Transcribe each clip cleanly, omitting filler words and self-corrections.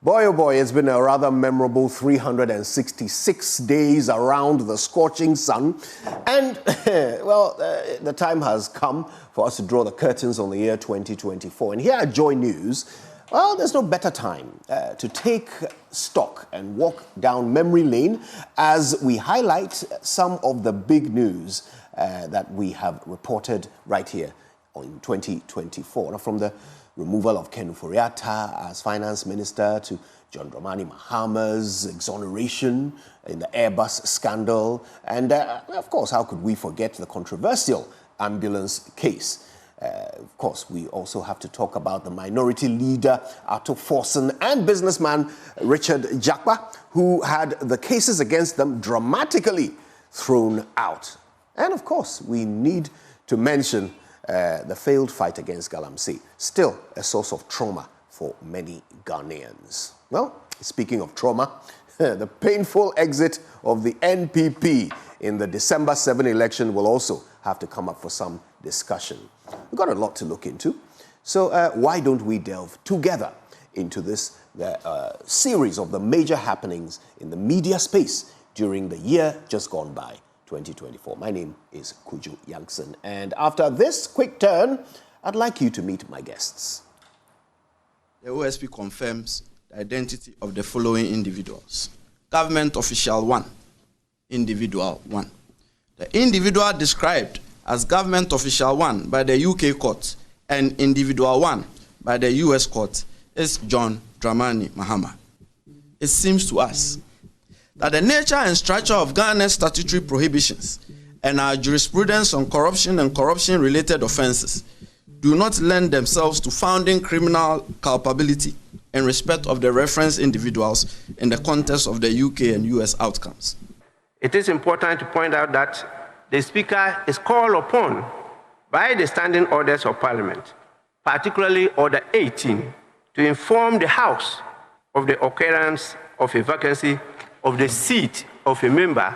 Boy, oh boy, it's been a rather memorable 366 days around the scorching sun. And, well, the time has come for us to draw the curtains on the year 2024. And here at Joy News, well, there's no better time to take stock and walk down memory lane as we highlight some of the big news that we have reported right here in 2024. Now, from the removal of Ken Ofori-Atta as finance minister to John Dramani Mahama's exoneration in the Airbus scandal. And, of course, how could we forget the controversial ambulance case? Of course, we also have to talk about the minority leader, Arto Forson, and businessman Richard Jakpa, who had the cases against them dramatically thrown out. And, of course, we need to mention the failed fight against Galamsey, still a source of trauma for many Ghanaians. Well, speaking of trauma, the painful exit of the NPP in the December 7 election will also have to come up for some discussion. We've got a lot to look into, so why don't we delve together into this series of the major happenings in the media space during the year just gone by, 2024. My name is Kuju Yankson, and after this quick turn, I'd like you to meet my guests. The OSP confirms the identity of the following individuals. Government Official 1, Individual 1. The individual described as Government Official 1 by the UK court and Individual 1 by the US court is John Dramani Mahama. It seems to us that the nature and structure of Ghana's statutory prohibitions and our jurisprudence on corruption and corruption-related offenses do not lend themselves to founding criminal culpability in respect of the referenced individuals in the context of the UK and US outcomes. It is important to point out that the Speaker is called upon by the standing orders of Parliament, particularly Order 18, to inform the House of the occurrence of a vacancy of the seat of a member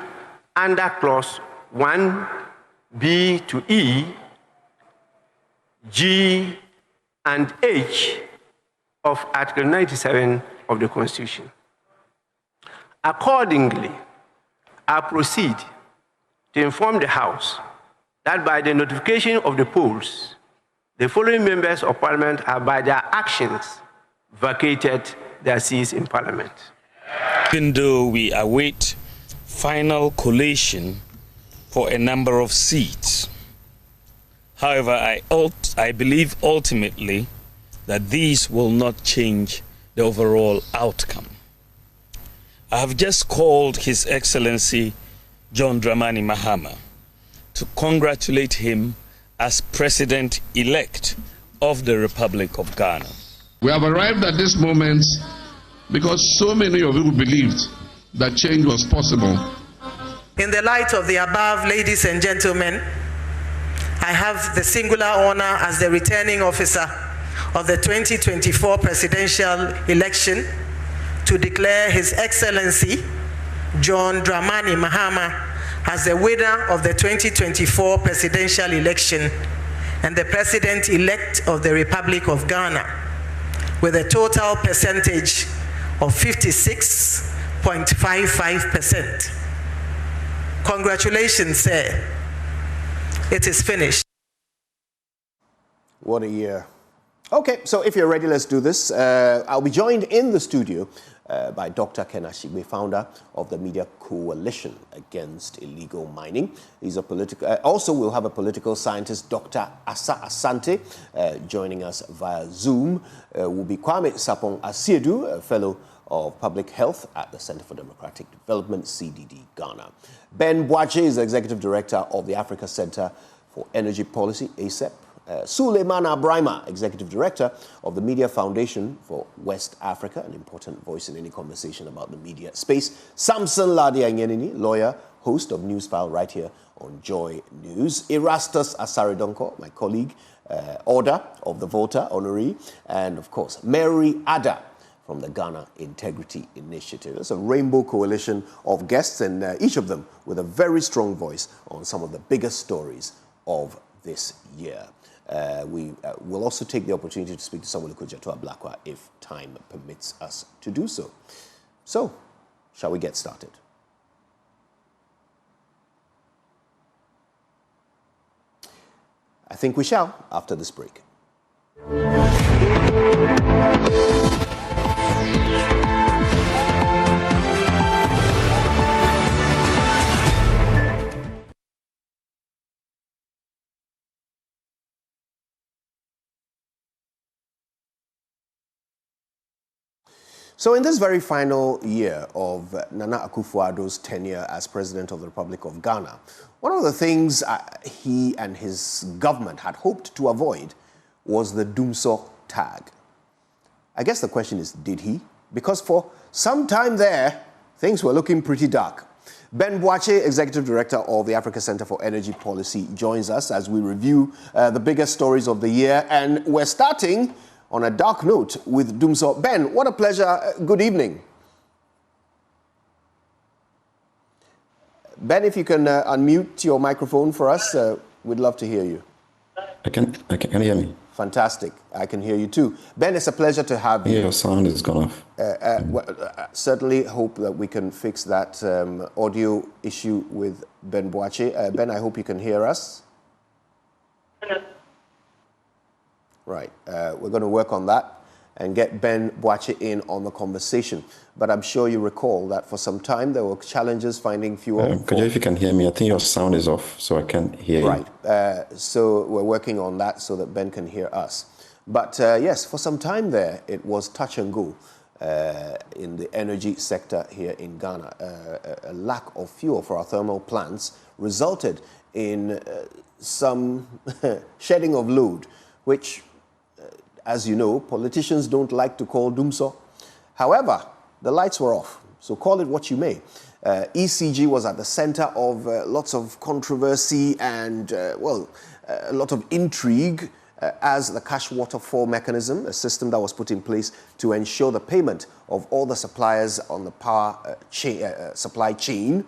under Clause 1B to E, G, and H of Article 97 of the Constitution. Accordingly, I proceed to inform the House that by the notification of the polls, the following members of Parliament have by their actions vacated their seats in Parliament. Even though we await final collation for a number of seats, however, I believe ultimately that these will not change the overall outcome. I have just called His Excellency John Dramani Mahama to congratulate him as President-elect of the Republic of Ghana. We have arrived at this moment because so many of you believed that change was possible. In the light of the above, ladies and gentlemen, I have the singular honor as the returning officer of the 2024 presidential election to declare His Excellency John Dramani Mahama as the winner of the 2024 presidential election and the President-elect of the Republic of Ghana with a total percentage of 56.55%. Congratulations, sir. It is finished. What a year. Okay, so if you're ready, let's do this. I'll be joined in the studio by Dr. Ken Ashigbe, founder of the Media Coalition Against Illegal Mining. He's a political. Also, we'll have a political scientist, Dr. Asa Asante, joining us via Zoom. Will be Kwame Sapong Asiedu, a fellow of Public Health at the Center for Democratic Development, CDD, Ghana. Ben Boache is the Executive Director of the Africa Center for Energy Policy, ACEP. Suleiman Abraima, Executive Director of the Media Foundation for West Africa, an important voice in any conversation about the media space. Samson Ladia Nyenini, lawyer, host of Newsfile right here on Joy News. Erastus Asaridonko, my colleague, Order of the Voter, honoree. And, of course, Mary Ada from the Ghana Integrity Initiative. It's a rainbow coalition of guests, and each of them with a very strong voice on some of the biggest stories of this year. We will also take the opportunity to speak to Samuel Kojetua Blakwa if time permits us to do so. So, shall we get started? I think we shall after this break. So in this very final year of Nana Akufo-Addo's tenure as President of the Republic of Ghana, one of the things he and his government had hoped to avoid was the Dumsor tag. I guess the question is, did he? Because for some time there, things were looking pretty dark. Ben Boakye, Executive Director of the Africa Center for Energy Policy, joins us as we review the biggest stories of the year. And we're starting on a dark note with Dumsor. Ben, what a pleasure. Good evening. Ben, if you can unmute your microphone for us, we'd love to hear you. Can you hear me? Fantastic. I can hear you too. Ben, it's a pleasure to have you. Yeah, your sound is gone off. Certainly hope that we can fix that audio issue with Ben Boakye. Ben, I hope you can hear us. Right. We're going to work on that and get Ben Boakye in on the conversation. But I'm sure you recall that for some time there were challenges finding fuel. Could you, if you can hear me, I think your sound is off, so I can't hear you. Right. So we're working on that so that Ben can hear us. But yes, for some time there, it was touch and go in the energy sector here in Ghana. A lack of fuel for our thermal plants resulted in some shedding of load, which, as you know, politicians don't like to call Dumsor. However, the lights were off, so call it what you may. ECG was at the center of lots of controversy and, a lot of intrigue as the cash waterfall mechanism, a system that was put in place to ensure the payment of all the suppliers on the power supply chain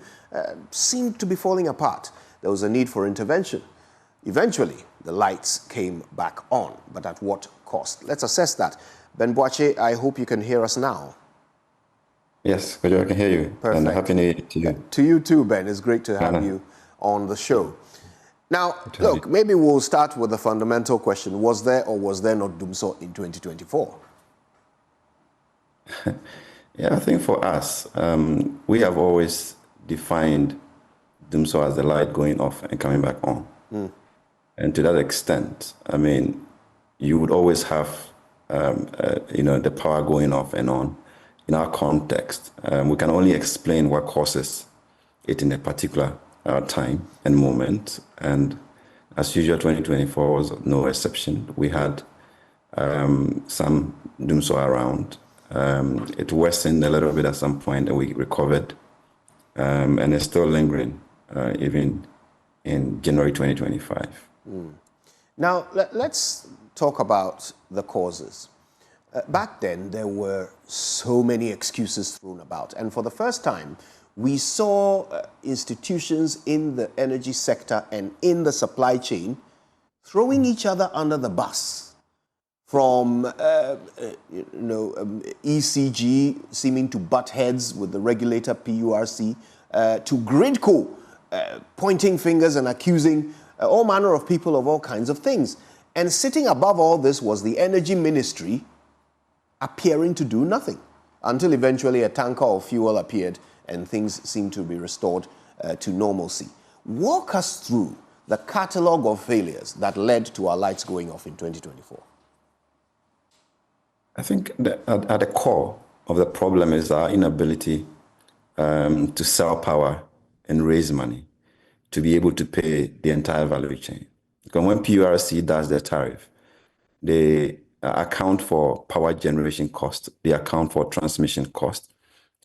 seemed to be falling apart. There was a need for intervention. Eventually, the lights came back on, but at what cost? Let's assess that. Ben Boakye, I hope you can hear us now. Yes, I can hear you. Perfect. And happy New Year to you. To you too, Ben. It's great to have you on the show. Now, look, maybe we'll start with the fundamental question. Was there or was there not Dumsor in 2024? Yeah, I think for us, we have always defined Dumsor as the light going off and coming back on. And to that extent, I mean, you would always have, the power going off and on. In our context, we can only explain what causes it in a particular time and moment. And as usual, 2024 was no exception. We had some Dumsor around. It worsened a little bit at some point, and we recovered. And it's still lingering, even in January 2025. Now, let's talk about the causes. Back then, there were so many excuses thrown about. And for the first time, we saw institutions in the energy sector and in the supply chain throwing each other under the bus. From, ECG seeming to butt heads with the regulator PURC, to Gridco pointing fingers and accusing all manner of people of all kinds of things. And sitting above all this was the Energy Ministry, appearing to do nothing until eventually a tanker of fuel appeared and things seemed to be restored to normalcy. Walk us through the catalogue of failures that led to our lights going off in 2024. I think that at the core of the problem is our inability to sell power and raise money to be able to pay the entire value chain. Because when PURC does their tariff, they account for power generation cost, they account for transmission cost,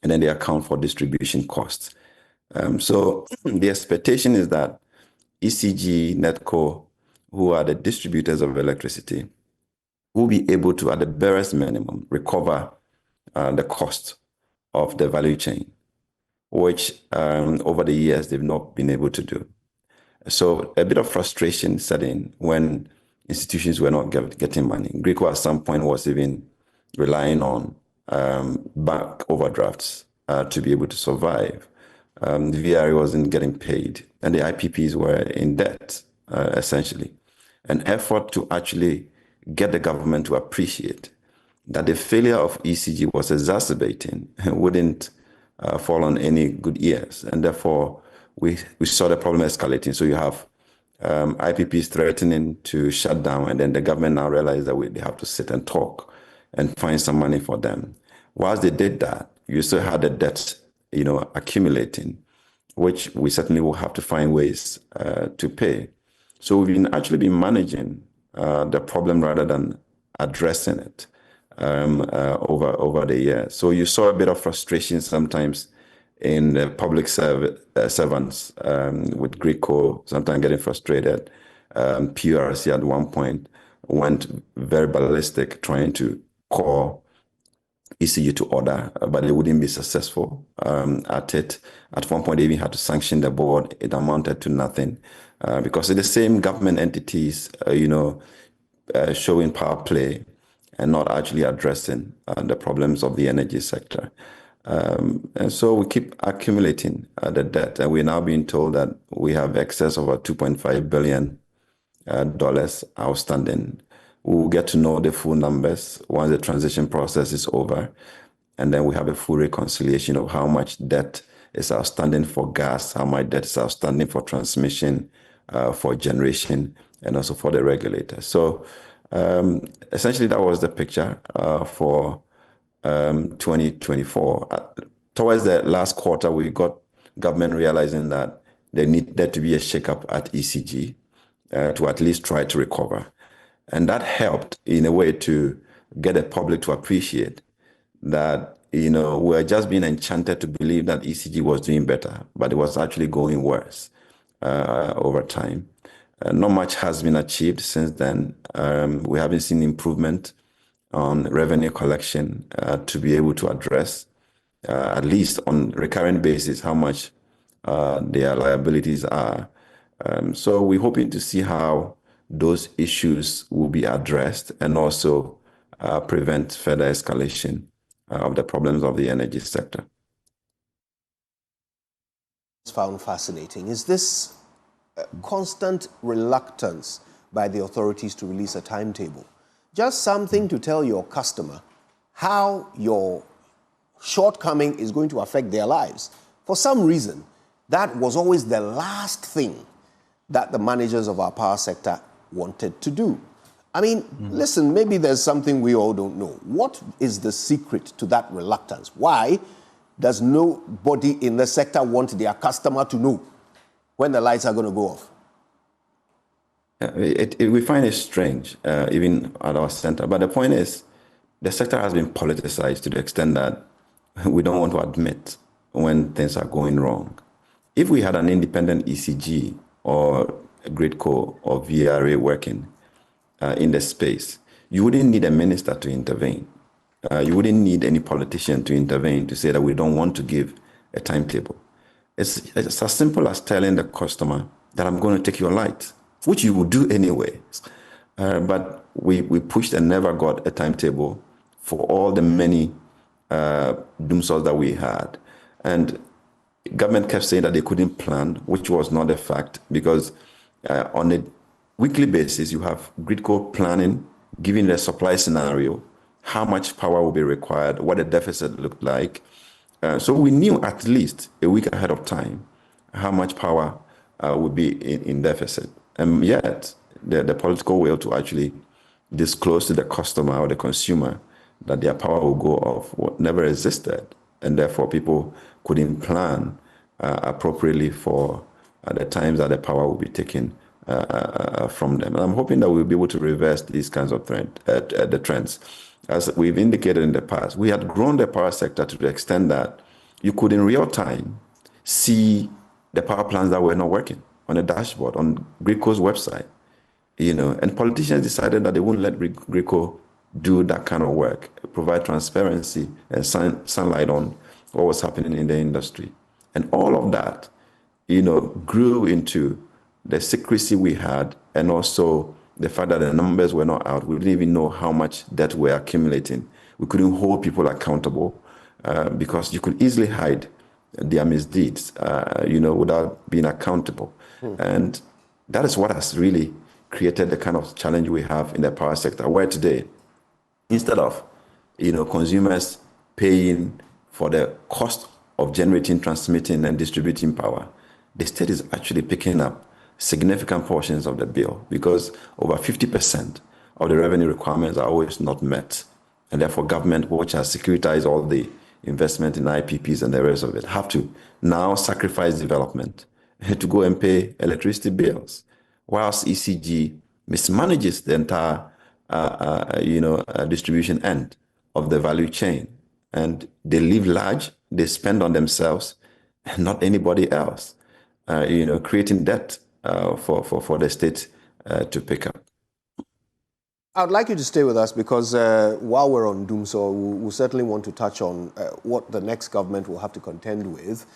and then they account for distribution costs. So the expectation is that ECG, NETCO, who are the distributors of electricity, will be able to, at the barest minimum, recover the cost of the value chain, which over the years they've not been able to do. So a bit of frustration set in when institutions were not getting money. GRICO at some point was even relying on bank overdrafts to be able to survive. The VRA wasn't getting paid, and the IPPs were in debt, essentially. An effort to actually get the government to appreciate that the failure of ECG was exacerbating wouldn't fall on any good ears. And therefore, we saw the problem escalating. So you have IPPs threatening to shut down, and then the government now realized that they have to sit and talk and find some money for them. Whilst they did that, you still had the debt, accumulating, which we certainly will have to find ways to pay. So we've actually been managing the problem rather than addressing it over the years. So you saw a bit of frustration sometimes in the public servants with GRICO, sometimes getting frustrated. PRC at one point went very ballistic trying to call ECG to order, but they wouldn't be successful at it. At one point, they even had to sanction the board. It amounted to nothing because it's the same government entities, showing power play and not actually addressing the problems of the energy sector. And so we keep accumulating the debt, and we're now being told that we have excess of $2.5 billion outstanding. We will get to know the full numbers once the transition process is over, and then we have a full reconciliation of how much debt is outstanding for gas, how much debt is outstanding for transmission, for generation, and also for the regulator. So essentially, that was the picture for 2024. Towards the last quarter, we got government realizing that there needed to be a shakeup at ECG to at least try to recover. And that helped in a way to get the public to appreciate that, we're just being enchanted to believe that ECG was doing better, but it was actually going worse over time. Not much has been achieved since then. We haven't seen improvement on revenue collection to be able to address, at least on recurrent basis, how much their liabilities are. So we're hoping to see how those issues will be addressed and also prevent further escalation of the problems of the energy sector. It's found fascinating. Is this constant reluctance by the authorities to release a timetable just something to tell your customer how your shortcoming is going to affect their lives? For some reason, that was always the last thing that the managers of our power sector wanted to do. I mean, listen, maybe there's something we all don't know. What is the secret to that reluctance? Why does nobody in the sector want their customer to know when the lights are going to go off? We find it strange, even at our center. But the point is, the sector has been politicized to the extent that we don't want to admit when things are going wrong. If we had an independent ECG or a GRIDCO or VRA working in the space, you wouldn't need a minister to intervene. You wouldn't need any politician to intervene to say that we don't want to give a timetable. It's as simple as telling the customer that I'm going to take your light, which you would do anyway. But we pushed and never got a timetable for all the many doomsaws that we had. And government kept saying that they couldn't plan, which was not a fact, because on a weekly basis, you have GRIDCO planning, giving the supply scenario, how much power will be required, what the deficit looked like. So we knew at least a week ahead of time how much power would be in deficit. And yet, the political will to actually disclose to the customer or the consumer that their power will go off never existed. And therefore, people couldn't plan appropriately for the times that the power will be taken from them. And I'm hoping that we'll be able to reverse these kinds of the trends. As we've indicated in the past, we had grown the power sector to the extent that you could in real time see the power plants that were not working on a dashboard on GRIDCO's website, and politicians decided that they wouldn't let GRIDCO do that kind of work, provide transparency and sunlight on what was happening in the industry. And all of that, grew into the secrecy we had and also the fact that the numbers were not out, we didn't even know how much debt we're accumulating. We couldn't hold people accountable because you could easily hide their misdeeds, without being accountable. And that is what has really created the kind of challenge we have in the power sector, where today, instead of, consumers paying for the cost of generating, transmitting, and distributing power, the state is actually picking up significant portions of the bill, because over 50% of the revenue requirements are always not met. And therefore, government, which has securitized all the investment in IPPs and the rest of it, have to now sacrifice development to go and pay electricity bills, whilst ECG mismanages the entire, distribution end of the value chain. And they live large, they spend on themselves, and not anybody else, creating debt for the state to pick up. I'd like you to stay with us because while we're on Doomsaw, we'll certainly want to touch on what the next government will have to contend with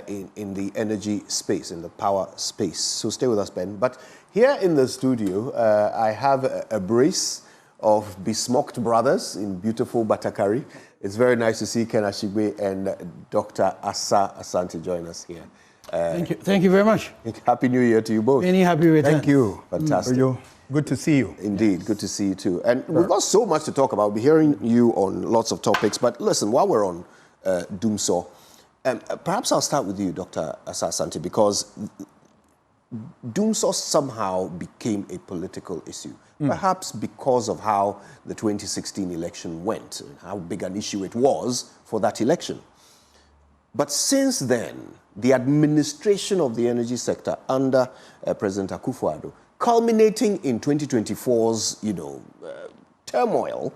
in the energy space, in the power space. So stay with us, Ben. But here in the studio, I have a brace of besmoked brothers in beautiful Batakari. It's very nice to see Ken Ashigbe and Dr. Asa Asante join us here. Thank you. Thank you very much. Happy New Year to you both. Many happy returns. Thank you. Fantastic. Good to see you. Indeed, good to see you too. And we've got so much to talk about. We'll be hearing you on lots of topics. But listen, while we're on Doomsaw, perhaps I'll start with you, Dr. Asa Asante, because Doomsaw somehow became a political issue. Perhaps because of how the 2016 election went, and how big an issue it was for that election. But since then, the administration of the energy sector under President Akufo-Addo, culminating in 2024's, turmoil,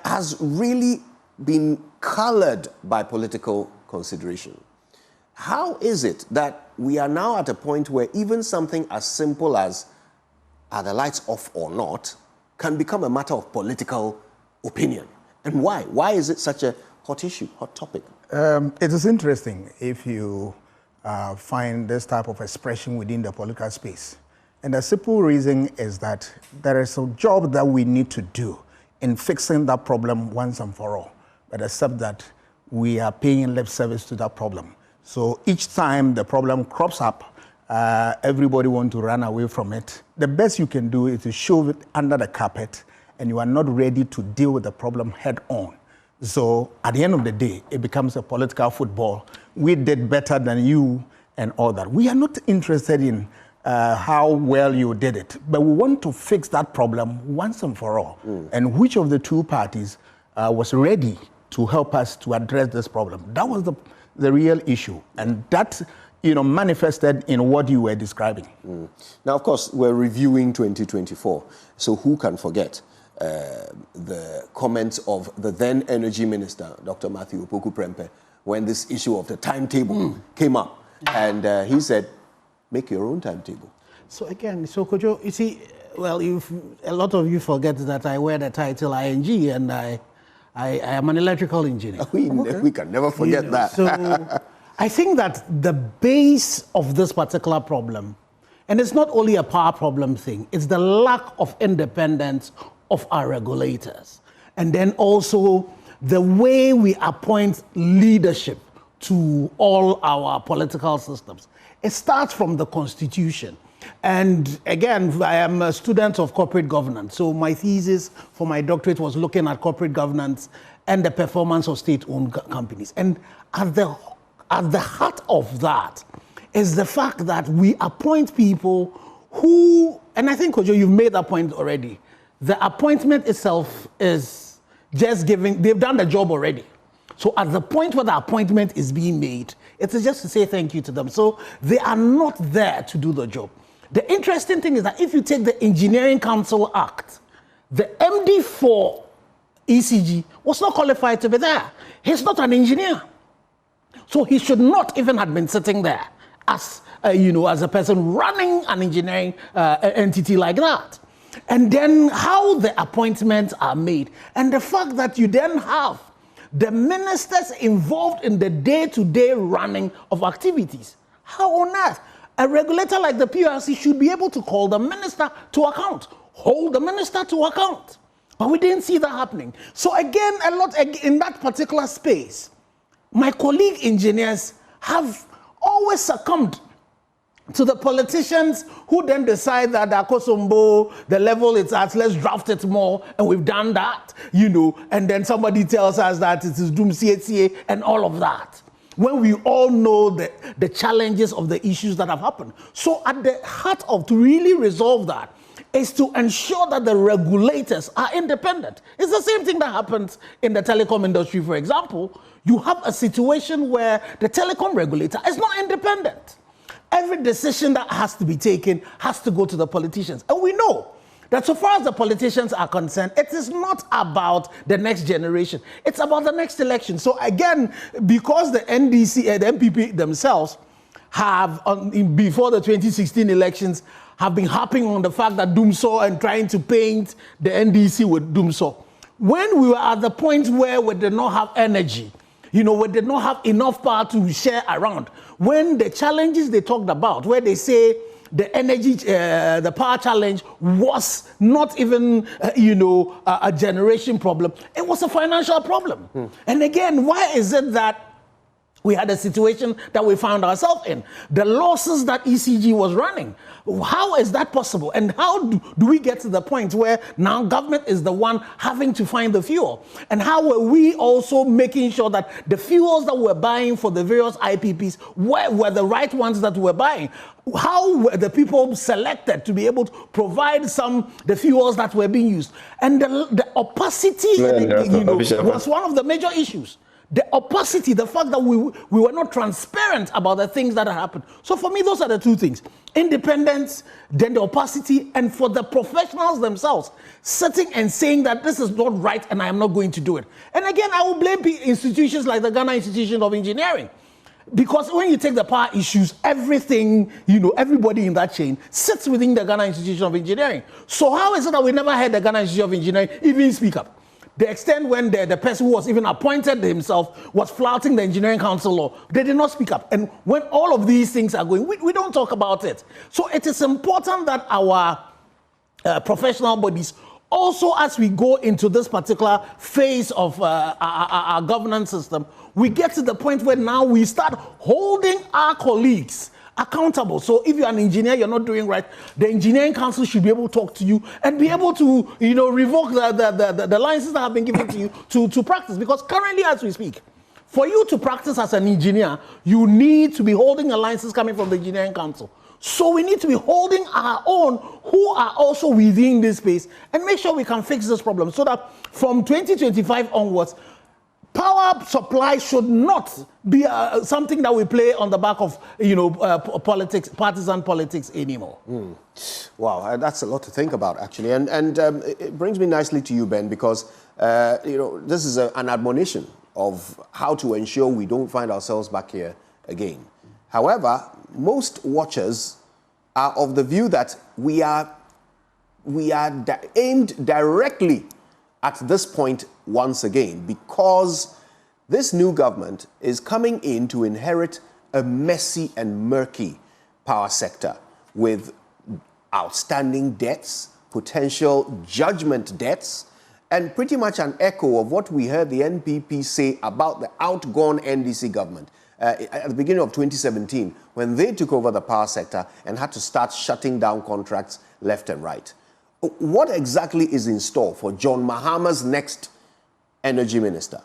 has really been colored by political consideration. How is it that we are now at a point where even something as simple as are the lights off or not can become a matter of political opinion? And why? Why is it such a hot issue, hot topic? It is interesting if you find this type of expression within the political space. And the simple reason is that there is a job that we need to do in fixing that problem once and for all. But except that we are paying lip service to that problem. So each time the problem crops up, everybody wants to run away from it. The best you can do is to shove it under the carpet, and you are not ready to deal with the problem head on. So at the end of the day, it becomes a political football. We did better than you and all that. We are not interested in how well you did it, but we want to fix that problem once and for all. And which of the two parties was ready to help us to address this problem? That was the real issue, and that manifested in what you were describing. Now, of course, we're reviewing 2024, so who can forget the comments of the then Energy Minister, Dr. Matthew Opoku-Prempeh, when this issue of the timetable came up, and he said, make your own timetable. So again, Kojo, you see, well, a lot of you forget that I wear the title ING, and I am an electrical engineer. We can never forget that. So I think that the base of this particular problem, and it's not only a power problem thing, it's the lack of independence of our regulators. And then also the way we appoint leadership to all our political systems. It starts from the Constitution. And again, I am a student of corporate governance. So my thesis for my doctorate was looking at corporate governance and the performance of state-owned companies. And at the heart of that is the fact that we appoint people who, and I think, Kojo, you've made that point already. The appointment itself is just giving, they've done the job already. So at the point where the appointment is being made, it is just to say thank you to them. So they are not there to do the job. The interesting thing is that if you take the Engineering Council Act, the MD for ECG was not qualified to be there. He's not an engineer. So he should not even have been sitting there as, as a person running an engineering entity like that. And then how the appointments are made. And the fact that you then have the ministers involved in the day-to-day running of activities. How on earth? A regulator like the PRC should be able to call the minister to account. hold the minister to account. But we didn't see that happening. So again, a lot in that particular space, my colleague engineers have always succumbed to the politicians who then decide that the Akosombo, the level it's at, let's draft it more, and we've done that, and then somebody tells us that it is doom CHCA and all of that, when we all know the challenges of the issues that have happened. So at the heart of to really resolve that is to ensure that the regulators are independent. It's the same thing that happens in the telecom industry, for example. You have a situation where the telecom regulator is not independent. Every decision that has to be taken has to go to the politicians. And we know that so far as the politicians are concerned, it is not about the next generation. It's about the next election. So again, because the NDC, the MPP themselves have, before the 2016 elections, have been harping on the fact that Doomsaw and trying to paint the NDC with Doomsaw. When we were at the point where we did not have energy, we did not have enough power to share around. When the challenges they talked about, where they say the energy, the power challenge was not even, a generation problem, it was a financial problem. And again, why is it that we had a situation that we found ourselves in? The losses that ECG was running. How is that possible? And how do we get to the point where now government is the one having to find the fuel? And how were we also making sure that the fuels that we're buying for the various IPPs were the right ones that we're buying? How were the people selected to be able to provide the fuels that were being used? And the opacity was one of the major issues. The opacity, the fact that we were not transparent about the things that happened. So for me, those are the two things. Independence, then the opacity, and for the professionals themselves, sitting and saying that this is not right and I am not going to do it. And again, I will blame institutions like the Ghana Institution of Engineering. Because when you take the power issues, everything, everybody in that chain sits within the Ghana Institution of Engineering. So how is it that we never had the Ghana Institution of Engineering even speak up? The extent when the person who was even appointed himself was flouting the Engineering Council law, they did not speak up. And when all of these things are going, we don't talk about it. So it is important that our professional bodies, also as we go into this particular phase of our governance system, we get to the point where now we start holding our colleagues accountable. So if you're an engineer, you're not doing right, the Engineering Council should be able to talk to you and be able to, revoke the licenses that have been given to you to practice. Because currently, as we speak, for you to practice as an engineer, you need to be holding a license coming from the Engineering Council. So we need to be holding our own who are also within this space and make sure we can fix this problem so that from 2025 onwards, power supply should not be something that we play on the back of, politics, partisan politics anymore. Wow, that's a lot to think about, actually. And it brings me nicely to you, Ben, because, this is an admonition of how to ensure we don't find ourselves back here again. However, most watchers are of the view that we are aimed directly at this point once again, because this new government is coming in to inherit a messy and murky power sector with outstanding debts, potential judgment debts, and pretty much an echo of what we heard the NPP say about the outgone NDC government at the beginning of 2017, when they took over the power sector and had to start shutting down contracts left and right. What exactly is in store for John Mahama's next energy minister?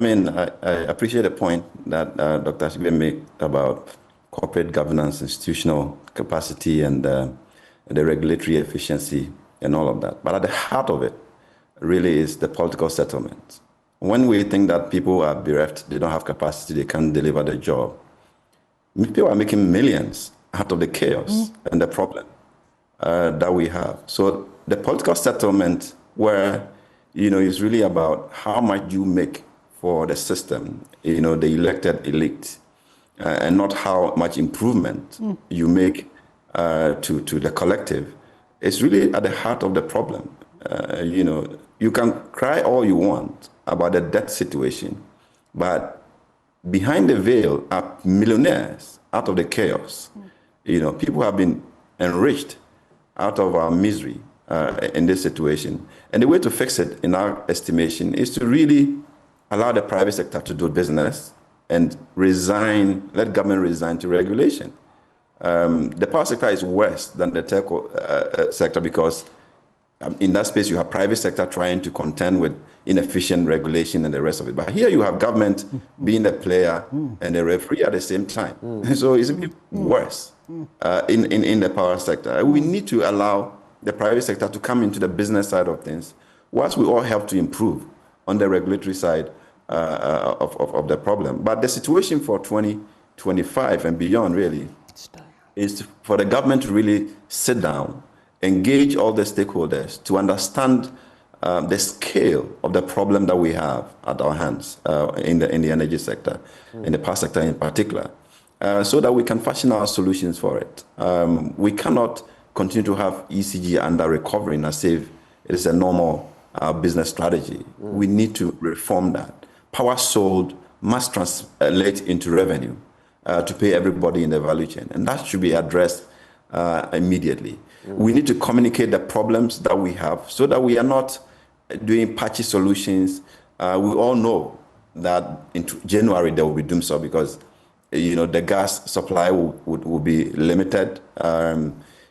I appreciate the point that Dr. Ashigbe made about corporate governance, institutional capacity, and the regulatory efficiency and all of that. But at the heart of it really is the political settlement. When we think that people are bereft, they don't have capacity, they can't deliver the job, people are making millions out of the chaos and the problem that we have. So the political settlement where, it's really about how much you make for the system, the elected elite, and not how much improvement you make to the collective. It's really at the heart of the problem. You can cry all you want about the debt situation, but behind the veil are millionaires out of the chaos. people have been enriched out of our misery in this situation. And the way to fix it, in our estimation, is to really allow the private sector to do business and let government resign to regulation. The power sector is worse than the telco sector because in that space you have private sector trying to contend with inefficient regulation and the rest of it. But here you have government being the player and the referee at the same time. So it's a bit worse in the power sector. We need to allow the private sector to come into the business side of things, whilst we all help to improve on the regulatory side of the problem. But the situation for 2025 and beyond really is for the government to really sit down, engage all the stakeholders to understand the scale of the problem that we have at our hands in the energy sector, in the power sector in particular, so that we can fashion our solutions for it. We cannot continue to have ECG under recovering as if it is a normal business strategy. We need to reform that. Power sold must translate into revenue to pay everybody in the value chain, and that should be addressed immediately. We need to communicate the problems that we have so that we are not doing patchy solutions. We all know that in January there will be doomsday because the gas supply will be limited.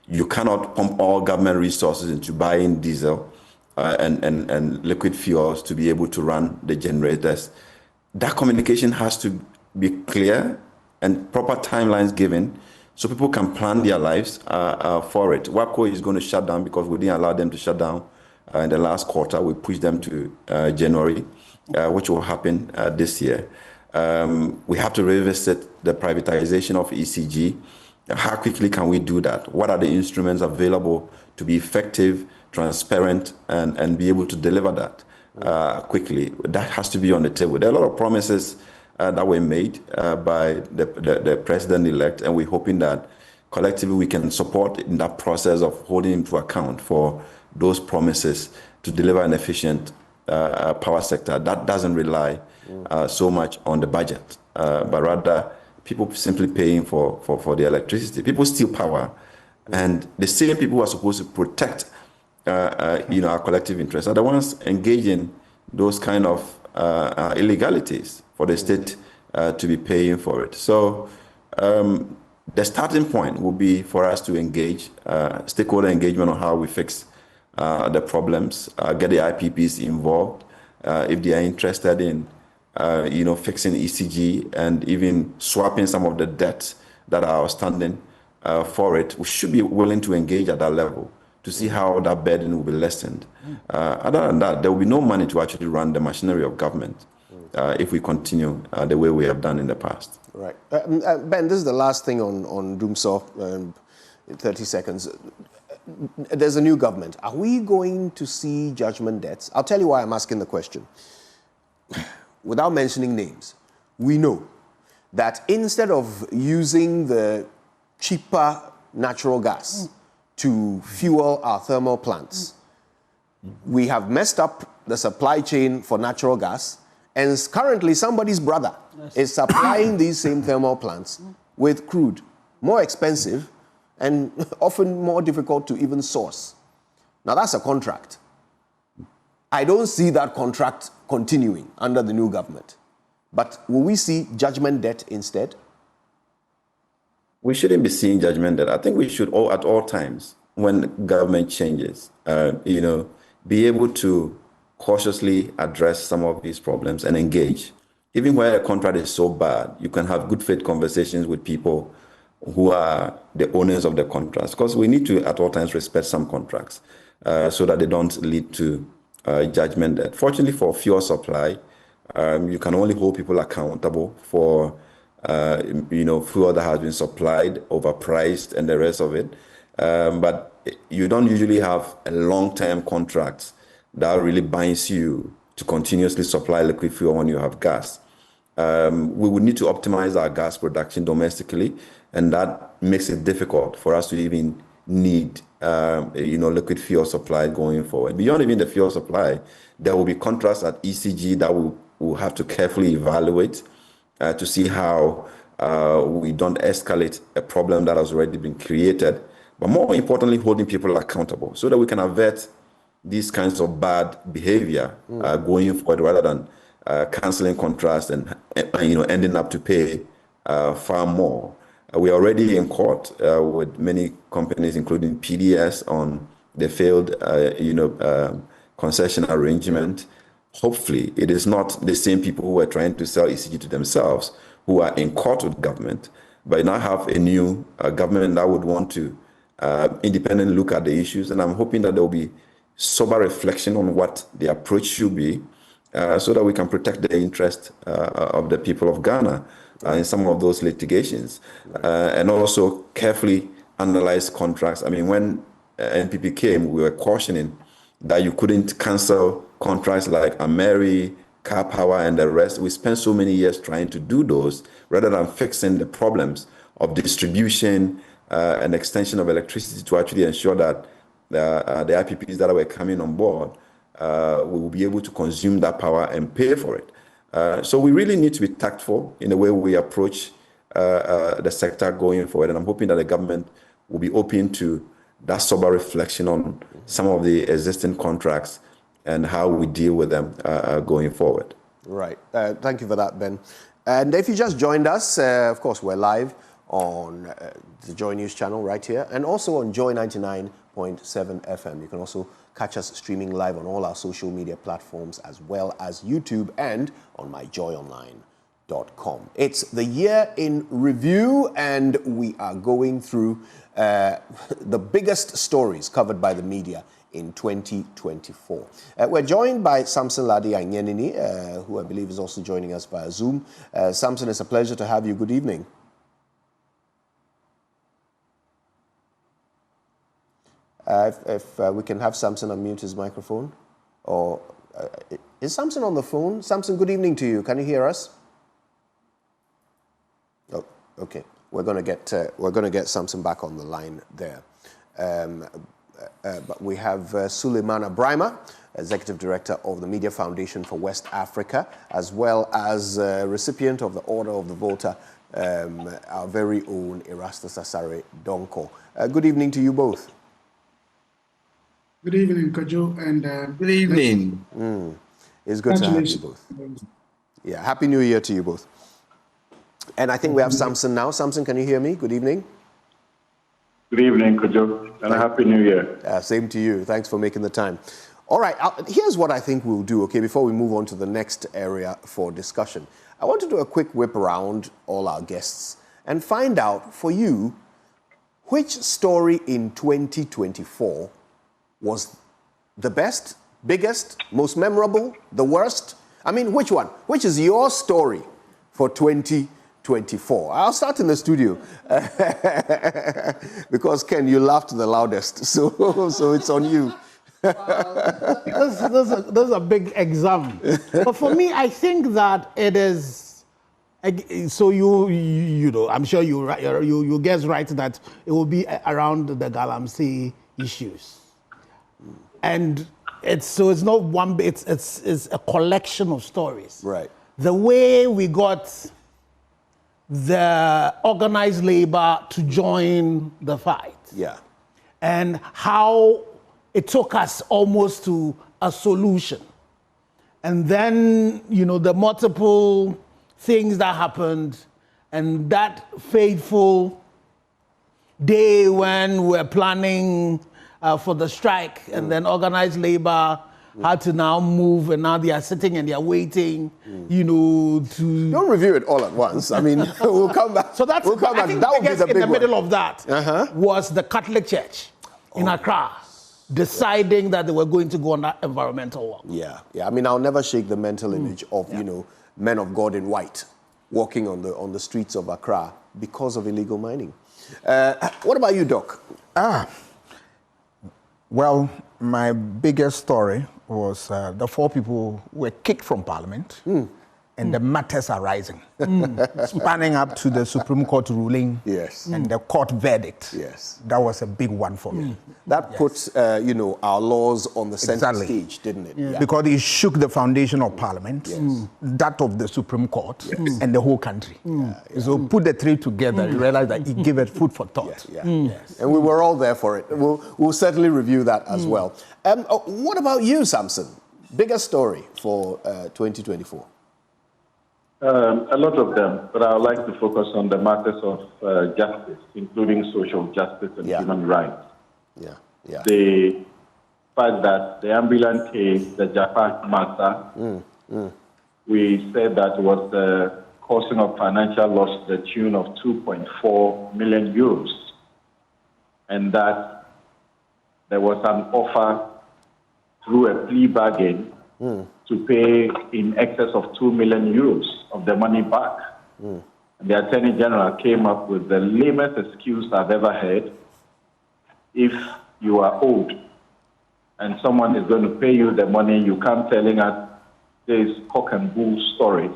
You cannot pump all government resources into buying diesel and liquid fuels to be able to run the generators. That communication has to be clear and proper timelines given so people can plan their lives for it. WAPCO is going to shut down because we didn't allow them to shut down in the last quarter. We pushed them to January, which will happen this year. We have to revisit the privatization of ECG. How quickly can we do that? What are the instruments available to be effective, transparent, and be able to deliver that quickly? That has to be on the table. There are a lot of promises that were made by the president-elect, and we're hoping that collectively we can support in that process of holding him to account for those promises to deliver an efficient power sector that doesn't rely so much on the budget, but rather people simply paying for the electricity. People steal power, and the same people who are supposed to protect our collective interests are the ones engaging those kind of illegalities for the state to be paying for it. So the starting point will be for us to engage stakeholder engagement on how we fix the problems, get the IPPs involved if they are interested in fixing ECG and even swapping some of the debts that are outstanding for it. We should be willing to engage at that level to see how that burden will be lessened. Other than that, there will be no money to actually run the machinery of government if we continue the way we have done in the past. Right. Ben, this is the last thing on Doomsaw, 30 seconds. There's a new government. Are we going to see judgment debts? I'll tell you why I'm asking the question. Without mentioning names, we know that instead of using the cheaper natural gas to fuel our thermal plants, we have messed up the supply chain for natural gas, and currently somebody's brother is supplying these same thermal plants with crude, more expensive and often more difficult to even source. Now that's a contract. I don't see that contract continuing under the new government. But will we see judgment debt instead? We shouldn't be seeing judgment debt. I think we should at all times, when government changes, be able to cautiously address some of these problems and engage. Even where a contract is so bad, you can have good faith conversations with people who are the owners of the contracts, because we need to at all times respect some contracts so that they don't lead to judgment debt. Fortunately for fuel supply, you can only hold people accountable for fuel that has been supplied, overpriced, and the rest of it. But you don't usually have a long-term contract that really binds you to continuously supply liquid fuel when you have gas. We would need to optimize our gas production domestically, and that makes it difficult for us to even need liquid fuel supply going forward. Beyond even the fuel supply, there will be contracts at ECG that we'll have to carefully evaluate to see how we don't escalate a problem that has already been created, but more importantly, holding people accountable so that we can avert these kinds of bad behavior going forward, rather than canceling contracts and ending up to pay far more. We're already in court with many companies, including PDS, on the failed concession arrangement. Hopefully, it is not the same people who are trying to sell ECG to themselves who are in court with government, but now have a new government that would want to independently look at the issues. And I'm hoping that there will be sober reflection on what the approach should be, so that we can protect the interest of the people of Ghana in some of those litigations, and also carefully analyze contracts. I mean, when NPP came, we were cautioning that you couldn't cancel contracts like Ameri, Car Power, and the rest. We spent so many years trying to do those rather than fixing the problems of distribution and extension of electricity to actually ensure that the IPPs that were coming on board will be able to consume that power and pay for it. So we really need to be tactful in the way we approach the sector going forward. And I'm hoping that the government will be open to that sober reflection on some of the existing contracts and how we deal with them going forward. Right. Thank you for that, Ben. And if you just joined us, of course, we're live on the Joy News channel right here, and also on Joy 99.7 FM. You can also catch us streaming live on all our social media platforms, as well as YouTube and on myjoyonline.com. It's the year in review, and we are going through the biggest stories covered by the media in 2024. We're joined by Samson Ladi Anyenini, who I believe is also joining us via Zoom. Samson, it's a pleasure to have you. Good evening. If we can have Samson unmute his microphone. Or is Samson on the phone? Samson, good evening to you. Can you hear us? Oh, okay. We're going to get Samson back on the line there. But we have Suleimana Brima, Executive Director of the Media Foundation for West Africa, as well as recipient of the Order of the Volta, our very own Erastus Asare Donko. Good evening to you both. Good evening, Kojo, and good evening. It's good to have you both. Yeah, Happy New Year to you both. And I think we have Samson now. Samson, can you hear me? Good evening. Good evening, Kojo, and a Happy New Year. Same to you. Thanks for making the time. All right, here's what I think we'll do, okay, before we move on to the next area for discussion. I want to do a quick whip around all our guests and find out for you which story in 2024 was the best, biggest, most memorable, the worst? I mean, which one? Which is your story for 2024? I'll start in the studio because, Ken, you laughed the loudest, so it's on you. Those are big exam. But for me, I think that it is. So you know, I'm sure you guess right that it will be around the Galamsey issues. And it's not one. It's a collection of stories. Right. The way we got the organized labor to join the fight. Yeah. And how it took us almost to a solution. And then, you know, the multiple things that happened, and that fateful day when we're planning for the strike, and then organized labor had to now move, and now they are sitting and they are waiting, you know, to... Don't review it all at once. I mean, we'll come back. So that's, we'll come I think that biggest in the middle of that was the Catholic Church in Accra deciding that they were going to go on that environmental walk. Yeah. I mean, I'll never shake the mental image of, you know, men of God in white walking on the streets of Accra because of illegal mining. What about you, Doc? Well, my biggest story was the 4 people who were kicked from Parliament and the matters are rising, spanning up to the Supreme Court ruling and the court verdict. Yes. That was a big one for me. That put, our laws on the center stage, didn't it? Yeah. Because it shook the foundation of Parliament, that of the Supreme Court, and the whole country. So put the three together, you realize that it gave it food for thought. Yes. And we were all there for it. We'll certainly review that as well. What about you, Samson? Bigger story for 2024? A lot of them, but I would like to focus on the matters of justice, including social justice and human rights. The fact that the ambulance case, the Japan matter, we said that was the causing of financial loss to the tune of 2.4 million euros, and that there was an offer through a plea bargain to pay in excess of 2 million euros of the money back. And the Attorney General came up with the lamest excuse I've ever heard. If you are owed and someone is going to pay you the money, you come telling us these cock and bull stories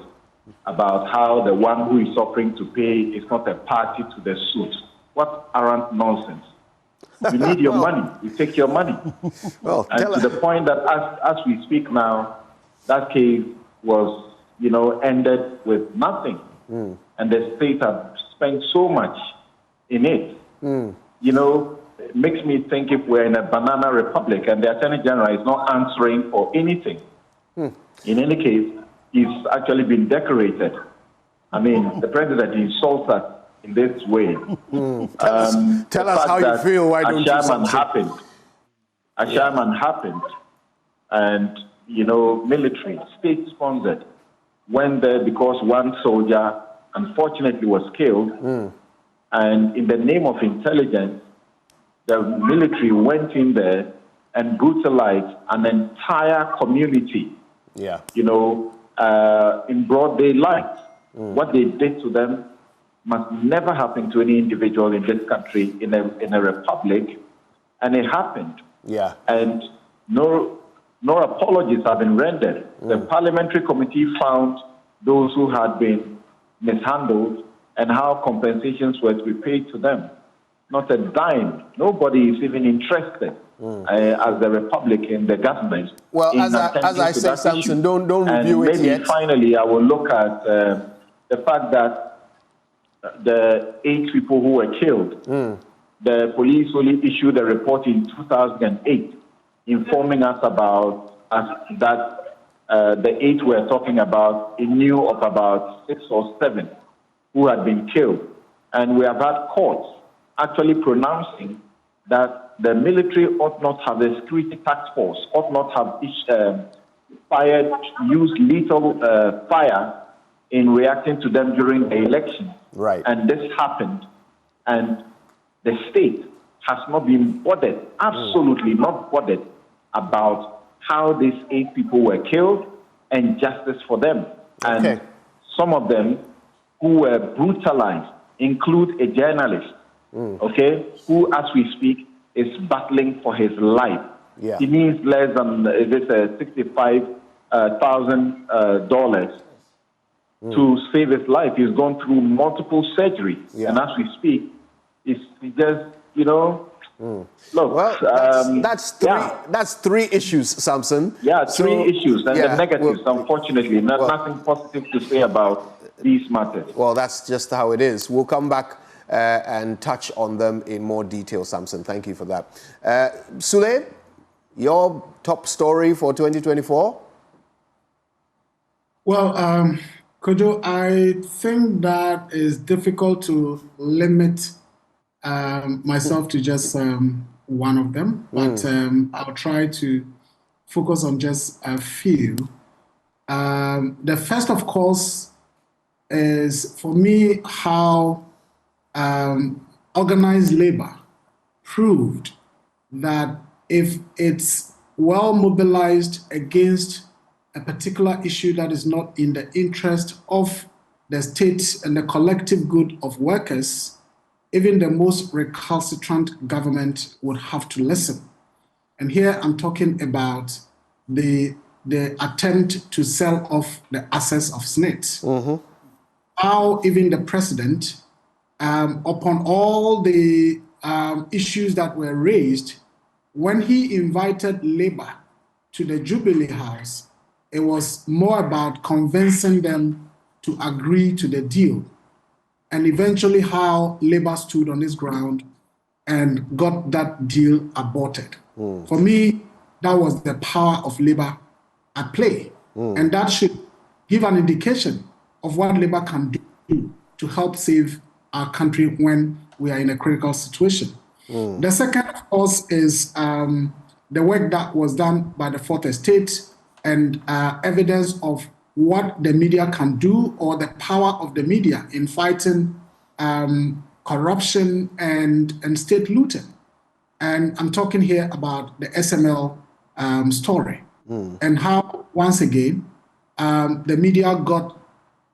about how the one who is offering to pay is not a party to the suit. What arrant nonsense. You need your money. You take your money. And to the point that as we speak now, that case was, ended with nothing. And the state had spent so much in it. It makes me think if we're in a banana republic and the Attorney General is not answering for anything. In any case, he's actually been decorated. I mean, the president insults us in this way. Tell us how you feel. Why don't you? A Sherman happened, and military, state-sponsored, went there because one soldier unfortunately was killed, and in the name of intelligence, the military went in there and brutalized an entire community. In broad daylight. What they did to them must never happen to any individual in this country, in a republic, and it happened. And no apologies have been rendered. The Parliamentary Committee found those who had been mishandled and how compensations were to be paid to them. Not a dime. Nobody is even interested as the Republic in the government. Well, as I said, Samson, don't review it yet. Maybe finally I will look at the fact that the 8 people who were killed, the police only issued a report in 2008 informing us about that the 8 we're talking about, he knew of about 6 or 7 who had been killed. And we have had courts actually pronouncing that the military ought not have a security task force, ought not have used lethal fire in reacting to them during the election. And this happened, and the state has not been bothered, absolutely not bothered, about how these 8 people were killed and justice for them. And some of them who were brutalized include a journalist, who, as we speak, is battling for his life. He needs less than $65,000 to save his life. He's gone through multiple surgeries, and as we speak, he just, look. Well, that's 3 issues, Samson. 3 issues, and the negatives, unfortunately, nothing positive to say about these matters. Well, that's just how it is. We'll come back and touch on them in more detail, Samson. Thank you for that. Sule, your top story for 2024? Well, Kojo, I think that is difficult to limit myself to just one of them, but I'll try to focus on just a few. The first, of course, is for me how organized labor proved that if it's well mobilized against a particular issue that is not in the interest of the state and the collective good of workers, even the most recalcitrant government would have to listen. And here I'm talking about the the attempt to sell off the assets of SNIT. How even the president, upon all the issues that were raised, when he invited Labour to the Jubilee House, it was more about convincing them to agree to the deal, and eventually how Labour stood on its ground and got that deal aborted. For me, that was the power of Labour at play. And that should give an indication of what Labour can do to help save our country when we are in a critical situation. The second, of course, is the work that was done by the Fourth Estate and evidence of what the media can do, or the power of the media in fighting corruption and state looting. And I'm talking here about the SML story, and how, once again, the media got,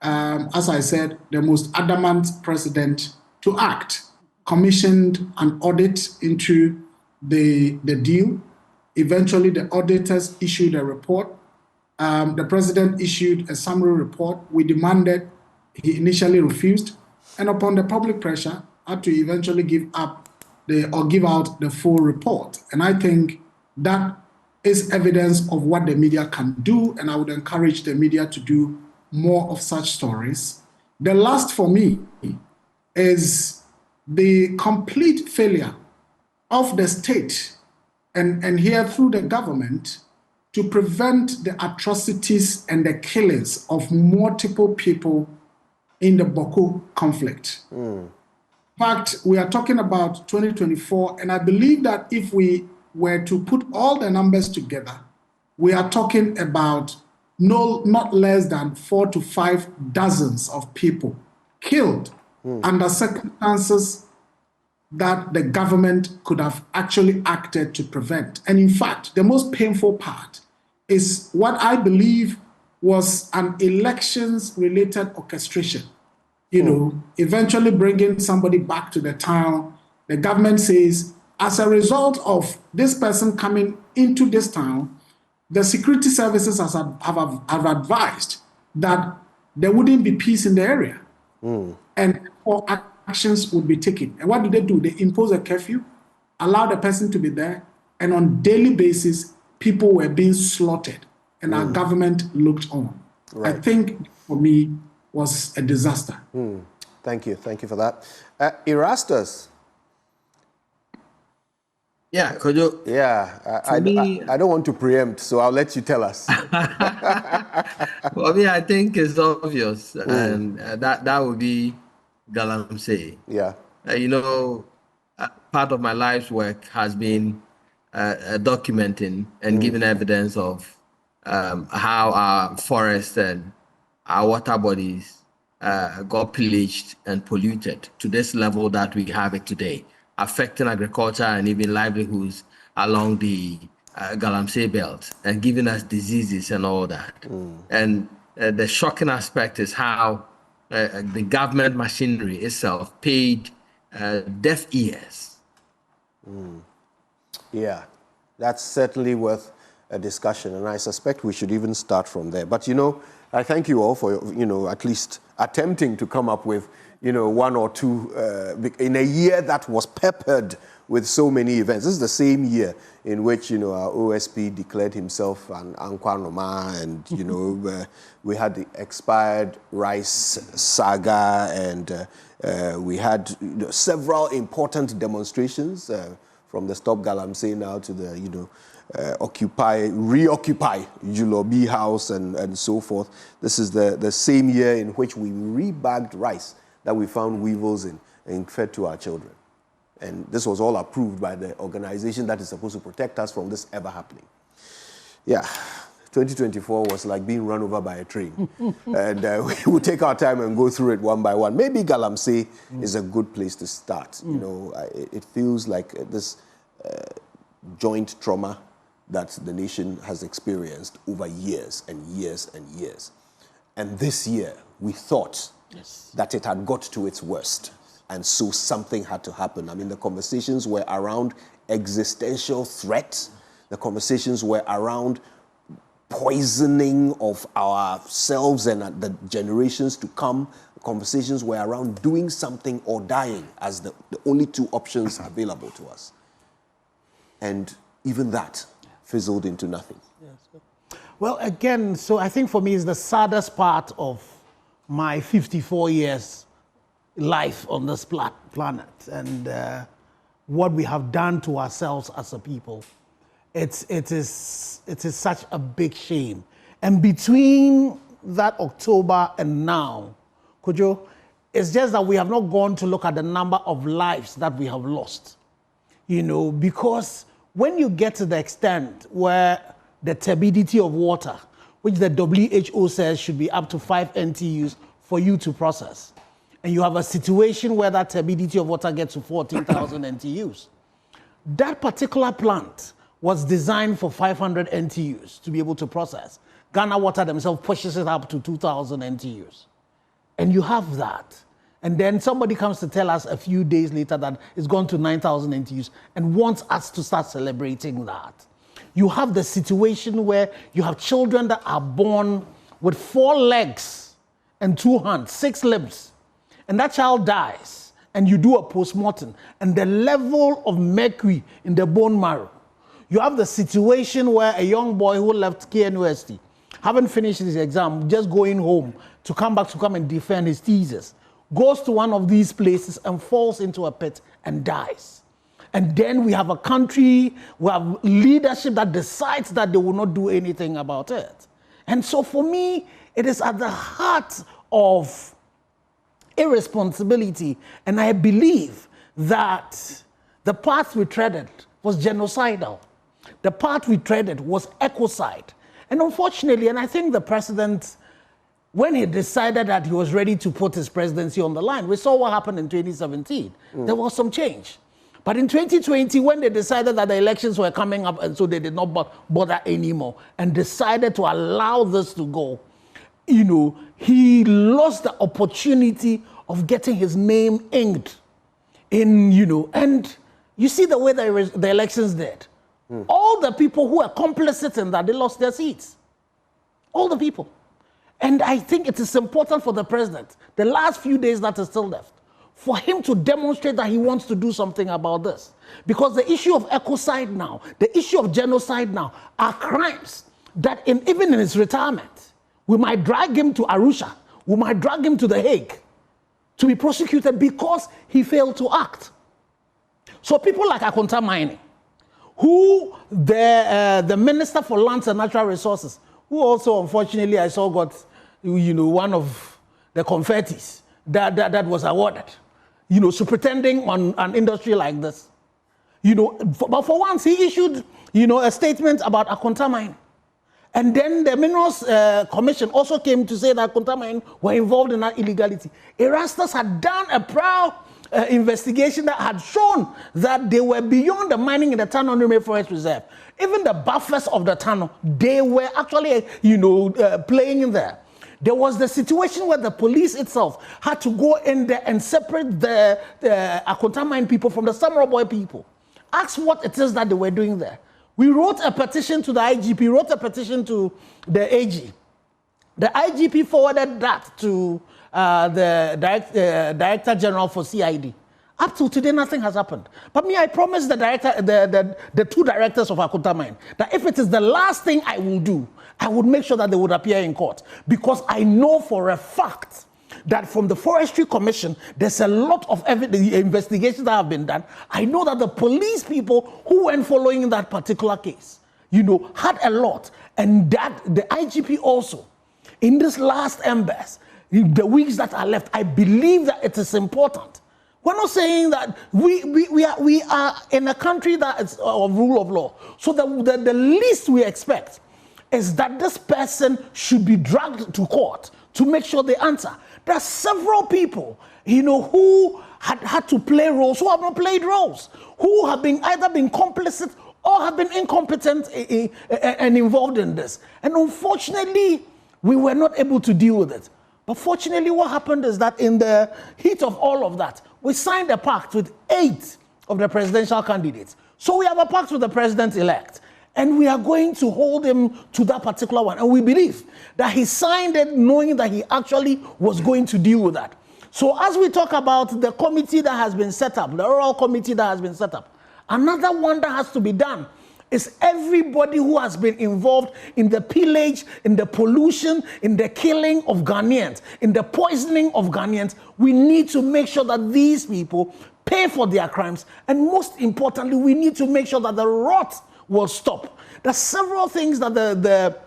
as I said, the most adamant president to act, commissioned an audit into the deal. Eventually, the auditors issued a report. The president issued a summary report. We demanded, he initially refused, and upon the public pressure, had to eventually give out the full report. And I think that is evidence of what the media can do, and I would encourage the media to do more of such stories. The last for me is the complete failure of the state and here through the government to prevent the atrocities and the killings of multiple people in the Boko conflict. In fact, we are talking about 2024, and I believe that if we were to put all the numbers together, we are talking about not less than 4 to 5 dozens of people killed under circumstances that the government could have actually acted to prevent. And in fact, the most painful part is what I believe was an elections-related orchestration. You know, eventually bringing somebody back to the town. The government says, as a result of this person coming into this town, the security services have advised that there wouldn't be peace in the area. And all actions would be taken. And what do? They impose a curfew, allow the person to be there, and on daily basis, people were being slaughtered, and our government looked on. Right. I think, for me, was a disaster. Thank you for that. Erastus. Yeah, could you? Yeah, I don't want to preempt, so I'll let you tell us. Well, I think it's obvious, and that would be Galamsey. Yeah. Part of my life's work has been documenting and giving evidence of how our forests and our water bodies got pillaged and polluted to this level that we have it today, affecting agriculture and even livelihoods along the Galamsey belt and giving us diseases and all that. And the shocking aspect is how the government machinery itself paid deaf ears. Yeah, that's certainly worth a discussion, and I suspect we should even start from there. But I thank you all for at least attempting to come up with one or two in a year that was peppered with so many events. This is the same year in which our OSP declared himself an Ankwanoma, and we had the expired rice saga, and we had several important demonstrations from the Stop Galamsey now to the reoccupy Julobi House and so forth. This is the same year in which we rebagged rice that we found weevils in and fed to our children. And this was all approved by the organization that is supposed to protect us from this ever happening. Yeah, 2024 was like being run over by a train. And we will take our time and go through it one by one. Maybe Galamsey is a good place to start. It feels like this joint trauma that the nation has experienced over years and years and years. And this year, we thought that it had got to its worst. And so something had to happen. I mean, the conversations were around existential threat. The conversations were around poisoning of ourselves and the generations to come. Conversations were around doing something or dying as the only two options available to us. And even that fizzled into nothing. Yes. Well, again, so I think for me is the saddest part of my 54 years life on this planet and what we have done to ourselves as a people. It is such a big shame. And between that October and now, Kojo, it's just that we have not gone to look at the number of lives that we have lost. You know, because when you get to the extent where the turbidity of water, which the WHO says should be up to 5 NTUs for you to process, and you have a situation where that turbidity of water gets to 14,000 NTUs, that particular plant was designed for 500 NTUs to be able to process. Ghana Water themselves pushes it up to 2,000 NTUs. And you have that. And then somebody comes to tell us a few days later that it's gone to 9,000 NTUs and wants us to start celebrating that. You have the situation where you have children that are born with 4 legs and 2 hands, 6 limbs, and that child dies, and you do a postmortem, and the level of mercury in the bone marrow. You have the situation where a young boy who left KNUST, haven't finished his exam, just going home to come and defend his thesis, goes to one of these places and falls into a pit and dies. And then we have a country, we have leadership that decides that they will not do anything about it. And so for me, it is at the heart of irresponsibility. And I believe that the path we treaded was genocidal. The path we treaded was ecocide. And unfortunately, and I think the president, when he decided that he was ready to put his presidency on the line, we saw what happened in 2017. There was some change. But in 2020, when they decided that the elections were coming up, and so they did not bother anymore, and decided to allow this to go, you know, he lost the opportunity of getting his name inked in, you know, and you see the way the elections did. All the people who were complicit in that, they lost their seats. All the people. And I think it is important for the president, the last few days that is still left, for him to demonstrate that he wants to do something about this. Because the issue of ecocide now, the issue of genocide now, are crimes that even in his retirement, we might drag him to Arusha, we might drag him to The Hague to be prosecuted because he failed to act. So people like Akonta Mining, who the Minister for Lands and Natural Resources, who also unfortunately I saw got, you know, one of the confettis that was awarded, you know, superintending on an industry like this. You know, but for once he issued, you know, a statement about Akonta Mining. And then the Minerals Commission also came to say that Akonta Mining were involved in that illegality. Erastus had done a proud investigation that had shown that they were beyond the mining in the Tano Nume Forest Reserve. Even the buffers of the Tano, they were actually, you know, playing in there. There was the situation where the police itself had to go in there and separate the Akonta Mine people from the Samurai Boy people. Ask what it is that they were doing there. We wrote a petition to the IGP, wrote a petition to the AG. The IGP forwarded that to the Director General for CID. Up till today, nothing has happened. But me, I promised the 2 directors of Akonta Mine that if it is the last thing I will do, I would make sure that they would appear in court. Because I know for a fact that from the Forestry Commission, there's a lot of investigations that have been done. I know that the police people who went following that particular case, you know, had a lot. And that the IGP also, in this last embers, the weeks that are left, I believe that it is important. We're not saying that we are in a country that is of rule of law. So the least we expect is that this person should be dragged to court to make sure they answer. There are several people, you know, who had to play roles, who have not played roles, who have been either been complicit or have been incompetent and involved in this. And unfortunately, we were not able to deal with it. But fortunately, what happened is that in the heat of all of that, we signed a pact with 8 of the presidential candidates. So we have a pact with the president-elect. And we are going to hold him to that particular one. And we believe that he signed it knowing that he actually was going to deal with that. So as we talk about the committee that has been set up, the oral committee that has been set up, another one that has to be done is everybody who has been involved in the pillage, in the pollution, in the killing of Ghanaians, in the poisoning of Ghanaians. We need to make sure that these people pay for their crimes. And most importantly, we need to make sure that the rot will stop. There's several things that the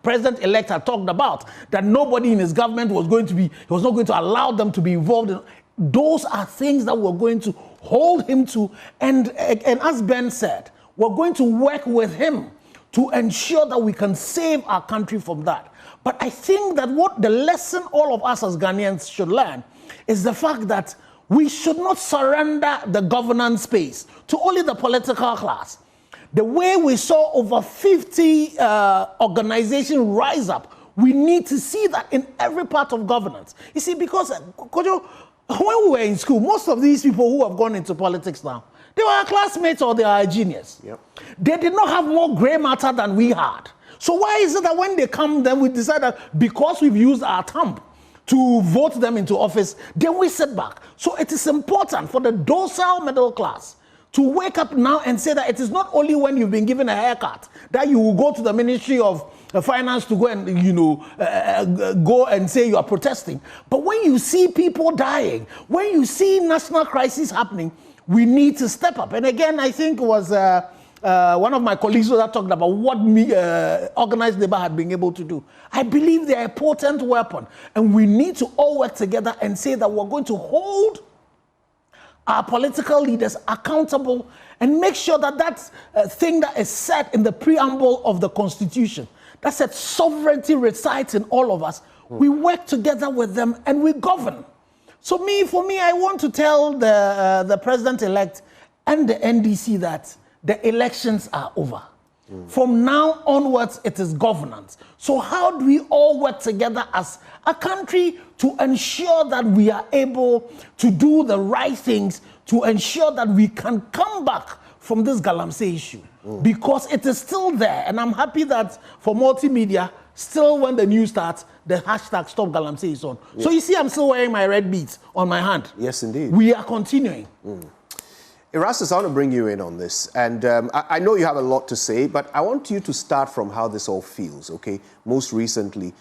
president-elect had talked about, that nobody in his government was not going to allow them to be involved in. Those are things that we're going to hold him to. And as Ben said, we're going to work with him to ensure that we can save our country from that. But I think that what the lesson all of us as Ghanaians should learn is the fact that we should not surrender the governance space to only the political class. The way we saw over 50 organizations rise up, we need to see that in every part of governance. You see, because Kojo, when we were in school, most of these people who have gone into politics now, they were our classmates or they are our juniors. Yep. They did not have more gray matter than we had. So why is it that when they come, then we decide that because we've used our thumb to vote them into office, then we sit back? So it is important for the docile middle class to wake up now and say that it is not only when you've been given a haircut that you will go to the Ministry of Finance to go and, go and say you are protesting. But when you see people dying, when you see national crisis happening, we need to step up. And again, I think it was one of my colleagues that talked about what organized labor had been able to do. I believe they are a potent weapon. And we need to all work together and say that we're going to hold our political leaders accountable and make sure that that thing that is set in the preamble of the Constitution, that said sovereignty resides in all of us, we work together with them and we govern. So for me, I want to tell the president-elect and the NDC that the elections are over. From now onwards, it is governance. So how do we all work together as a country to ensure that we are able to do the right things, to ensure that we can come back from this Galamsey issue? Because it is still there. And I'm happy that for multimedia, still when the news starts, the hashtag Stop Galamsey is on. Yeah. So you see, I'm still wearing my red beads on my hand. Yes, indeed. We are continuing. Erastus, I want to bring you in on this. And I know you have a lot to say, but I want you to start from how this all feels, okay? Most recently,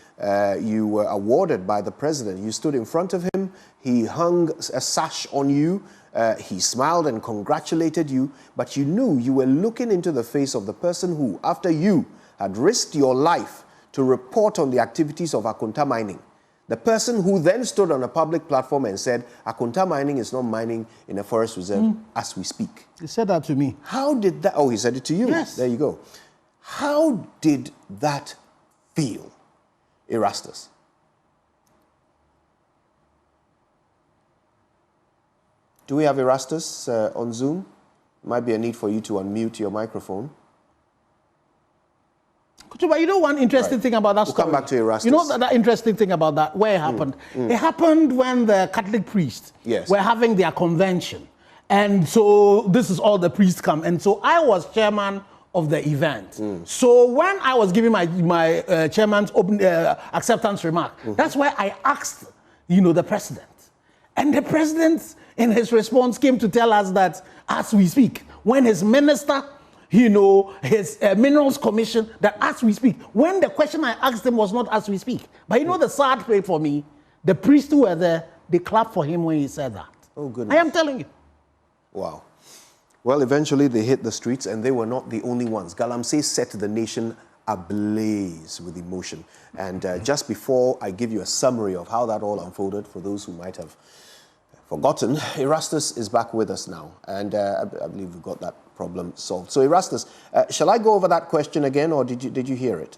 you were awarded by the president. You stood in front of him. He hung a sash on you. He smiled and congratulated you, but you knew you were looking into the face of the person who, after you had risked your life to report on the activities of Akunta Mining, the person who then stood on a public platform and said, Akunta Mining is not mining in a forest reserve as we speak. He said that to me. How did that, oh, he said it to you? Yes. There you go. How did that feel, Erastus? Do we have Erastus on Zoom? Might be a need for you to unmute your microphone. But you know one interesting thing about that story? We'll come back to Erastus. You know that interesting thing about that, where it happened? It happened when the Catholic priests were having their convention. And so this is all the priests come. And so I was chairman of the event. So when I was giving my chairman's open acceptance remark, that's why I asked, the president. And the president, in his response, came to tell us that as we speak, when his minister, his Minerals Commission, that as we speak, when the question I asked him was not as we speak. But the sad thing for me, the priests who were there, they clapped for him when he said that. Oh, goodness. I am telling you. Wow. Well, eventually they hit the streets, and they were not the only ones. Galamsey set the nation ablaze with emotion. And just before I give you a summary of how that all unfolded, for those who might have forgotten, Erastus is back with us now, and I believe we've got that problem solved. So Erastus, shall I go over that question again, or did you hear it?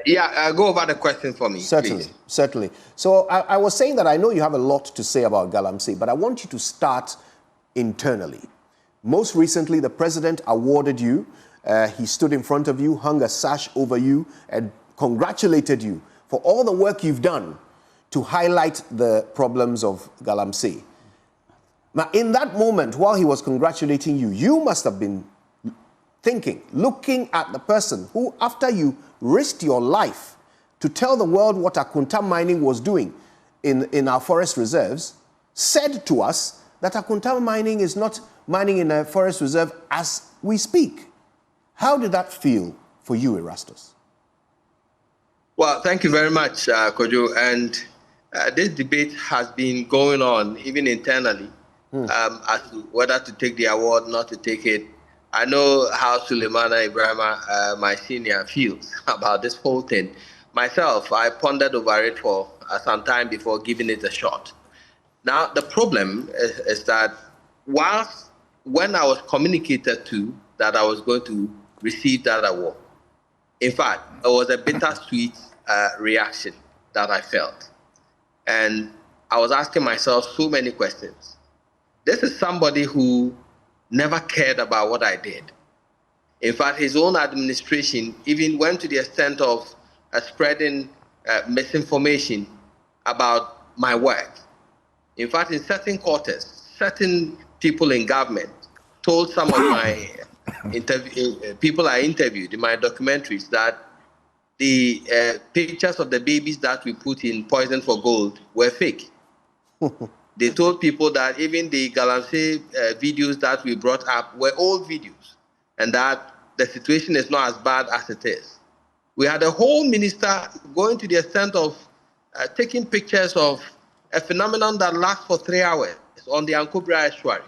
Yeah, go over the question for me, Certainly, please. Certainly. So I was saying that I know you have a lot to say about Galamsey, but I want you to start internally. Most recently, the president awarded you. He stood in front of you, hung a sash over you, and congratulated you for all the work you've done to highlight the problems of Galamsey. Now, in that moment, while he was congratulating you, you must have been thinking, looking at the person who, after you risked your life to tell the world what Akunta mining was doing in our forest reserves, said to us that Akunta mining is not mining in a forest reserve as we speak. How did that feel for you, Erastus? Well, thank you very much, Kojo. And this debate has been going on, even internally, as to whether to take the award, not to take it. I know how Suleimana Ibrahima, my senior, feels about this whole thing. Myself, I pondered over it for some time before giving it a shot. Now, the problem is that when I was communicated to that I was going to receive that award, in fact, it was a bittersweet reaction that I felt. And I was asking myself so many questions. This is somebody who never cared about what I did. In fact, his own administration even went to the extent of spreading misinformation about my work. In fact, in certain quarters, certain people in government told some of my people I interviewed in my documentaries that the pictures of the babies that we put in Poison for Gold were fake. They told people that even the Galamsey videos that we brought up were old videos, and that the situation is not as bad as it is. We had a whole minister going to the extent of taking pictures of a phenomenon that lasts for 3 hours on the Ankobra estuary,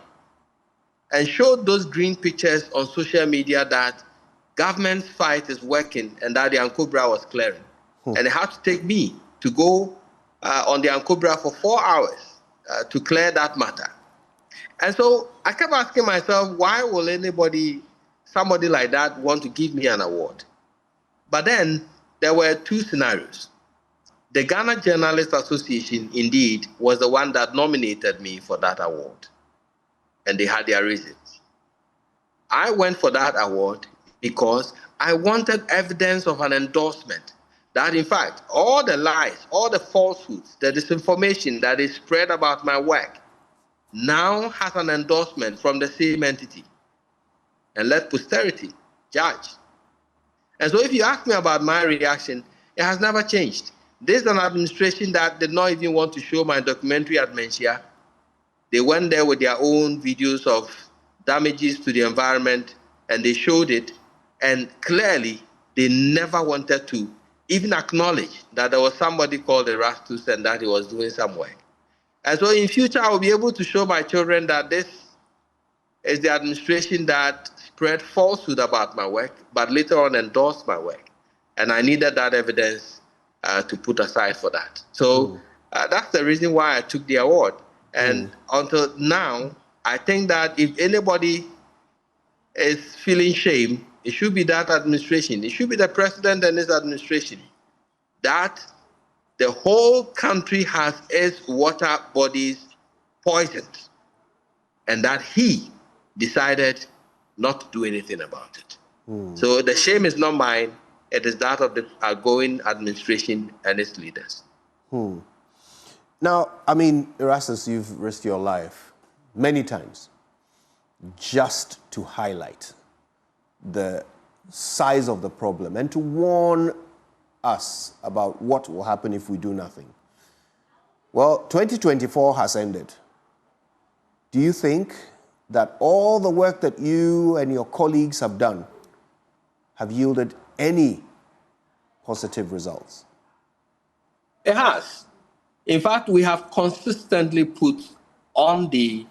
and showed those green pictures on social media that government's fight is working and that the Ankobra was clearing. And it had to take me to go on the Ankobra for 4 hours to clear that matter. And so I kept asking myself, why will somebody like that want to give me an award? But then there were two scenarios. The Ghana Journalists Association, indeed, was the one that nominated me for that award. And they had their reasons. I went for that award because I wanted evidence of an endorsement that, in fact, all the lies, all the falsehoods, the disinformation that is spread about my work now has an endorsement from the same entity. And let posterity judge. And so if you ask me about my reaction, it has never changed. This is an administration that did not even want to show my documentary at Menchia. They went there with their own videos of damages to the environment, and they showed it. And clearly, they never wanted to even acknowledge that there was somebody called Erastus and that he was doing some work. And so in future, I will be able to show my children that this is the administration that spread falsehood about my work, but later on endorsed my work. And I needed that evidence to put aside for that. So that's the reason why I took the award. And until now, I think that if anybody is feeling shame, it should be that administration. It should be the president and his administration. That the whole country has its water bodies poisoned, and that he decided not to do anything about it. So the shame is not mine. It is that of the outgoing administration and its leaders. Now, I mean, Erastus, you've risked your life many times just to highlight the size of the problem and to warn us about what will happen if we do nothing. Well, 2024 has ended. Do you think that all the work that you and your colleagues have done have yielded any positive results? It has. In fact, we have consistently put on the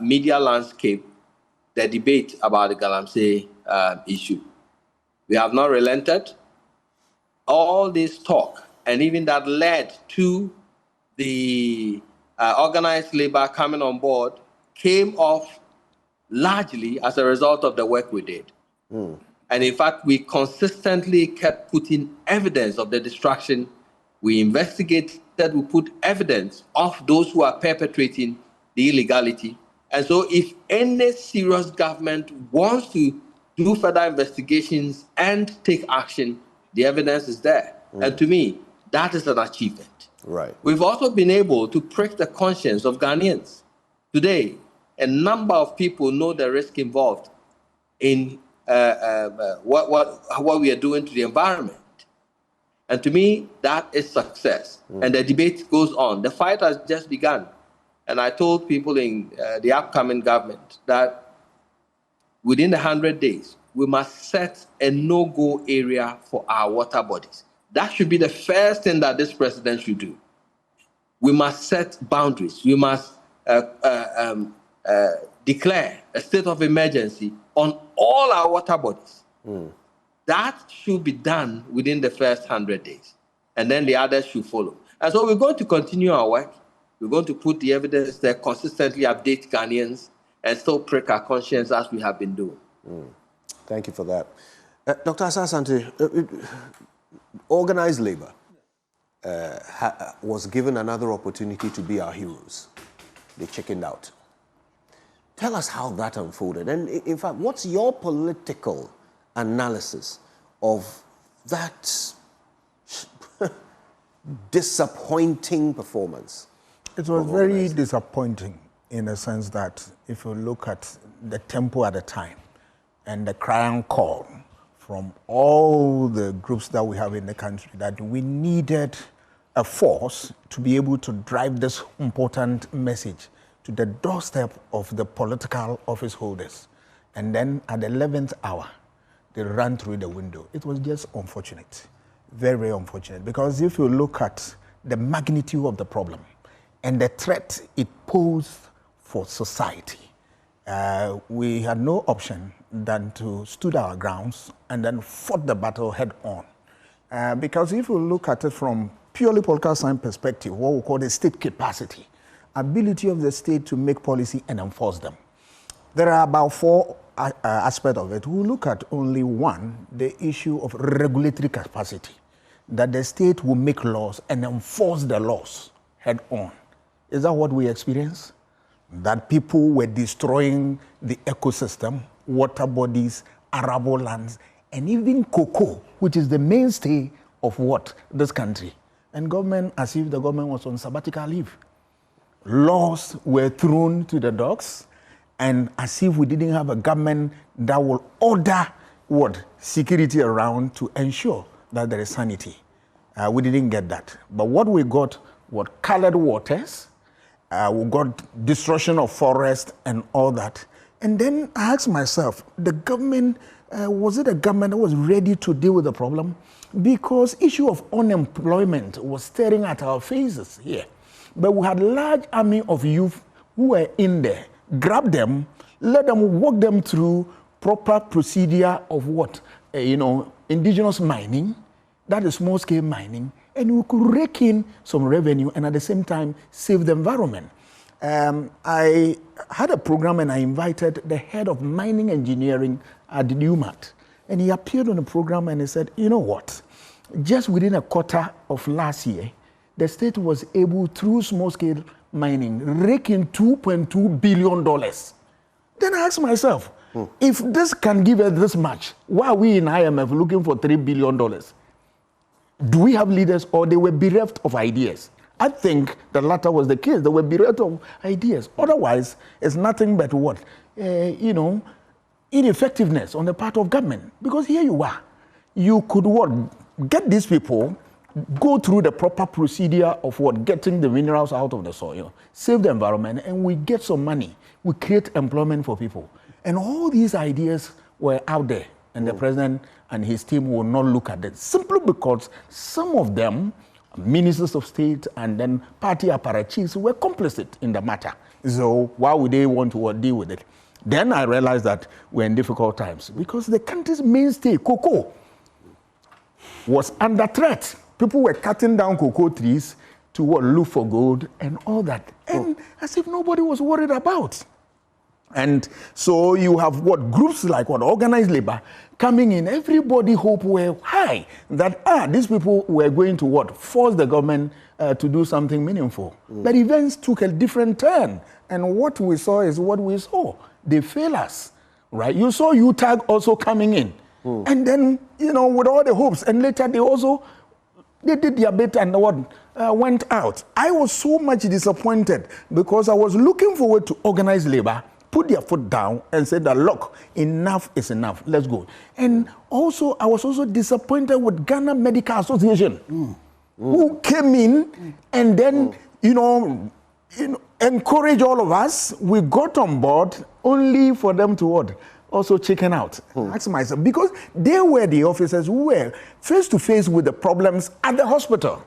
media landscape the debate about the Galamsey issue. We have not relented. All this talk, and even that led to the organized labor coming on board, came off largely as a result of the work we did. And in fact, we consistently kept putting evidence of the destruction. We investigated, we put evidence of those who are perpetrating the illegality. And so if any serious government wants to do further investigations and take action, the evidence is there. And to me, that is an achievement. Right. We've also been able to prick the conscience of Ghanaians. Today, a number of people know the risk involved in what we are doing to the environment. And to me, that is success. And the debate goes on. The fight has just begun. And I told people in the upcoming government that within 100 days, we must set a no-go area for our water bodies. That should be the first thing that this president should do. We must set boundaries. We must declare a state of emergency on all our water bodies. That should be done within the first 100 days. And then the others should follow. And so we're going to continue our work. We're going to put the evidence there, consistently update Ghanaians, and still prick our conscience as we have been doing. Thank you for that. Dr. Asante, organized labor was given another opportunity to be our heroes. They chickened out. Tell us how that unfolded. And in fact, what's your political analysis of that disappointing performance? It was very disappointing in the sense that if you look at the tempo at the time and the crying call from all the groups that we have in the country that we needed a force to be able to drive this important message to the doorstep of the political office holders. And then at the 11th hour, they ran through the window. It was just unfortunate, very, very unfortunate. Because if you look at the magnitude of the problem and the threat it posed for society, we had no option than to stood our grounds and then fought the battle head on. Because if you look at it from purely political science perspective, what we call the state capacity, ability of the state to make policy and enforce them. There are about four aspects of it. We look at only one, the issue of regulatory capacity, that the state will make laws and enforce the laws head on. Is that what we experience? That people were destroying the ecosystem, water bodies, arable lands, and even cocoa, which is the mainstay of what? This country. And government, as if the government was on sabbatical leave. Laws were thrown to the dogs, and as if we didn't have a government that will order what? Security around to ensure that there is sanity. We didn't get that. But what we got were colored waters, we got destruction of forest and all that. And then I asked myself, the government, was it a government that was ready to deal with the problem? Because issue of unemployment was staring at our faces here. But we had large army of youth who were in there. Grab them, let them walk them through proper procedure of what? Indigenous mining, that is small-scale mining, and we could rake in some revenue and at the same time save the environment. I had a program and I invited the head of mining engineering at UMAT. And he appeared on the program and he said, you know what? Just within a quarter of last year, the state was able, through small-scale mining, rake in $2.2 billion. Then I asked myself, if this can give us this much, why are we in IMF looking for $3 billion? Do we have leaders or they were bereft of ideas? I think the latter was the case. They were bereft of ideas. Otherwise, it's nothing but what? Ineffectiveness on the part of government. Because here you are. You could what? Get these people, go through the proper procedure of what? Getting the minerals out of the soil, save the environment, and we get some money. We create employment for people. And all these ideas were out there. And the president and his team will not look at it simply because some of them, ministers of state and then party apparatchiks, were complicit in the matter. So why would they want to deal with it? Then I realized that we're in difficult times because the country's mainstay, cocoa, was under threat. People were cutting down cocoa trees to look for gold and all that. And as if nobody was worried about. And so you have groups like organized labor coming in. Everybody hope were high that these people were going to force the government to do something meaningful. But events took a different turn. And what we saw is what we saw. They fail us, right? You saw UTAG also coming in. And then, with all the hopes. And later they did their bit and went out. I was so much disappointed because I was looking forward to organized labor put their foot down and said that, look, enough is enough, let's go. And also, I was also disappointed with Ghana Medical Association, who came in and then, you know, encourage all of us. We got on board only for them to what? Also chicken out. Ask myself, because they were the officers who were face to face with the problems at the hospital,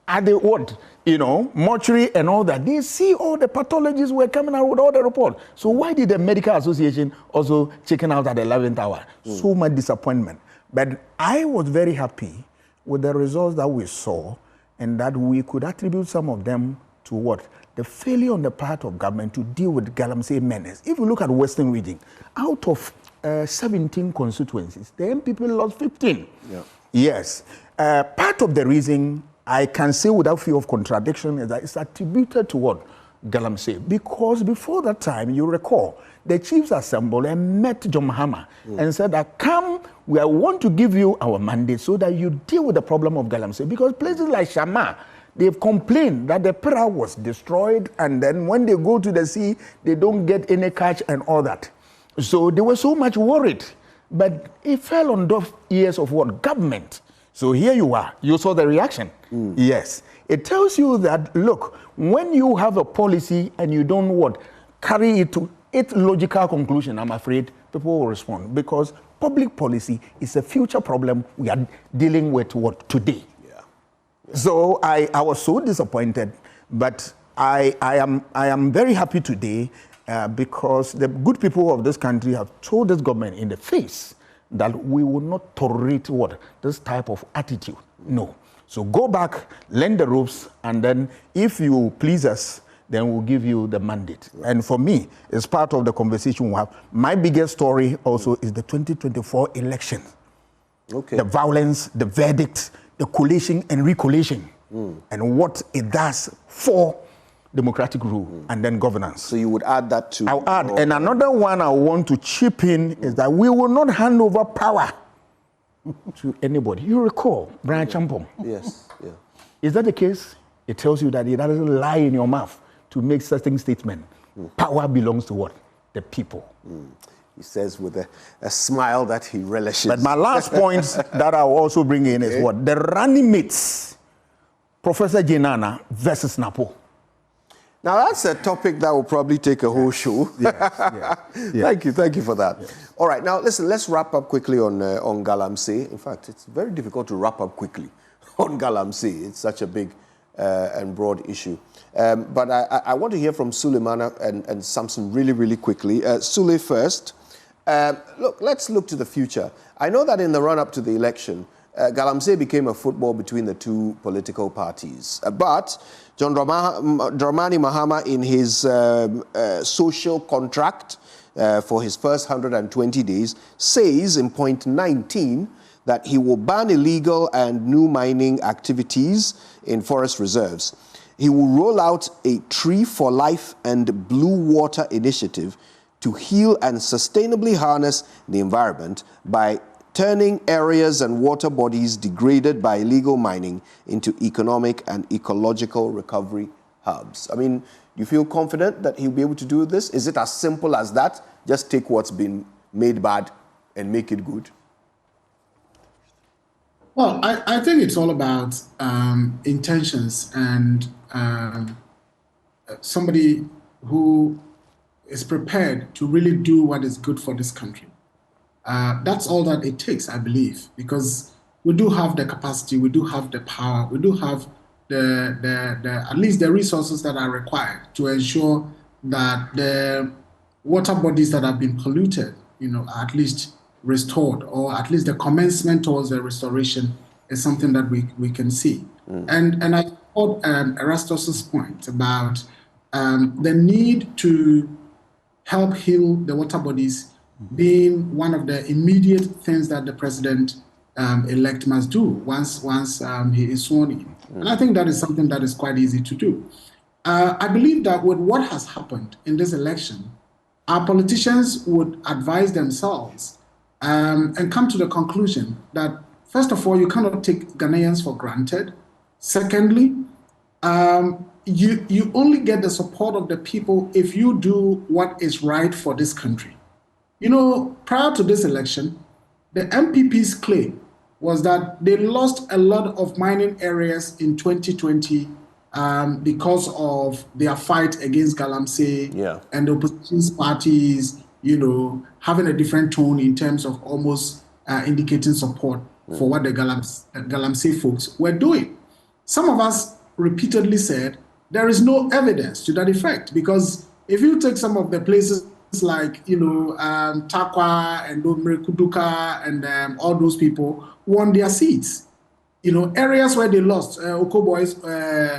at the what, you know, mortuary and all that. They see all the pathologists were coming out with all the report. So why did the Medical Association also chicken out at the 11th hour? So much disappointment. But I was very happy with the results that we saw, and that we could attribute some of them to what? The failure on the part of government to deal with Galamsey menace. If you look at Western region, out of 17 constituencies, the MPP lost 15. Yeah. Yes. Part of the reason I can say without fear of contradiction is that it's attributed to what? Galamsey. Because before that time, you recall, the chiefs assembled and met John Mahama and said that, come, we want to give you our mandate so that you deal with the problem of Galamsey. Because places like Shama, they've complained that the Pera was destroyed, and then when they go to the sea, they don't get any catch and all that. So they were so much worried. But it fell on deaf ears of what? Government. So here you are. You saw the reaction. Yes. It tells you that, look, when you have a policy and you don't what? Carry it to its logical conclusion, I'm afraid people will respond. Because public policy is a future problem we are dealing with what? Today. So I was so disappointed, but I am very happy today because the good people of this country have told this government in the face that we will not tolerate what? This type of attitude. No. So go back, learn the ropes, and then if you please us, then we'll give you the mandate. And for me, it's part of the conversation we have. My biggest story also is the 2024 election. Okay. The violence, the verdict, the collation and recollation, and what it does for democratic rule and then governance. So you would add that to... I'll add. And another one I want to chip in is that we will not hand over power to anybody. You recall Brian Champong? Yes. Yeah. Is that the case? It tells you that it doesn't lie in your mouth to make certain statement. Power belongs to what? The people. He says with a smile that he relishes. But my last point that I'll also bring in is what? The running mates, Professor Jenana versus Napo. Now that's a topic that will probably take a whole show. Thank you for that. Yes. All right, now listen, let's wrap up quickly on Galamsey. In fact, it's very difficult to wrap up quickly on Galamsey. It's such a big and broad issue. But I want to hear from Suleimana and Samson really, really quickly. Sule first. Look, let's look to the future. I know that in the run-up to the election, Galamsey became a football between the two political parties. But John Dramani Mahama, in his social contract for his first 120 days, says in point 19 that he will ban illegal and new mining activities in forest reserves. He will roll out a Tree for Life and Blue Water initiative to heal and sustainably harness the environment by turning areas and water bodies degraded by illegal mining into economic and ecological recovery hubs. I mean, do you feel confident that he'll be able to do this? Is it as simple as that? Just take what's been made bad and make it good? Well, I think it's all about intentions and somebody who is prepared to really do what is good for this country. That's all that it takes, I believe, because we do have the capacity, we do have the power, we do have the at least the resources that are required to ensure that the water bodies that have been polluted, are at least restored, or at least the commencement towards the restoration is something that we can see. And I thought Erastus's point about the need to help heal the water bodies being one of the immediate things that the president-elect must do once he is sworn in. And I think that is something that is quite easy to do. I believe that with what has happened in this election, our politicians would advise themselves and come to the conclusion that, first of all, you cannot take Ghanaians for granted. Secondly, you only get the support of the people if you do what is right for this country. You know, prior to this election, the MPP's claim was that they lost a lot of mining areas in 2020 because of their fight against Galamsey and the opposition parties, you know, having a different tone in terms of almost indicating support for what the Galamsey folks were doing. Some of us repeatedly said there is no evidence to that effect, because if you take some of the places like, you know, Takwa and Domre Kuduka and all those people won their seats. You know, areas where they lost, Okoboys,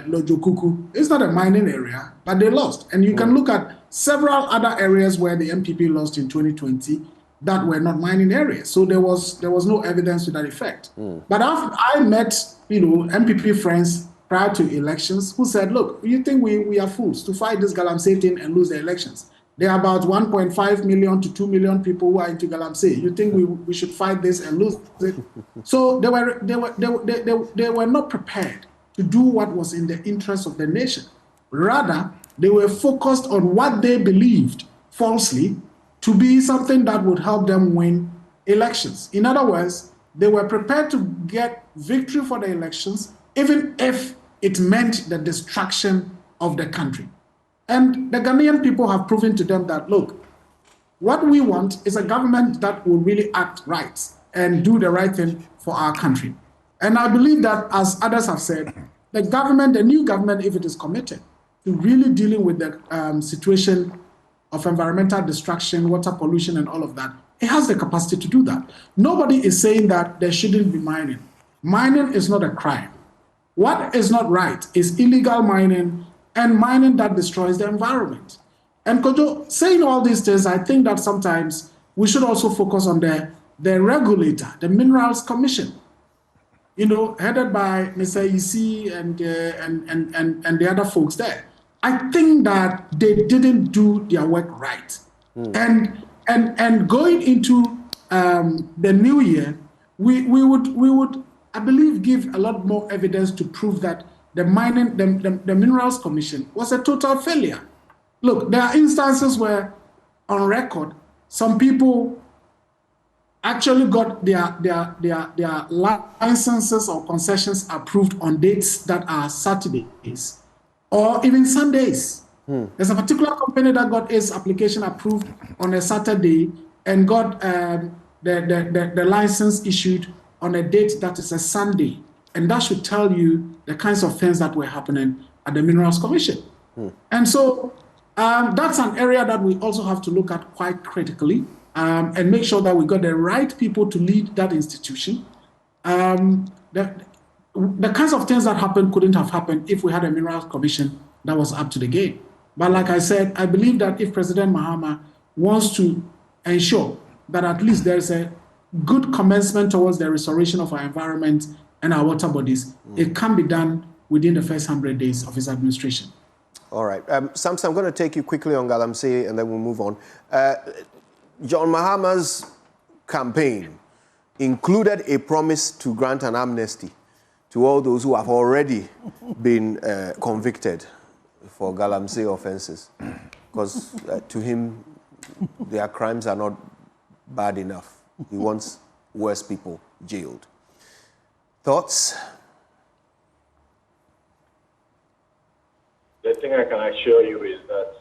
Lojokuku, it's not a mining area, but they lost. And you can look at several other areas where the MPP lost in 2020 that were not mining areas. So there was no evidence to that effect. But I met, you know, MPP friends prior to elections who said, look, you think we are fools to fight this Galamsey thing and lose the elections? There are about 1.5 million to 2 million people who are into Galamsey. You think we should fight this and lose it? So they were not prepared to do what was in the interest of the nation. Rather, they were focused on what they believed falsely to be something that would help them win elections. In other words, they were prepared to get victory for the elections, even if it meant the destruction of the country. And the Ghanaian people have proven to them that, look, what we want is a government that will really act right and do the right thing for our country. And I believe that, as others have said, the government, the new government, if it is committed to really dealing with the situation of environmental destruction, water pollution, and all of that, it has the capacity to do that. Nobody is saying that there shouldn't be mining. Mining is not a crime. What is not right is illegal mining and mining that destroys the environment. And Kojo, saying all these things, I think that sometimes we should also focus on the regulator, the Minerals Commission, you know, headed by Mr. Isi and the other folks there. I think that they didn't do their work right. And going into the new year, we would, I believe, give a lot more evidence to prove that the Minerals Commission was a total failure. Look, there are instances where, on record, some people actually got their licenses or concessions approved on dates that are Saturdays or even Sundays. There's a particular company that got its application approved on a Saturday and got the license issued on a date that is a Sunday. And that should tell you the kinds of things that were happening at the Minerals Commission. And so that's an area that we also have to look at quite critically and make sure that we got the right people to lead that institution. The kinds of things that happened couldn't have happened if we had a Minerals Commission that was up to the game. But like I said, I believe that if President Mahama wants to ensure that at least there's a good commencement towards the restoration of our environment and our water bodies, it can be done within the first 100 days of his administration. All right. Samson, I'm going to take you quickly on Galamsey and then we'll move on. John Mahama's campaign included a promise to grant an amnesty to all those who have already been convicted for Galamsey offenses, because to him, their crimes are not bad enough. He wants worse people jailed. Thoughts? The thing I can assure you is that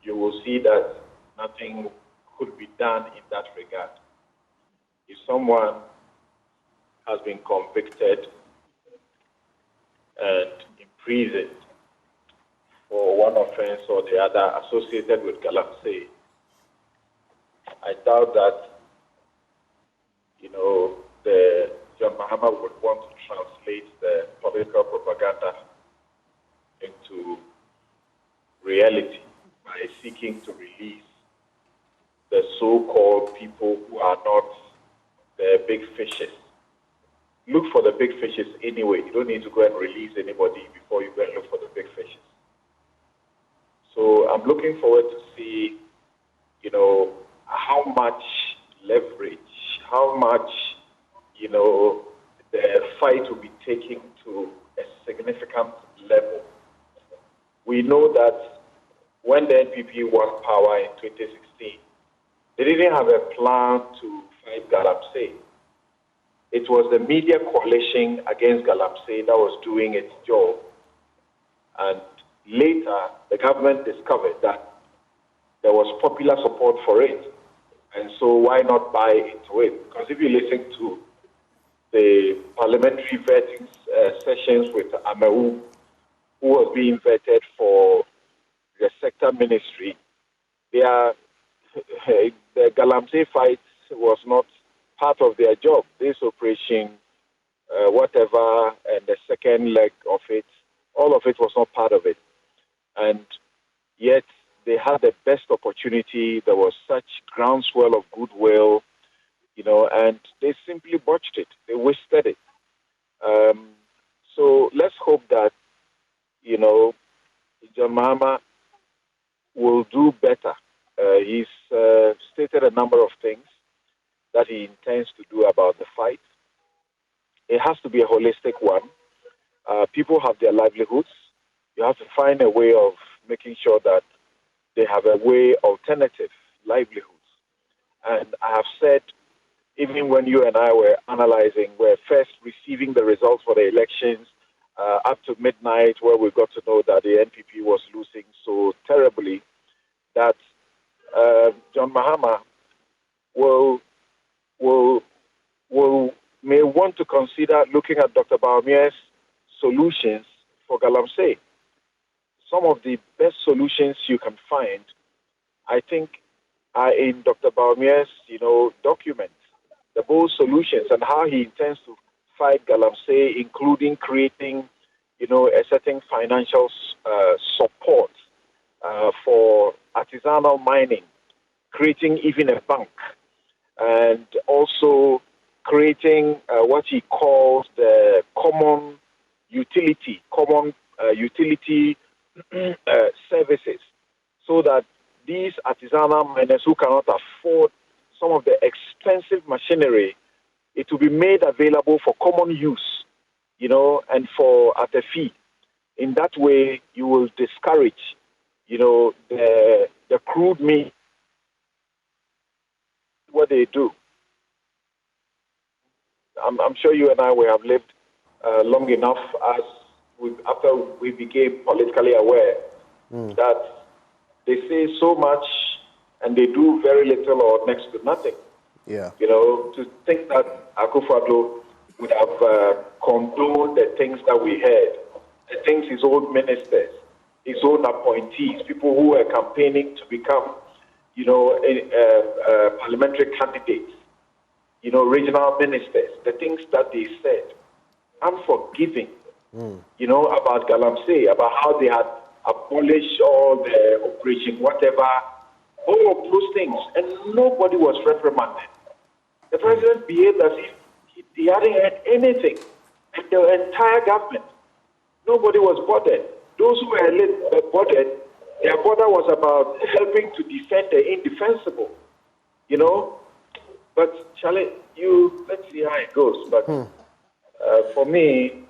you will see that nothing could be done in that regard. If someone has been convicted and imprisoned for one offense or the other associated with Galamsey, I doubt that, you know, John Mahama would want to translate the political propaganda into reality by seeking to release the so-called people who are not the big fishes. Look for the big fishes anyway. You don't need to go and release anybody before you go and look for the big fishes. So I'm looking forward to see, you know, how much leverage, how much, you know, the fight will be taken to a significant level we know that when the NPP won power in 2016, they didn't have a plan to fight Galamsey. It was the media coalition against Galamsey that was doing its job. And later, the government discovered that there was popular support for it. And so why not buy into it? Because if you listen to the parliamentary vetting sessions with Amewu, who was being vetted for the sector ministry, the Galamsey fight was not part of their job. This operation, whatever, and the second leg of it, all of it was not part of it. And yet they had the best opportunity. There was such groundswell of goodwill, and they simply botched it. They wasted it. So let's hope that, John Mahama will do better. He's stated a number of things that he intends to do about the fight. It has to be a holistic one. People have their livelihoods. You have to find a way of making sure that they have a way alternative livelihoods. And I have said, even when you and I were analyzing, we're first receiving the results for the elections up to midnight, where we got to know that the NPP was losing so terribly, that John Mahama may want to consider looking at Dr. Bawumia's solutions for Galamsey. Some of the best solutions you can find, I think, are in Dr. Bawumia's, documents, the bold solutions and how he intends to fight Galamsey, including creating, a certain financial support for artisanal mining, creating even a bank, and also creating what he calls the common utility services, so that these artisanal miners who cannot afford some of the expensive machinery, it will be made available for common use, and at a fee. In that way, you will discourage, the crude meat, what they do. I'm sure you and I will have lived long enough after we became politically aware that they say so much and they do very little or next to nothing. Yeah. To think that Akufo-Addo would have condoned the things that we heard, the things his own ministers, his own appointees, people who were campaigning to become, parliamentary candidates, regional ministers, the things that they said, unforgiving, about Galamsey, about how they had abolished all the operation, whatever, all of those things, and nobody was reprimanded. The president behaved as if he hadn't heard anything, and the entire government, nobody was bothered. Those who were bothered, their bother was about helping to defend the indefensible, But, Charlie, let's see how it goes. But for me,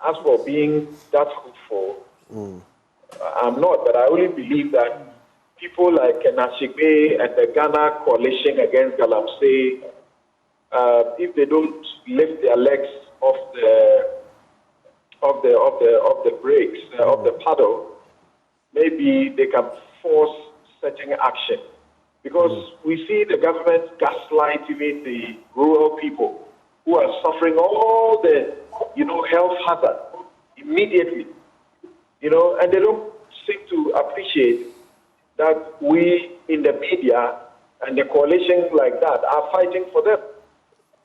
as for being that hopeful, I'm not, but I only believe that people like Nashigbe and the Ghana coalition against Galamsey, if they don't lift their legs off the brakes, of the paddle, maybe they can force certain action. Because we see the government gaslight even the rural people who are suffering all the, health hazard immediately, and they don't seem to appreciate that we in the media and the coalition like that are fighting for them.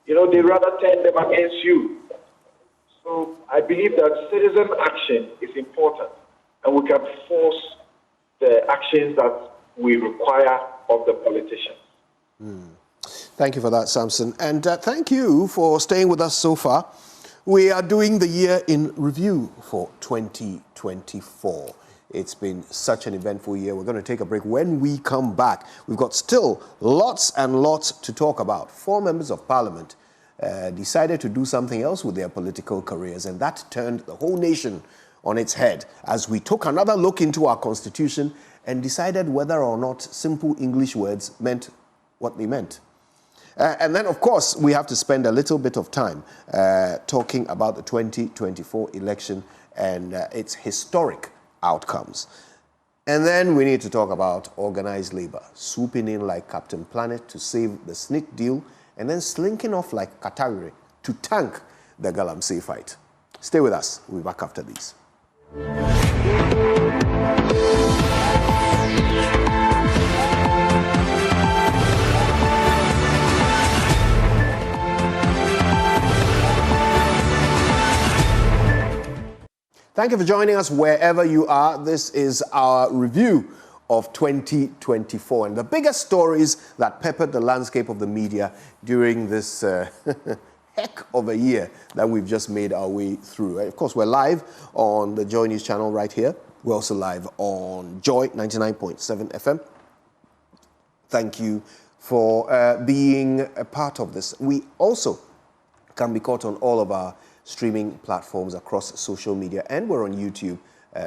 They rather turn them against you. So I believe that citizen action is important, and we can force the actions that we require of the politicians. Thank you for that, Samson. And thank you for staying with us so far. We are doing the year in review for 2024. It's been such an eventful year. We're going to take a break. When we come back, we've got still lots and lots to talk about. 4 members of Parliament decided to do something else with their political careers, and that turned the whole nation on its head as we took another look into our Constitution and decided whether or not simple English words meant what they meant. And then, of course, we have to spend a little bit of time talking about the 2024 election and its historic outcomes. And then we need to talk about organized labor, swooping in like Captain Planet to save the snake deal, and then slinking off like Katagiri to tank the Galamsey fight. Stay with us. We'll be back after these. Thank you for joining us wherever you are. This is our review of 2024 and the biggest stories that peppered the landscape of the media during this heck of a year that we've just made our way through. Of course, we're live on the Joy News channel right here. We're also live on Joy 99.7 FM. Thank you for being a part of this. We also can be caught on all of our streaming platforms across social media, and we're on YouTube,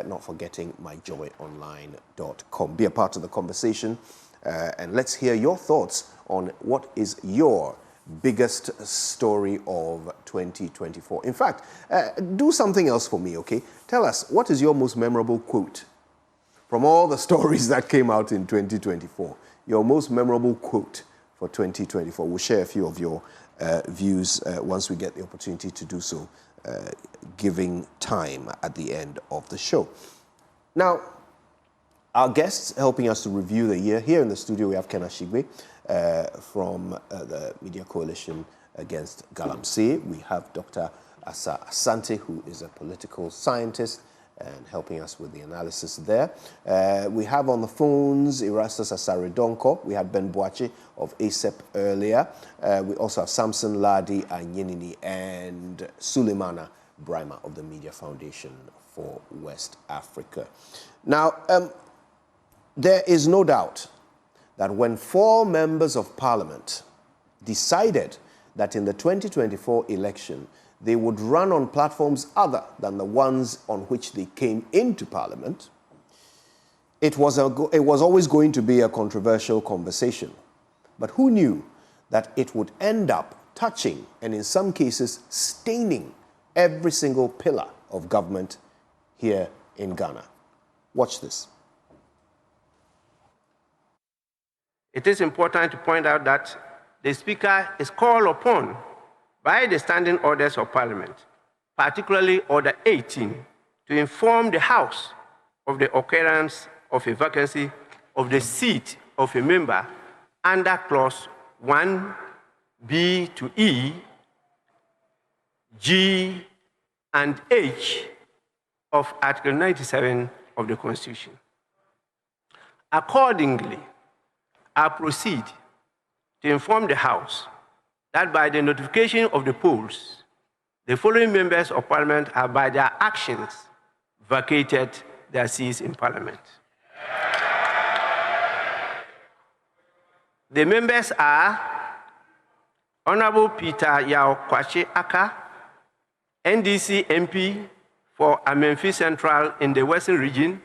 not forgetting myjoyonline.com. Be a part of the conversation, and let's hear your thoughts on what is your biggest story of 2024. In fact, do something else for me, okay? Tell us, what is your most memorable quote from all the stories that came out in 2024? Your most memorable quote for 2024. We'll share a few of your views once we get the opportunity to do so, giving time at the end of the show. Now, our guests helping us to review the year, here in the studio we have Ken Ashigbe from the Media Coalition Against Galamsey. We have Dr. Asa Asante, who is a political scientist and helping us with the analysis there. We have on the phones Erastus Asaridonko. We had Ben Boache of ASEP earlier. We also have Samson Ladi Anyenini and Suleimana Brima of the Media Foundation for West Africa. Now, there is no doubt that when 4 members of Parliament decided that in the 2024 election they would run on platforms other than the ones on which they came into Parliament, it was always going to be a controversial conversation. But who knew that it would end up touching and in some cases staining every single pillar of government here in Ghana? Watch this. It is important to point out that the Speaker is called upon by the standing orders of Parliament, particularly Order 18, to inform the House of the occurrence of a vacancy of the seat of a member under Clause 1B to E, G, and H of Article 97 of the Constitution. Accordingly, I proceed to inform the House that by the notification of the polls, the following members of Parliament have by their actions vacated their seats in Parliament. The members are Honorable Peter Yao Kwache Aka, NDC MP for Amenfi Central in the Western Region,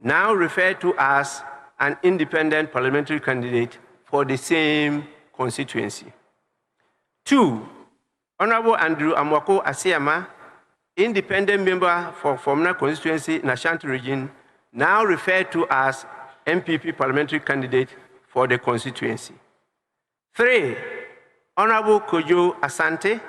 now referred to as an independent parliamentary candidate for the same constituency. 2, Honorable Andrew Amwako Asiama, independent member for Fomna constituency in Ashanti region, now referred to as MPP parliamentary candidate for the constituency. 3, Honorable Kojo Asante,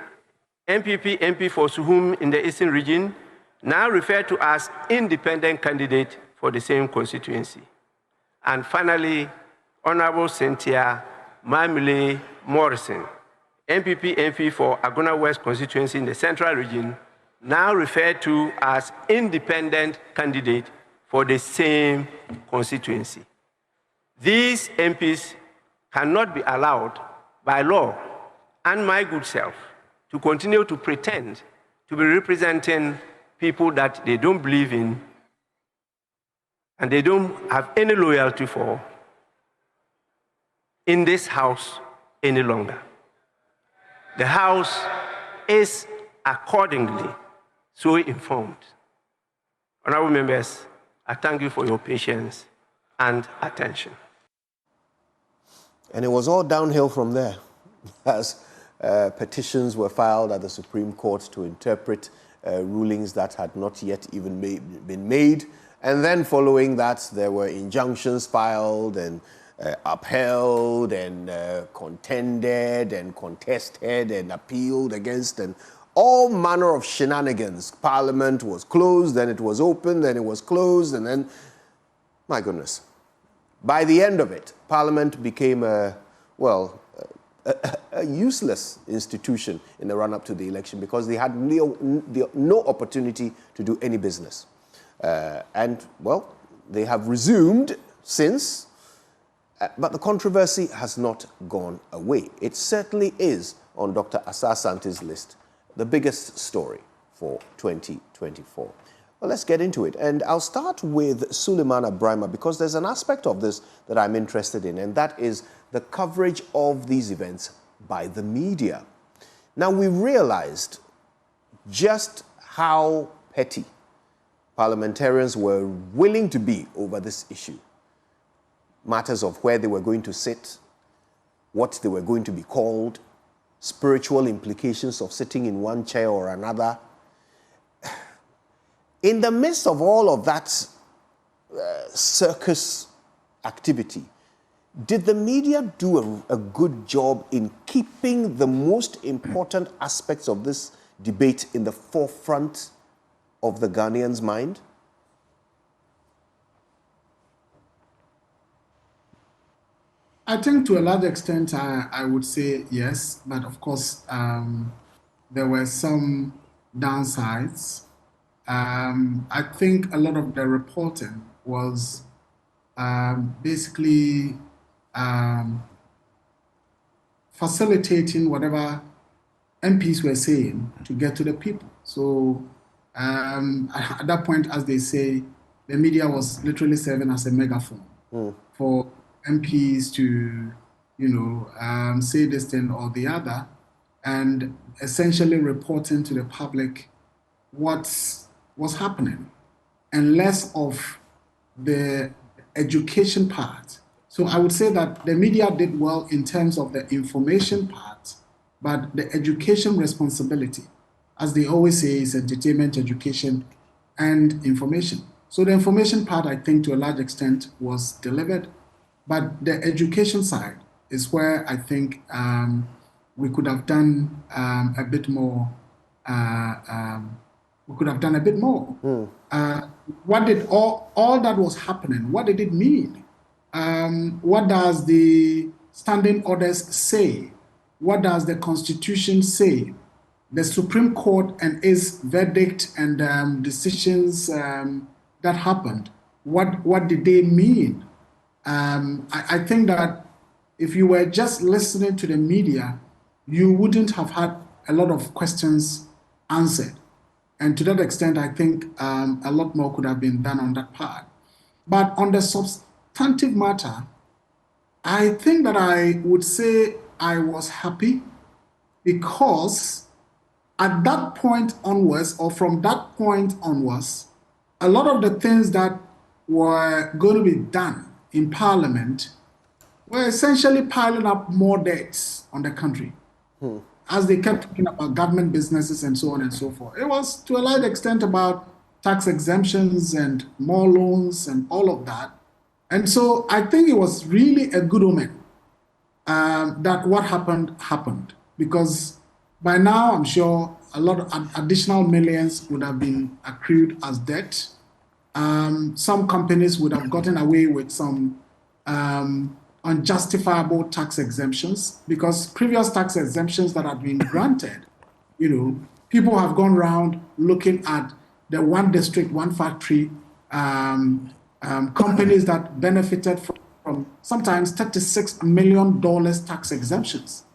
MPP MP for Suhum in the Eastern region, now referred to as independent candidate for the same constituency. And finally, Honorable Cynthia Mamile Morrison, MPP MP for Agona West constituency in the Central region, now referred to as independent candidate for the same constituency. These MPs cannot be allowed by law and my good self to continue to pretend to be representing people that they don't believe in and they don't have any loyalty for in this House any longer. The House is accordingly so informed. Honorable members, I thank you for your patience and attention. And it was all downhill from there, as petitions were filed at the Supreme Court to interpret rulings that had not yet even been made. And then following that, there were injunctions filed and upheld and contended and contested and appealed against, and all manner of shenanigans. Parliament was closed, then it was open, then it was closed, and then, my goodness. By the end of it, Parliament became a useless institution in the run-up to the election because they had no opportunity to do any business. And, well, they have resumed since, but the controversy has not gone away. It certainly is on Dr. Asa Sante's list, the biggest story for 2024. Well, let's get into it. And I'll start with Suleiman Abrahima because there's an aspect of this that I'm interested in, and that is the coverage of these events by the media. Now, we realized just how petty parliamentarians were willing to be over this issue. Matters of where they were going to sit, what they were going to be called, spiritual implications of sitting in one chair or another. In the midst of all of that circus activity, did the media do a good job in keeping the most important aspects of this debate in the forefront of the Ghanaians' mind? I think to a large extent, I would say yes, but of course, there were some downsides. I think a lot of the reporting was basically facilitating whatever MPs were saying to get to the people. So at that point, as they say, the media was literally serving as a megaphone for MPs to, say this thing or the other, and essentially reporting to the public what's happening, and less of the education part. So I would say that the media did well in terms of the information part, but the education responsibility, as they always say, is entertainment, education, and information. So the information part, I think, to a large extent was delivered, but the education side is where I think we could have done a bit more. We could have done a bit more. What did all that was happening? What did it mean? What does the standing orders say? What does the Constitution say? The Supreme Court and its verdict and decisions that happened, what did they mean? I think that if you were just listening to the media, you wouldn't have had a lot of questions answered. And to that extent, I think a lot more could have been done on that part. But on the substantive matter, I think that I would say I was happy because at that point onwards, or from that point onwards, a lot of the things that were going to be done in Parliament were essentially piling up more debts on the country. As they kept talking about government businesses and so on and so forth. It was to a large extent about tax exemptions and more loans and all of that. And so I think it was really a good omen that what happened. Because by now, I'm sure a lot of additional millions would have been accrued as debt. Some companies would have gotten away with some unjustifiable tax exemptions, because previous tax exemptions that had been granted, people have gone around looking at the one district, one factory, companies that benefited from sometimes $36 million tax exemptions.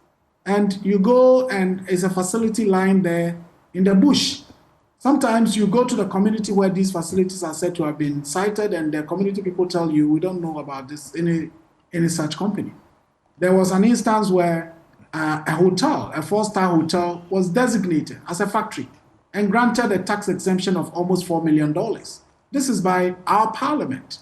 And you go and it's a facility lying there in the bush. Sometimes you go to the community where these facilities are said to have been sited, and the community people tell you, we don't know about this, any such company. There was an instance where a hotel, a 4-star hotel, was designated as a factory and granted a tax exemption of almost $4 million. This is by our parliament.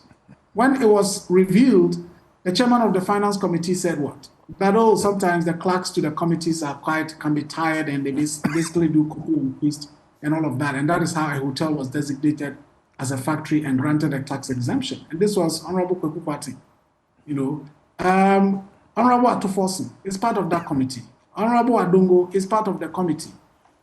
When it was revealed, the chairman of the finance committee said what? That, oh, sometimes the clerks to the committees can be tired and they basically do copy and paste and all of that. And that is how a hotel was designated as a factory and granted a tax exemption. And this was Honorable Kweku Party. Honorable Atufosin is part of that committee. Honorable Adongo is part of the committee.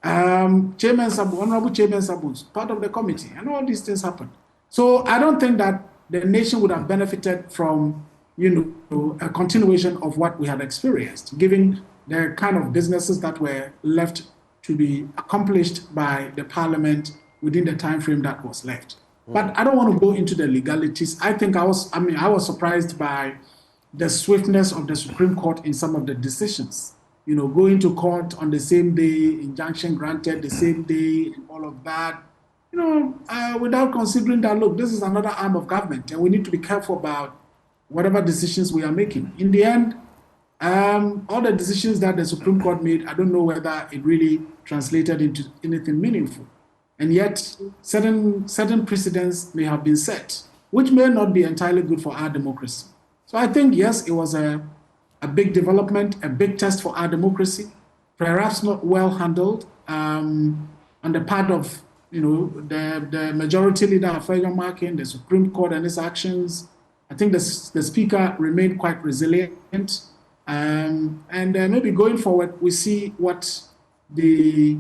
Chairman Sabu, Honorable Chairman Sabu is part of the committee. And all these things happened. So I don't think that the nation would have benefited from, a continuation of what we had experienced, given the kind of businesses that were left to be accomplished by the parliament within the time frame that was left. But I don't want to go into the legalities. I was surprised by the swiftness of the Supreme Court in some of the decisions. Going to court on the same day, injunction granted the same day, and all of that. Without considering that, look, this is another arm of government, and we need to be careful about whatever decisions we are making. In the end, all the decisions that the Supreme Court made, I don't know whether it really translated into anything meaningful. And yet, certain precedents may have been set, which may not be entirely good for our democracy. So I think, yes, it was a big development, a big test for our democracy, perhaps not well handled on the part of the majority leader of Federal Marking, the Supreme Court and its actions. I think the Speaker remained quite resilient. And maybe going forward, we see what the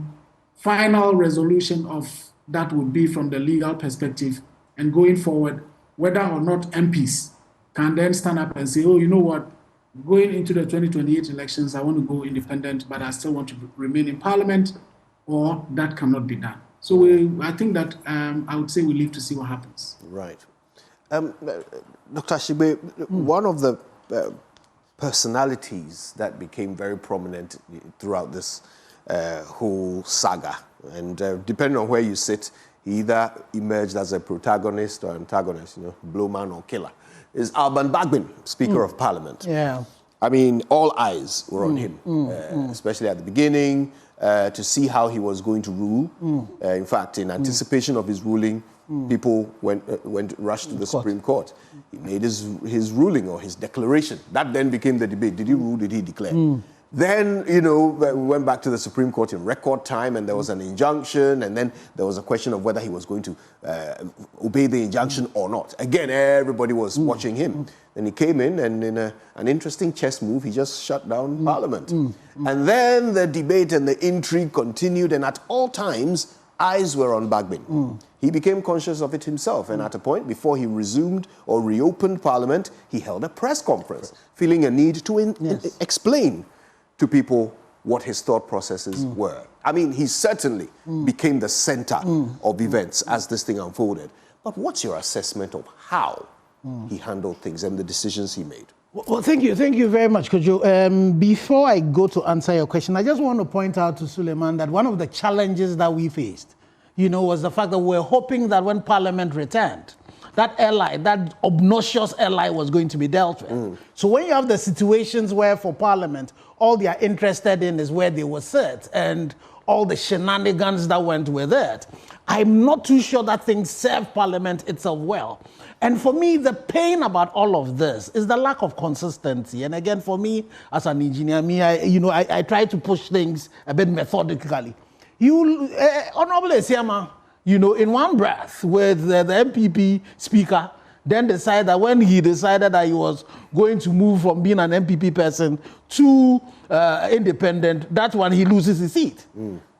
final resolution of that would be from the legal perspective, and going forward, whether or not MPs can then stand up and say, oh, you know what, going into the 2028 elections, I want to go independent, but I still want to remain in Parliament, or that cannot be done. So I think that I would say we leave to see what happens. Right. Dr. Ashigbe, one of the personalities that became very prominent throughout this whole saga, and depending on where you sit, he either emerged as a protagonist or antagonist, blowman or killer, is Alban Bagbin, Speaker of Parliament. Yeah. I mean, all eyes were on him, especially at the beginning, to see how he was going to rule. In fact, in anticipation of his ruling, people rushed to the Supreme Court. He made his ruling or his declaration. That then became the debate. Did he rule? Did he declare? Then, we went back to the Supreme Court in record time, and there was an injunction, and then there was a question of whether he was going to obey the injunction or not. Again, everybody was watching him. Then he came in, and in an interesting chess move, he just shut down Parliament. And then the debate and the intrigue continued, and at all times, eyes were on Bagbin. He became conscious of it himself, and at a point, before he resumed or reopened Parliament, he held a press conference, feeling a need to explain to people what his thought processes were. I mean, he certainly became the center of events as this thing unfolded. But what's your assessment of how he handled things and the decisions he made? Well, thank you very much, Kojo. Before I go to answer your question, I just want to point out to Suleiman that one of the challenges that we faced, was the fact that we were hoping that when Parliament returned, that ally, that obnoxious ally was going to be dealt with. So when you have the situations where for Parliament, all they are interested in is where they will sit and all the shenanigans that went with it, I'm not too sure that things serve Parliament itself well. And for me, the pain about all of this is the lack of consistency. And again, for me, as an engineer, I try to push things a bit methodically. Honorable Esiama, in one breath with the MPP speaker, then decide that when he decided that he was going to move from being an MPP person to independent, that's when he loses his seat.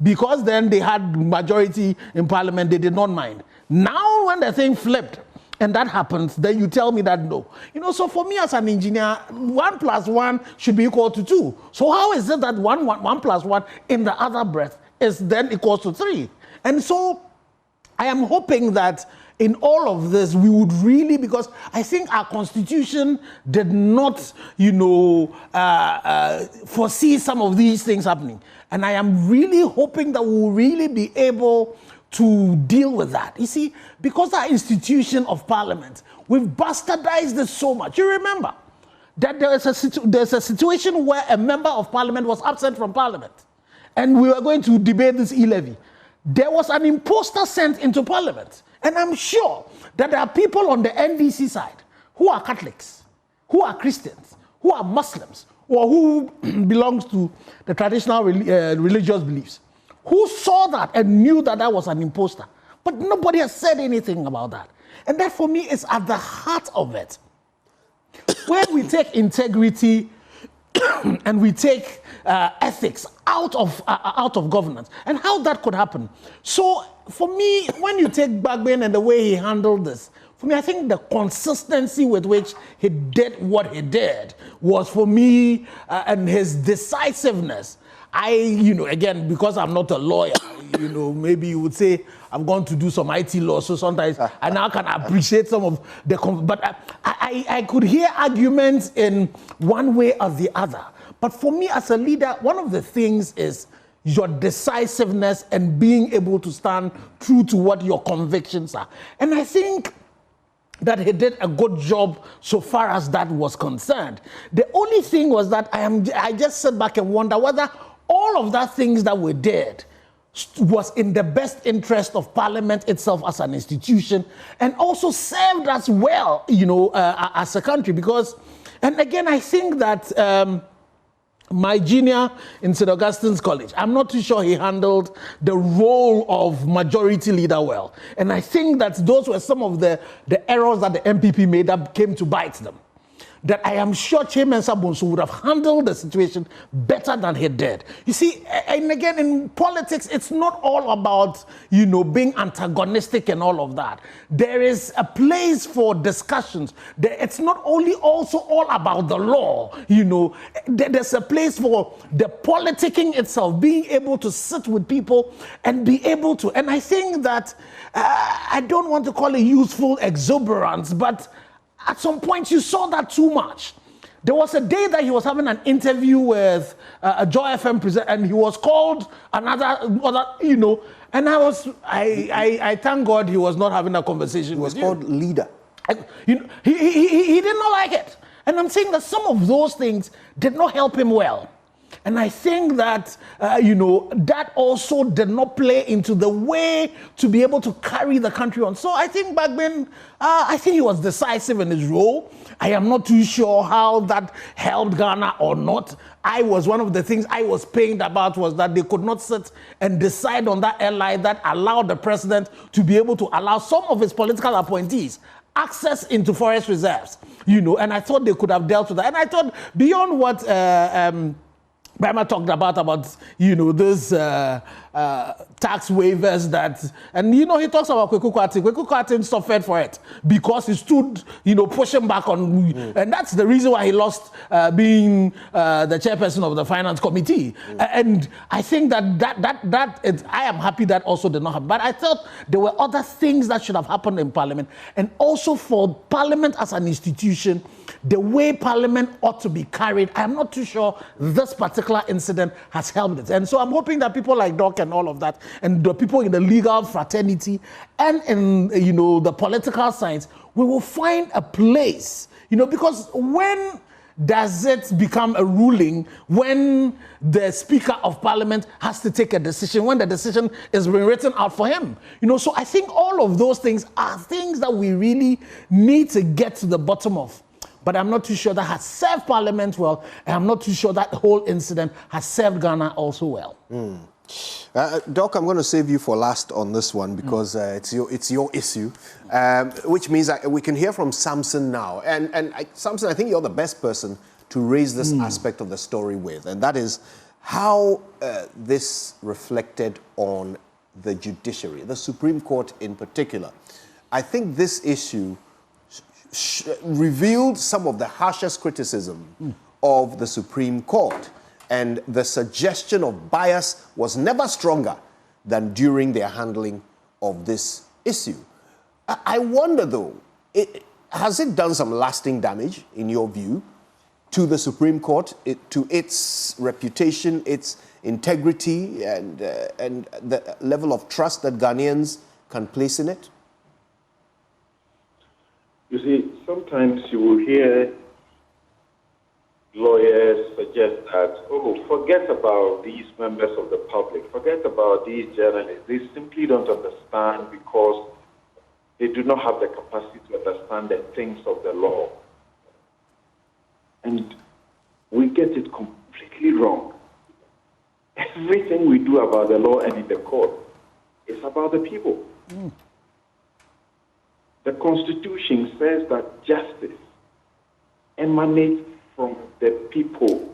Because then they had majority in Parliament, they did not mind. Now when the thing flipped, and that happens, then you tell me that no. So for me as an engineer, 1 + 1 should be equal to 2. So how is it that 1 + 1 in the other breath is then equals to 3? And so I am hoping that in all of this, we would really, because I think our constitution did not, foresee some of these things happening. And I am really hoping that we will really be able to deal with that. You see, because our institution of Parliament, we've bastardized this so much. You remember that there's a situation where a member of Parliament was absent from Parliament, and we were going to debate this e-levy. there was an imposter sent into Parliament. And I'm sure that there are people on the NDC side who are Catholics, who are Christians, who are Muslims, or who belongs to the traditional religious beliefs, who saw that and knew that that was an imposter. But nobody has said anything about that. And that for me is at the heart of it. Where we take integrity and we take ethics out of governance, and how that could happen. So for me, when you take Bagbin and the way he handled this, for me, I think the consistency with which he did what he did was, for me, and his decisiveness. Again, because I'm not a lawyer, maybe you would say I'm going to do some IT law, so sometimes I now can appreciate some of the, but I could hear arguments in one way or the other. But for me as a leader, one of the things is your decisiveness and being able to stand true to what your convictions are. And I think that he did a good job so far as that was concerned. The only thing was that I just sit back and wonder whether all of that things that we did was in the best interest of Parliament itself as an institution, and also served us well, as a country. Because, and again, I think that my junior in St. Augustine's College, I'm not too sure he handled the role of majority leader well. And I think that those were some of the errors that the MPP made that came to bite them. That I am sure Chairman Sabonso would have handled the situation better than he did. You see, and again, in politics, it's not all about, being antagonistic and all of that. There is a place for discussions. It's not only also all about the law, There's a place for the politicking itself, being able to sit with people and be able to. And I think that, I don't want to call it youthful exuberance, but at some point, you saw that too much. There was a day that he was having an interview with a Joy FM presenter, and he was called another, and I thank God he was not having a conversation with you. He was called leader. He did not like it. And I'm saying that some of those things did not help him well. And I think that, that also did not play into the way to be able to carry the country on. So I think back then, I think he was decisive in his role. I am not too sure how that helped Ghana or not. One of the things I was pained about was that they could not sit and decide on that airline that allowed the president to be able to allow some of his political appointees access into forest reserves, and I thought they could have dealt with that. And I thought beyond what Bama talked about this tax waivers that, and he talks about Kweku Kwatin. Kweku Kwatin suffered for it because he stood, pushing back on, and that's the reason why he lost being the chairperson of the finance committee. And I think that I am happy that also did not happen. But I thought there were other things that should have happened in Parliament, and also for Parliament as an institution, the way Parliament ought to be carried. I'm not too sure this particular incident has helped it. And so I'm hoping that people like Doc and all of that, and the people in the legal fraternity and in, the political science, we will find a place, because when does it become a ruling? When the Speaker of Parliament has to take a decision, when the decision is being written out for him. So I think all of those things are things that we really need to get to the bottom of. But I'm not too sure that has served Parliament well, and I'm not too sure that whole incident has served Ghana also well. Doc, I'm going to save you for last on this one because it's your issue, which means that we can hear from Samson now. And Samson, I think you're the best person to raise this aspect of the story with, and that is how this reflected on the judiciary, the Supreme Court in particular. I think this issue revealed some of the harshest criticism of the Supreme Court, and the suggestion of bias was never stronger than during their handling of this issue. I wonder, though, has it done some lasting damage, in your view, to the Supreme Court, to its reputation, its integrity, and the level of trust that Ghanaians can place in it? You see, sometimes you will hear lawyers suggest that, oh, forget about these members of the public, forget about these journalists. They simply don't understand because they do not have the capacity to understand the things of the law. And we get it completely wrong. Everything we do about the law and in the court is about the people. The Constitution says that justice emanates from the people,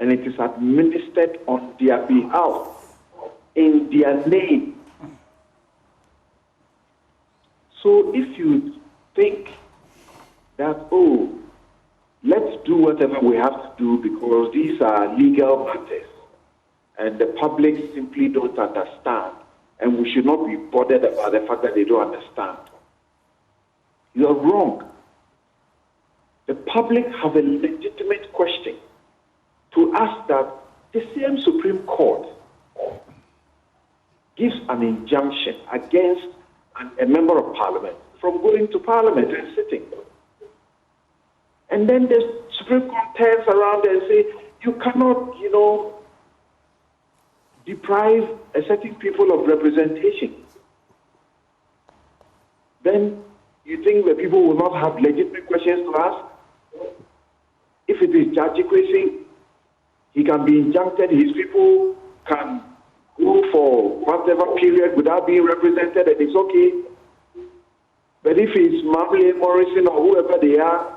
and it is administered on their behalf, in their name. So if you think that, oh, let's do whatever we have to do because these are legal matters and the public simply don't understand, and we should not be bothered about the fact that they don't understand, you are wrong. The public have a legitimate question to ask that the same Supreme Court gives an injunction against a member of Parliament from going to Parliament and sitting. And then the Supreme Court turns around and say, you cannot, deprive a certain people of representation. Then you think the people will not have legitimate questions to ask? If it is Judge Kwesi, he can be injuncted, his people can go for whatever period without being represented, and it's okay. But if it's Mamle, Morrison, or whoever they are,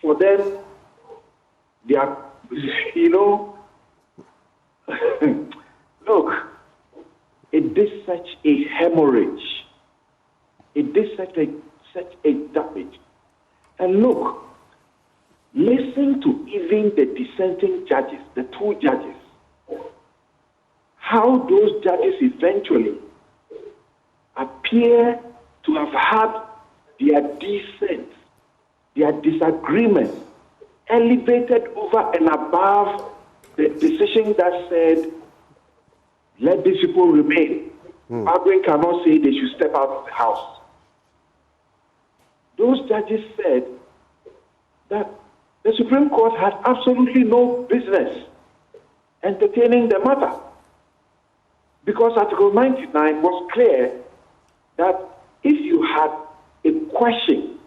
for them, they are, look, it did such a hemorrhage. It did such a damage. And look, listen to even the dissenting judges, the two judges, how those judges eventually appear to have had their dissent, their disagreement elevated over and above the decision that said, let these people remain. Margaret cannot say they should step out of the house. Those judges said that the Supreme Court had absolutely no business entertaining the matter, because Article 99 was clear that if you had a question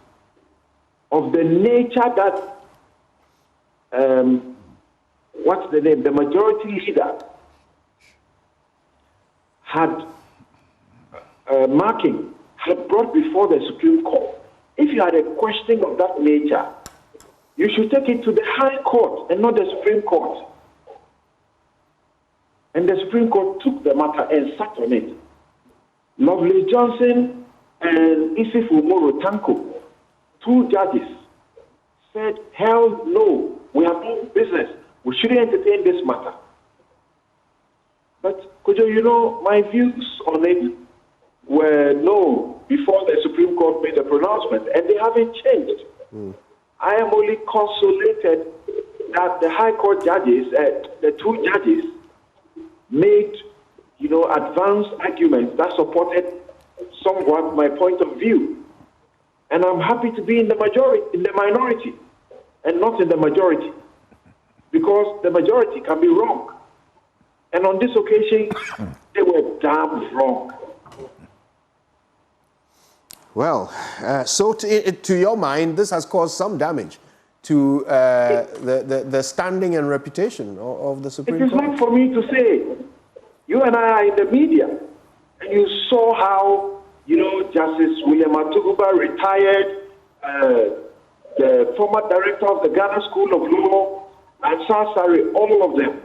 of the nature that, the majority leader had had brought before the Supreme Court, if you had a question of that nature, you should take it to the High Court and not the Supreme Court. And the Supreme Court took the matter and sat on it. Lovely Johnson and Isifu Moro Tanko, two judges, said, hell no, we have no business. We shouldn't entertain this matter. But, Kojo, my views on it were no before the Supreme Court made a pronouncement, and they haven't changed. I am only consolated that the High Court judges, the two judges, made, advanced arguments that supported somewhat my point of view. And I'm happy to be in the minority, and not in the majority, because the majority can be wrong. And on this occasion, they were damn wrong. Well, so to your mind, this has caused some damage to the standing and reputation of the Supreme Court. It is not for me to say. You and I are in the media, and you saw how, Justice William Atuguba retired, the former director of the Ghana School of Law, and Sarsari, all of them,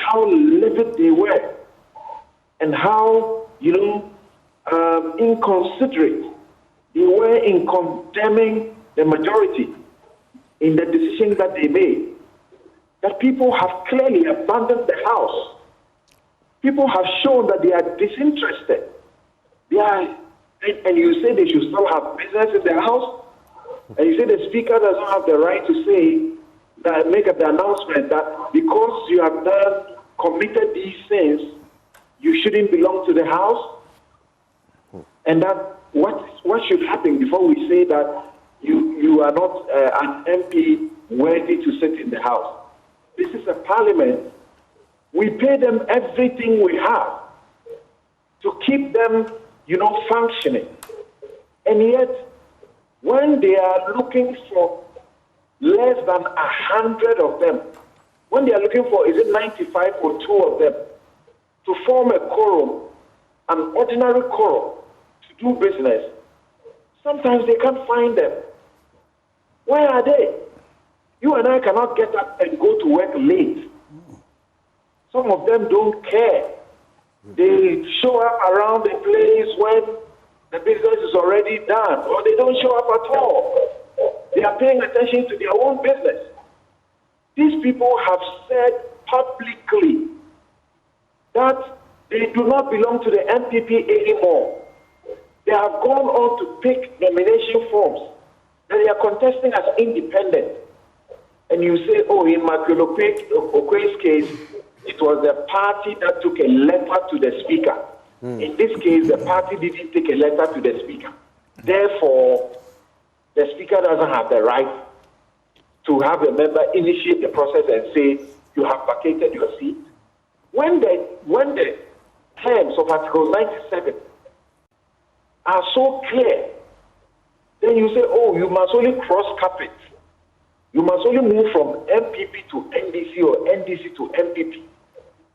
how livid they were, and how, inconsiderate they were in condemning the majority in the decision that they made. That people have clearly abandoned the house. People have shown that they are disinterested. And you say they should still have business in their house, and you say the speaker does not have the right to say that, make the announcement that because you have committed these sins, you shouldn't belong to the house, and that what should happen before we say that you are not an MP worthy to sit in the House. This is a parliament. We pay them everything we have to keep them, functioning. And yet, when they are looking for less than 100 of them, when they are looking for, is it 95 or 2 of them, to form a quorum, an ordinary quorum, to do business, sometimes they can't find them. Where are they? You and I cannot get up and go to work late. Some of them don't care. They show up around the place when the business is already done, or they don't show up at all. They are paying attention to their own business. These people have said publicly that they do not belong to the MPP anymore. They have gone on to pick nomination forms that they are contesting as independent. And you say, oh, in Okoye's case, it was the party that took a letter to the speaker. In this case, the party didn't take a letter to the speaker. Therefore, the speaker doesn't have the right to have a member initiate the process and say, you have vacated your seat. When the terms of Article 97 are so clear, then you say, oh, you must only cross carpet. You must only move from MPP to NDC or NDC to MPP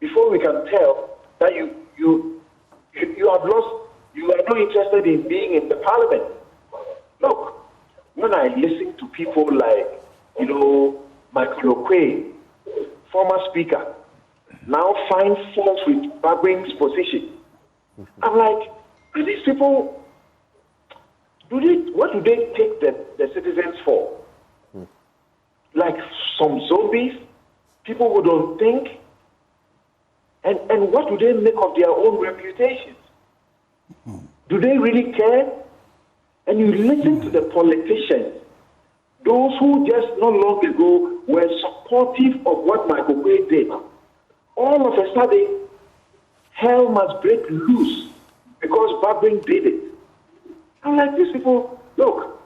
before we can tell that you have lost, you are not interested in being in the parliament. Look, when I listen to people like, Michael Okoye, former speaker, now find fault with Babing's position, I'm like, are these people, what do they take the citizens for? Like some zombies, people who don't think? And what do they make of their own reputations? Do they really care? And you listen to the politicians, those who just not long ago were supportive of what Michael Okoye did. All of a sudden, hell must break loose because Babing did it. I'm like, these people, look,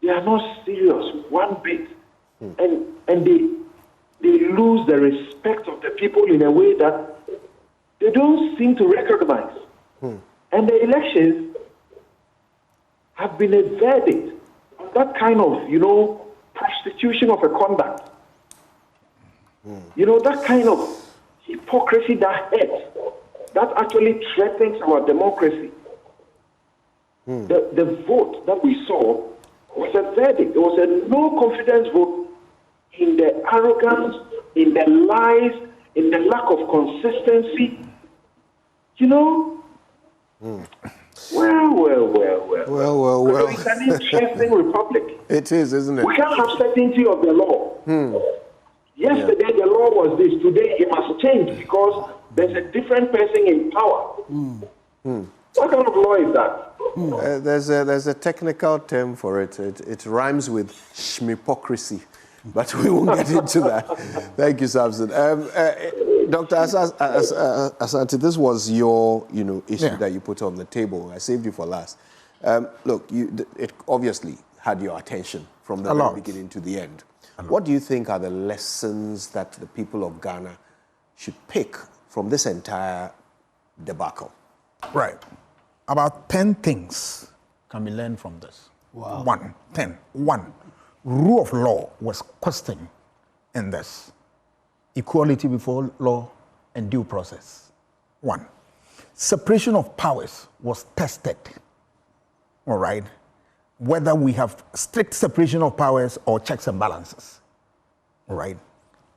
they are not serious one bit. And they lose the respect of the people in a way that they don't seem to recognize. And the elections have been a verdict on that kind of, prostitution of a conduct. That kind of hypocrisy that hurts, that actually threatens our democracy. The vote that we saw was a verdict. It was a no confidence vote in the arrogance, in the lies, in the lack of consistency. Well. It's an interesting republic. It is, isn't it? We can't have certainty of the law. Yesterday the law was this. Today it must change because there's a different person in power. What kind of law is that? There's a technical term for it. It rhymes with schmipocracy, but we won't get into that. Thank you, Samson. Dr. Asante, this was your issue that you put on the table. I saved you for last. Look, it obviously had your attention from the very beginning to the end. What do you think are the lessons that the people of Ghana should pick from this entire debacle? Right. About 10 things can be learned from this. Wow. 1. Rule of law was questioned in this. Equality before law and due process. 1. Separation of powers was tested. All right. Whether we have strict separation of powers or checks and balances. All right.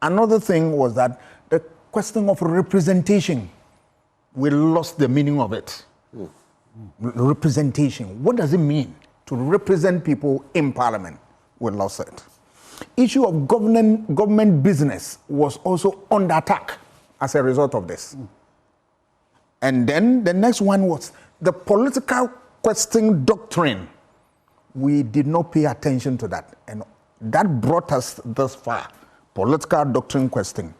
Another thing was that the question of representation, we lost the meaning of it. Representation. What does it mean to represent people in parliament? We lost it. Issue of government business was also under attack as a result of this. And then the next one was the political question doctrine. We did not pay attention to that. And that brought us thus far. Political doctrine question.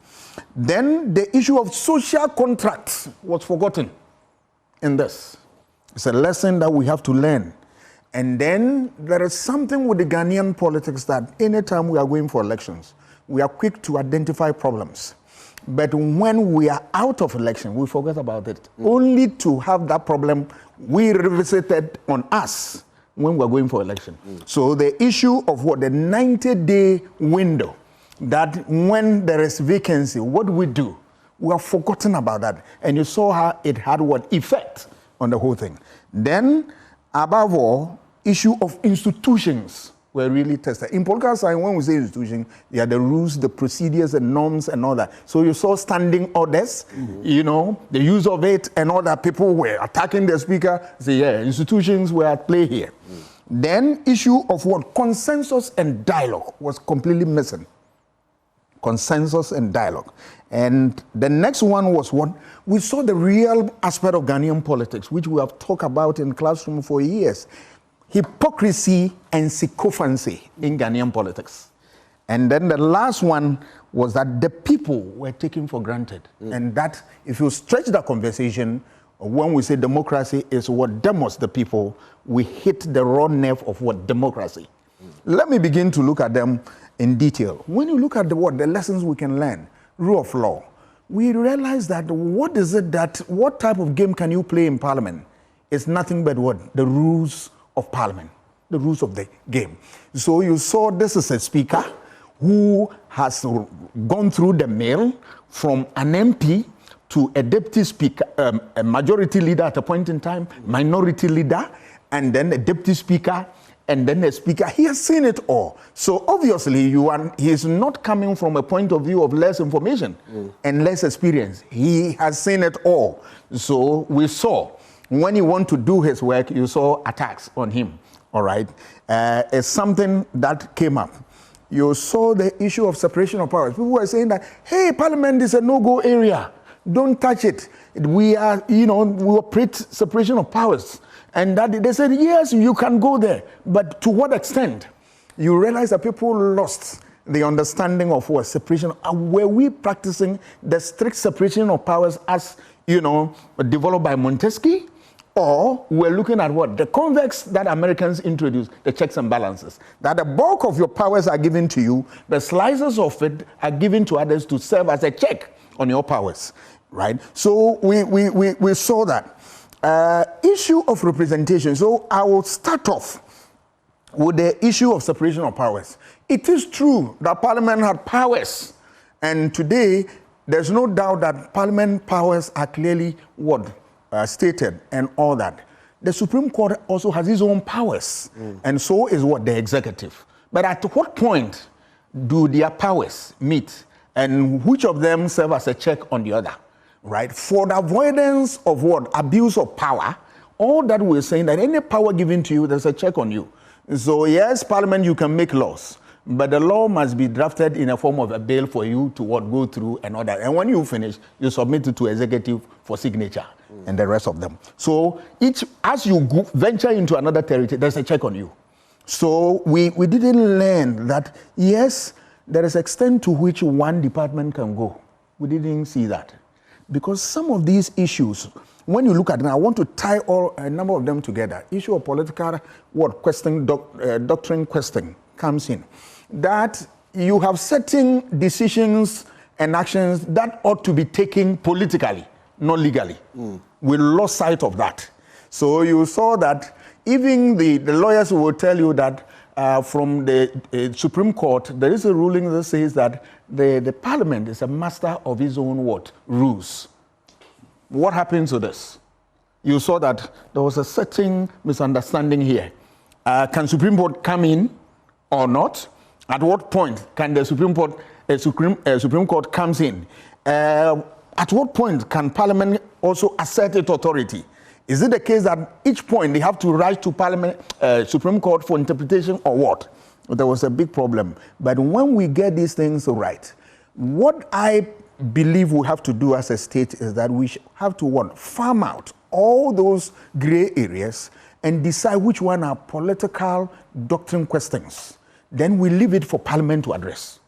Then the issue of social contracts was forgotten in this. It's a lesson that we have to learn. And then there is something with the Ghanaian politics that anytime we are going for elections, we are quick to identify problems. But when we are out of election, we forget about it. Only to have that problem revisited on us when we're going for election. So the issue of what the 90-day window, that when there is vacancy, what do? We have forgotten about that. And you saw how it had what effect on the whole thing. Then, above all, issue of institutions were really tested. In political science, when we say institution, there are the rules, the procedures, and norms, and all that. So you saw standing orders, you know, the use of it, and all that. People were attacking the speaker. Say, yeah, institutions were at play here. Then issue of what? Consensus and dialogue was completely missing. Consensus and dialogue. And the next one was what? We saw the real aspect of Ghanaian politics, which we have talked about in classroom for years. Hypocrisy and sycophancy in Ghanaian politics. And then the last one was that the people were taken for granted. And that, if you stretch the conversation, when we say democracy is what demos the people, we hit the raw nerve of what democracy. Let me begin to look at them in detail. When you look at the lessons we can learn, rule of law, we realize that what type of game can you play in Parliament? It's nothing but what? The rules of Parliament, the rules of the game. So you saw this is a speaker who has gone through the mail from an MP to a deputy speaker, a majority leader at a point in time, minority leader, and then a deputy speaker, and then a speaker. He has seen it all. So obviously he is not coming from a point of view of less information and less experience. He has seen it all. So we saw, when he wanted to do his work, you saw attacks on him, all right? It's something that came up. You saw the issue of separation of powers. People were saying that, hey, Parliament is a no-go area. Don't touch it. We operate separation of powers. And that they said, yes, you can go there. But to what extent? You realize that people lost the understanding of what separation. Were we practicing the strict separation of powers as, developed by Montesquieu? Or we're looking at what? The convex that Americans introduced, the checks and balances. That the bulk of your powers are given to you, the slices of it are given to others to serve as a check on your powers, right? So we saw that. Issue of representation. So I will start off with the issue of separation of powers. It is true that Parliament had powers, and today there's no doubt that Parliament powers are clearly what? Stated and all that. The Supreme Court also has its own powers, and so is what? The executive. But at what point do their powers meet, and which of them serve as a check on the other, right? For the avoidance of what? Abuse of power, all that we're saying, that any power given to you, there's a check on you. So yes, Parliament, you can make laws, but the law must be drafted in a form of a bill for you to go through and all that. And when you finish, you submit it to executive for signature and the rest of them. So as you venture into another territory, there's a check on you. So we didn't learn that, yes, there is extent to which one department can go. We didn't see that. Because some of these issues, when you look at them, I want to tie a number of them together. Issue of political doctrine question comes in. That you have certain decisions and actions that ought to be taken politically, not legally. We lost sight of that. So you saw that even the lawyers will tell you that from the Supreme Court, there is a ruling that says that the Parliament is a master of its own rules. What happens to this? You saw that there was a certain misunderstanding here. Can Supreme Court come in or not? At what point can the Supreme Court comes in? At what point can Parliament also assert its authority? Is it the case that each point they have to write to Parliament, Supreme Court for interpretation or what? There was a big problem. But when we get these things right, what I believe we have to do as a state is that we have to farm out all those gray areas and decide which one are political doctrine questions. Then we leave it for Parliament to address,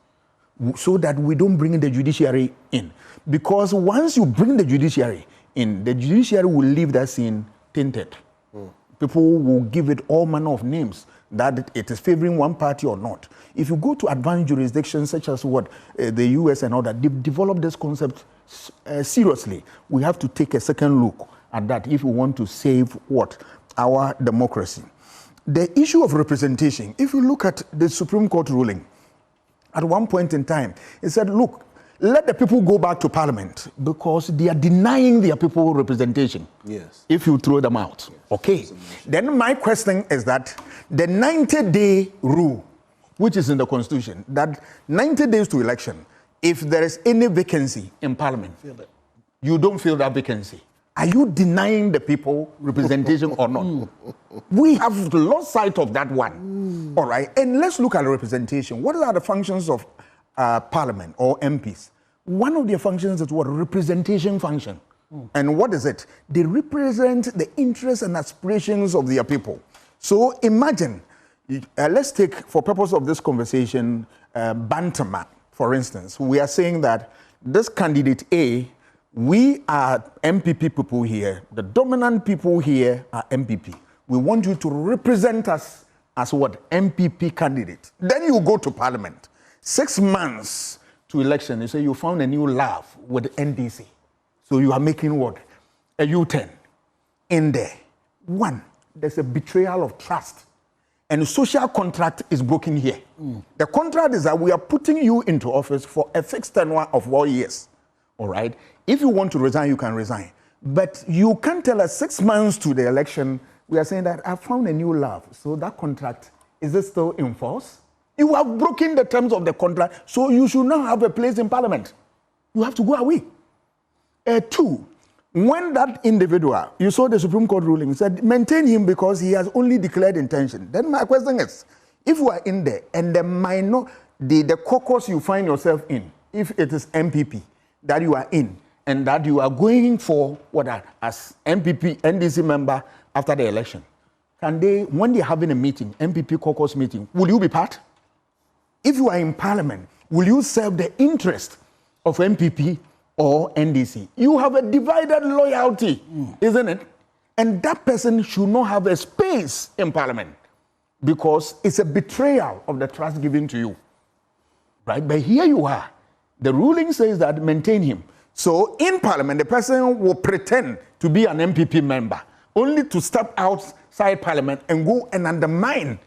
so that we don't bring the judiciary in. Because once you bring the judiciary in, the judiciary will leave that scene tainted. People will give it all manner of names, that it is favoring one party or not. If you go to advanced jurisdictions such as the US and all that, they've developed this concept seriously. We have to take a second look at that if we want to save our democracy. The issue of representation, if you look at the Supreme Court ruling, at one point in time, it said, look, let the people go back to Parliament because they are denying their people representation. Yes. If you throw them out. Yes. Okay. Then my question is that the 90-day rule, which is in the Constitution, that 90 days to election, if there is any vacancy in Parliament, you don't fill that vacancy. Are you denying the people representation or not? We have lost sight of that one. All right. And let's look at representation. What are the functions of Parliament or MPs? One of their functions is what? Representation function. And what is it? They represent the interests and aspirations of their people. So imagine, let's take, for purpose of this conversation, Bantama, for instance. We are saying that this candidate A, we are MPP people here. The dominant people here are MPP. We want you to represent us as what? MPP candidate. Then you go to Parliament. 6 months to election, you say you found a new love with NDC. So you are making what? A U-turn in there. One, there's a betrayal of trust. And the social contract is broken here. The contract is that we are putting you into office for a fixed tenure of 4 years. All right? If you want to resign, you can resign. But you can't tell us 6 months to the election, we are saying that I found a new love. So that contract, is it still in force? You have broken the terms of the contract, so you should not have a place in Parliament. You have to go away. Two, when that individual, you saw the Supreme Court ruling, said maintain him because he has only declared intention. Then my question is, if you are in there and the caucus you find yourself in, if it is MPP that you are in, and that you are going for as MPP, NDC member after the election, can they, when they're having a meeting, MPP caucus meeting, will you be part? If you are in Parliament, will you serve the interest of MPP or NDC? You have a divided loyalty, isn't it? And that person should not have a space in Parliament because it's a betrayal of the trust given to you. Right? But here you are. The ruling says that maintain him. So in Parliament, the person will pretend to be an MPP member, only to step outside Parliament and go and undermine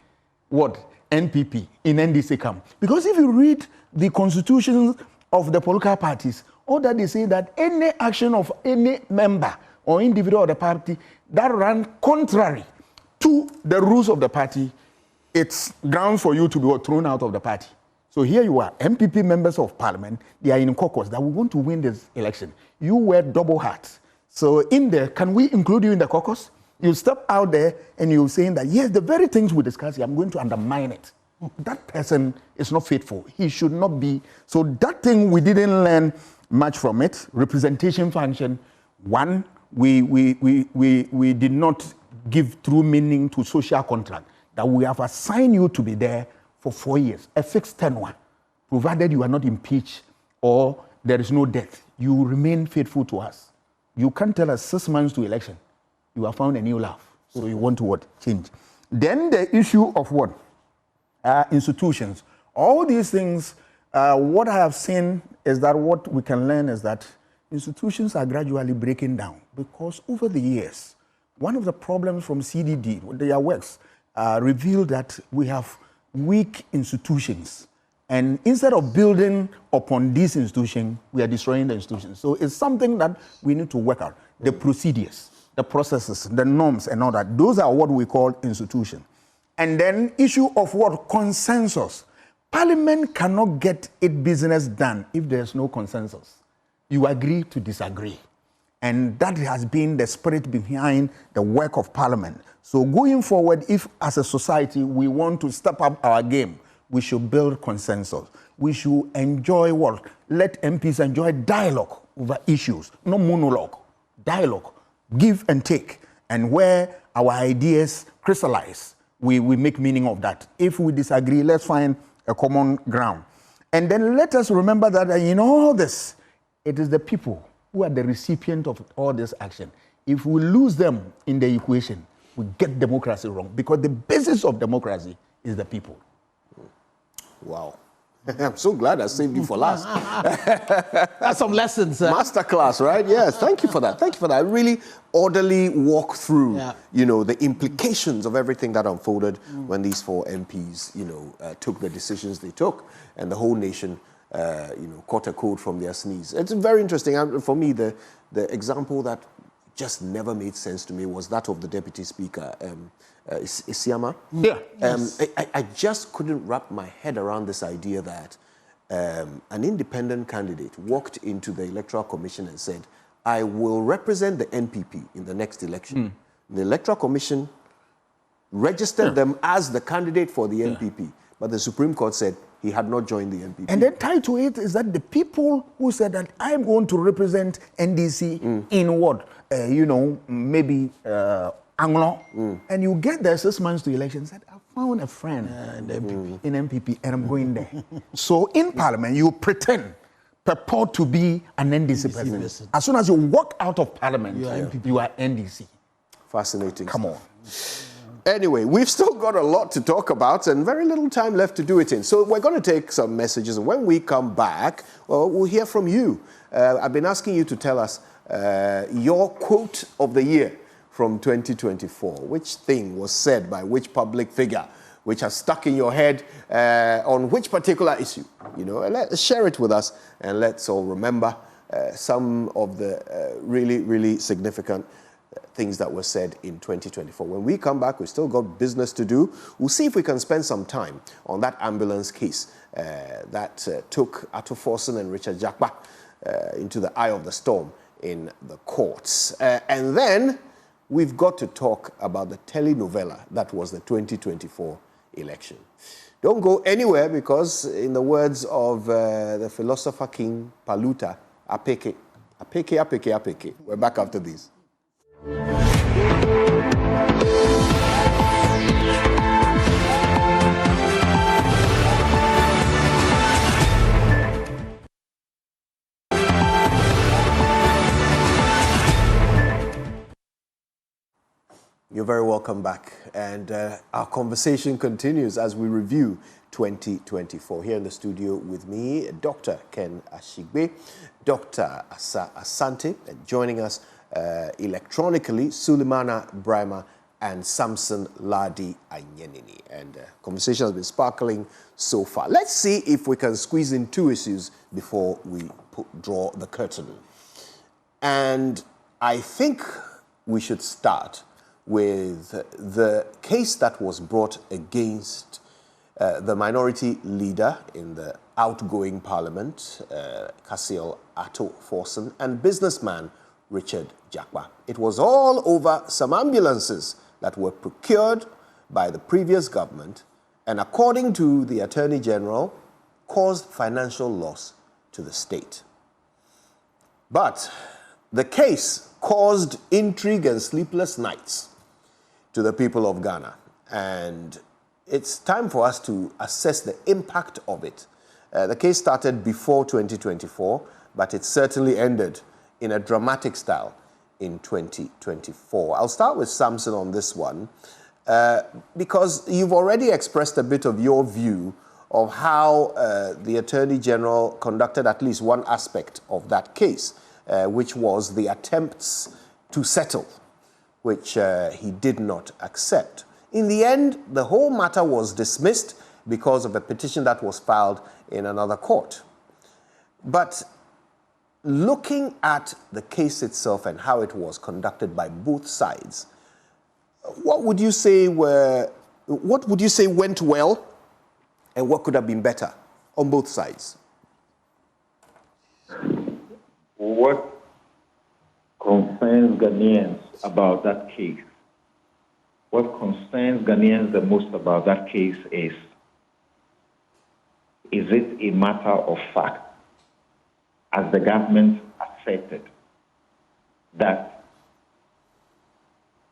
what? NPP in NDC camp. Because if you read the constitutions of the political parties, all that they say that any action of any member or individual of the party that ran contrary to the rules of the party, it's grounds for you to be thrown out of the party. So here you are, MPP members of Parliament, they are in caucus that we want to win this election. You wear double hats. So in there, can we include you in the caucus? You step out there and you're saying that, yes, the very things we discuss here, I'm going to undermine it. That person is not faithful. He should not be. So that thing, we didn't learn much from it. Representation function. One, we did not give true meaning to social contract, that we have assigned you to be there for 4 years, a fixed tenure, provided you are not impeached or there is no death. You remain faithful to us. You can't tell us 6 months to election, you have found a new love, so you want to change. Then the issue of institutions. All these things, what I have seen is that what we can learn is that institutions are gradually breaking down because over the years, one of the problems from CDD, their works, revealed that we have weak institutions. And instead of building upon these institutions, we are destroying the institutions. So it's something that we need to work out. The procedures, the processes, the norms and all that, those are what we call institutions. And then issue of consensus. Parliament cannot get its business done if there's no consensus. You agree to disagree. And that has been the spirit behind the work of Parliament. So going forward, if as a society we want to step up our game, we should build consensus. We should enjoy let MPs enjoy dialogue over issues, not monologue. Dialogue, give and take. And where our ideas crystallize, we make meaning of that. If we disagree, let's find a common ground. And then let us remember that in all this, it is the people who are the recipient of all this action. If we lose them in the equation, we get democracy wrong, because the basis of democracy is the people. Wow. I'm so glad I saved you for last. That's some lessons. Masterclass, right? Yes, thank you for that. Thank you for that. I really orderly walk through, the implications of everything that unfolded when these 4 MPs, took the decisions they took, and the whole nation, caught a cold from their sneeze. It's very interesting. For me, the example that just never made sense to me was that of the Deputy Speaker, Isiama. Yeah. I just couldn't wrap my head around this idea that an independent candidate walked into the Electoral Commission and said, I will represent the NPP in the next election. The Electoral Commission registered them as the candidate for the NPP, but the Supreme Court said he had not joined the NPP. And then tied to it is that the people who said that I'm going to represent NDC in what? Maybe Anglo, and you get there 6 months to election, said, I found a friend in MPP and I'm going there. So in Parliament, you purport to be an NDC person. As soon as you walk out of Parliament, you are NDC. Fascinating. Come on. Anyway, we've still got a lot to talk about and very little time left to do it in. So we're going to take some messages, and when we come back, we'll hear from you. I've been asking you to tell us your quote of the year from 2024. Which thing was said by which public figure, which has stuck in your head on which particular issue? Let's share it with us, and let's all remember some of the really, really significant things that were said in 2024. When we come back, we've still got business to do. We'll see if we can spend some time on that ambulance case that took Ato Forson and Richard Jakpa into the eye of the storm in the courts. And then we've got to talk about the telenovela that was the 2024 election. Don't go anywhere, because in the words of the philosopher King Paluta, apeke, apeke, apeke, apeke. We're back after this. You're very welcome back, and our conversation continues as we review 2024. Here in the studio with me, Dr. Ken Ashigbe, Dr. Asa Asante, and joining us electronically, Sulemana Brahma and Samson Ladi Anyenini. And conversation has been sparkling so far. Let's see if we can squeeze in 2 issues before we draw the curtain. And I think we should start with the case that was brought against the minority leader in the outgoing parliament, Cassiel Ato Forson, and businessman Richard Jakpa. It was all over some ambulances that were procured by the previous government and, according to the Attorney General, caused financial loss to the state. But the case caused intrigue and sleepless nights to the people of Ghana, and it's time for us to assess the impact of it. The case started before 2024, but it certainly ended in a dramatic style in 2024. I'll start with Samson on this one, because you've already expressed a bit of your view of how the Attorney General conducted at least one aspect of that case, which was the attempts to settle, which he did not accept. In the end, the whole matter was dismissed because of a petition that was filed in another court. But looking at the case itself and how it was conducted by both sides, what would you say went well, and what could have been better on both sides? What concerns Ghanaians about that case, what concerns Ghanaians the most about that case is it a matter of fact, as the government asserted, that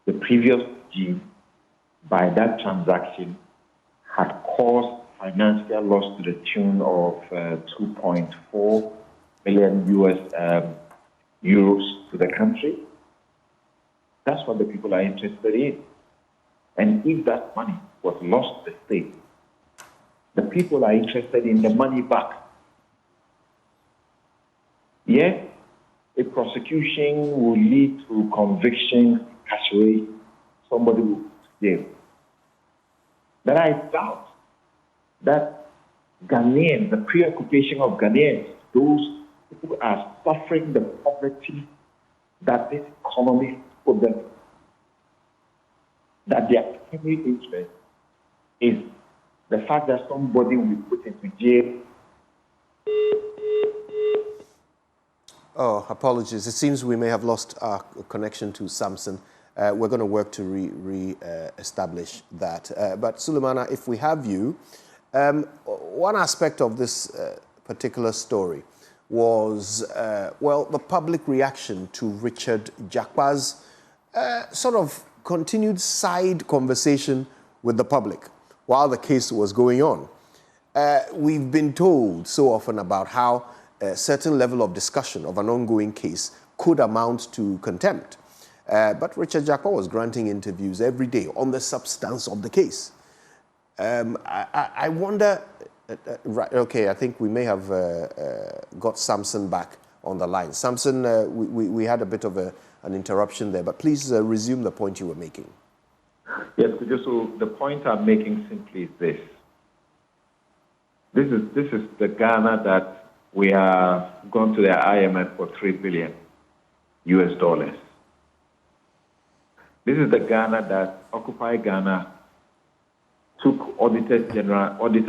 the previous regime, by that transaction, had caused financial loss to the tune of 2.4 million euros to the country? That's what the people are interested in. And if that money was lost to the state, the people are interested in the money back. Yes, a prosecution will lead to conviction, incarceration, somebody will go to jail. But I doubt that Ghanaians, the preoccupation of Ghanaians, those who are suffering the poverty that this economy put them, that their primary interest is the fact that somebody will be put into jail. Oh, apologies. It seems we may have lost our connection to Samson. We're going to work to re-establish that. But Sulemana, if we have you, one aspect of this particular story was, well, the public reaction to Richard Jakpa's sort of continued side conversation with the public while the case was going on. We've been told so often about how a certain level of discussion of an ongoing case could amount to contempt. But Richard Jakpa was granting interviews every day on the substance of the case. I wonder, right, okay, I think we may have got Samson back on the line. Samson, we had a bit of an interruption there, but please resume the point you were making. Yes, so the point I'm making simply is this. This is the Ghana that we are going to the IMF for $3 billion US. This is the Ghana that Occupy Ghana took Auditor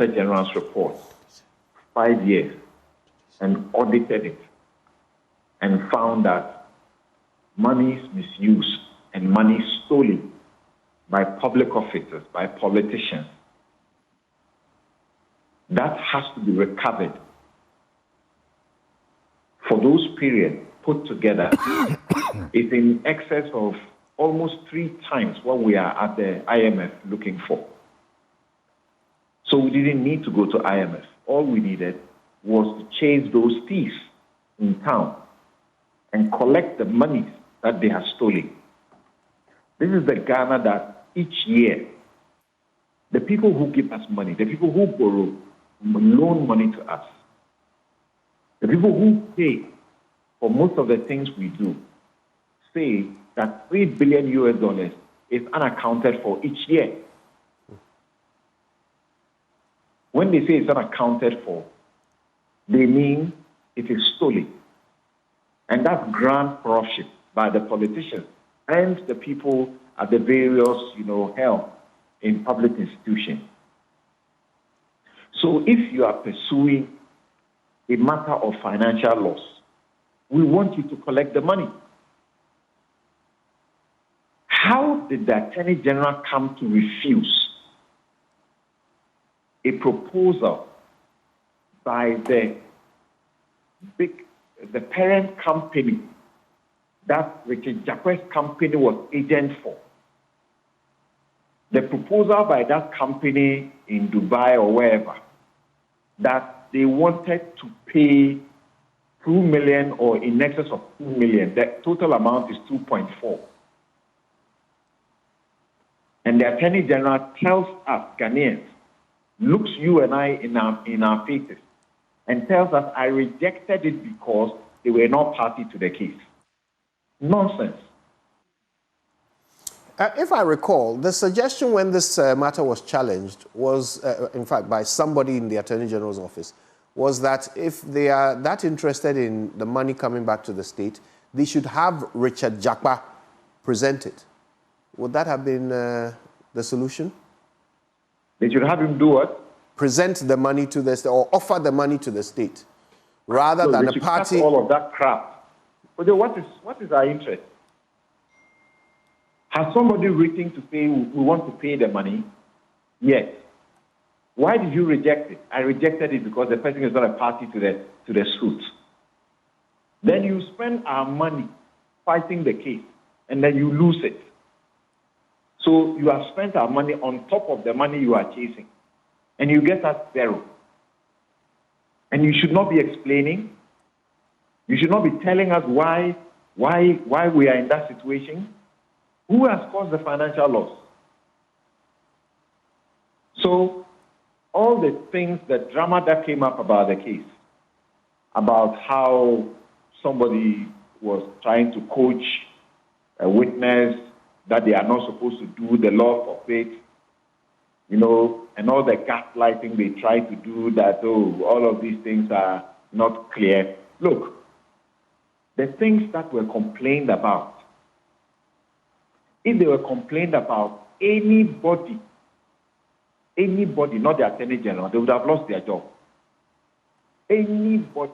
General's report 5 years and audited it and found that money is misused and money stolen by public officers, by politicians. That has to be recovered. For those periods put together, it's in excess of almost 3 times what we are at the IMF looking for. So we didn't need to go to IMF. All we needed was to chase those thieves in town and collect the money that they have stolen. This is the Ghana that each year, the people who give us money, the people who borrow, loan money to us, the people who pay for most of the things we do, say that $3 billion US is unaccounted for each year. When they say it's unaccounted for, they mean it is stolen. And that's grand corruption by the politicians and the people at the various, help in public institutions. So if you are pursuing a matter of financial loss, we want you to collect the money. How did the Attorney General come to refuse a proposal by the parent company that Richard Jakpa's company was agent for? The proposal by that company in Dubai or wherever, that they wanted to pay $2 million or in excess of $2 million. The total amount is 2.4. And the Attorney General tells us, Ghanaians, looks you and I in our faces and tells us, I rejected it because they were not party to the case. Nonsense. If I recall, the suggestion when this matter was challenged was, in fact, by somebody in the Attorney General's office, was that if they are that interested in the money coming back to the state, they should have Richard Jakpa present it. Would that have been the solution? They should have him do what? Present the money to the state, or offer the money to the state, rather than a party. All of that crap. But what is our interest? Has somebody written to say we want to pay the money? Yes. Why did you reject it? I rejected it because the person is not a party to the suit. Then you spend our money fighting the case, and then you lose it. So you have spent our money on top of the money you are chasing, and you get us zero. And you should not be explaining. You should not be telling us why we are in that situation. Who has caused the financial loss? So all the things, the drama that came up about the case, about how somebody was trying to coach a witness that they are not supposed to do, the law forfeit, you know, and all the gaslighting they try to do, that, oh, all of these things are not clear. Look, the things that were complained about, if they were complained about anybody, not the Attorney General, they would have lost their job. Anybody.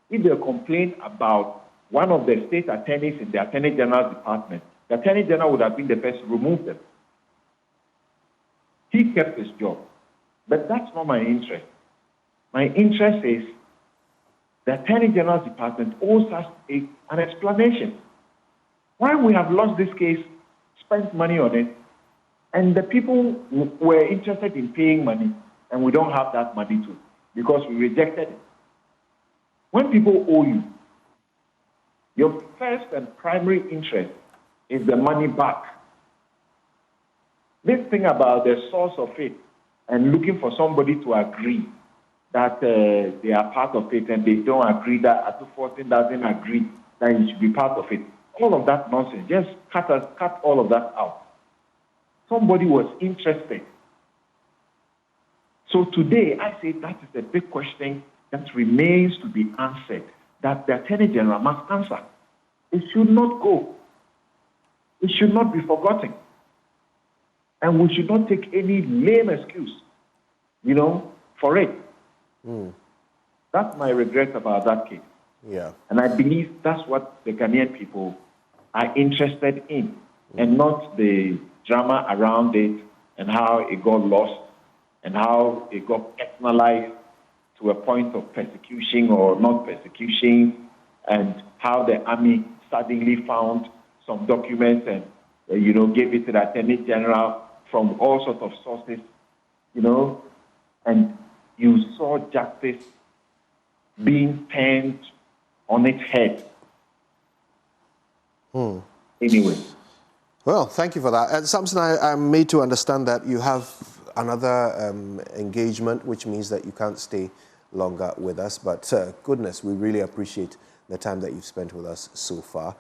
If they complained about one of the state attorneys in the Attorney General's department, the Attorney General would have been the first to remove them. He kept his job. But that's not my interest. My interest is the Attorney General's department owes us an explanation. Why we have lost this case, spent money on it, and the people were interested in paying money, and we don't have that money too, because we rejected it. When people owe you, your first and primary interest is the money back. This thing about the source of it and looking for somebody to agree that they are part of it, and they don't agree, that Atu14 doesn't agree that you should be part of it. All of that nonsense, just cut all of that out. Somebody was interested. So today, I say that is the big question that remains to be answered, that the Attorney General must answer. It should not go. It should not be forgotten. And we should not take any lame excuse, you know, for it. That's my regret about that case. Yeah. And I believe that's what the Ghanaian people are interested in, and not the drama around it and how it got lost and how it got personalized to a point of persecution or not persecution, and how the army suddenly found some documents and, you know, gave it to the Attorney General from all sorts of sources, you know, and you saw justice being turned on its head. Anyway. Well, thank you for that. And Samson, I'm made to understand that you have another engagement, which means that you can't stay longer with us. But goodness, we really appreciate the time that you've spent with us so far.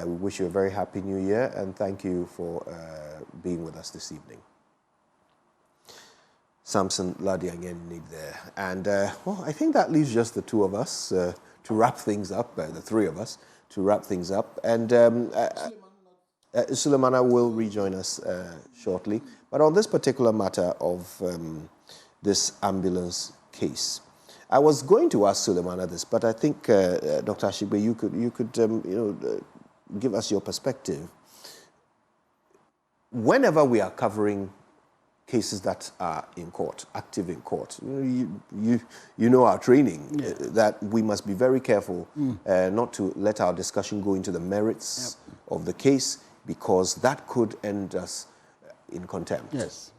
We wish you a very happy new year, and thank you for being with us this evening. Samson Ladiangen there. And, well, I think that leaves just the two of us to wrap things up, the three of us, to wrap things up. And Sulemana will rejoin us shortly. But on this particular matter of this ambulance case, I was going to ask Sulemana this, but I think, Dr. Ashigbe, you could give us your perspective. Whenever we are covering cases that are in court, active in court, you know our training, that we must be very careful not to let our discussion go into the merits of the case, because that could end us in contempt. Yes.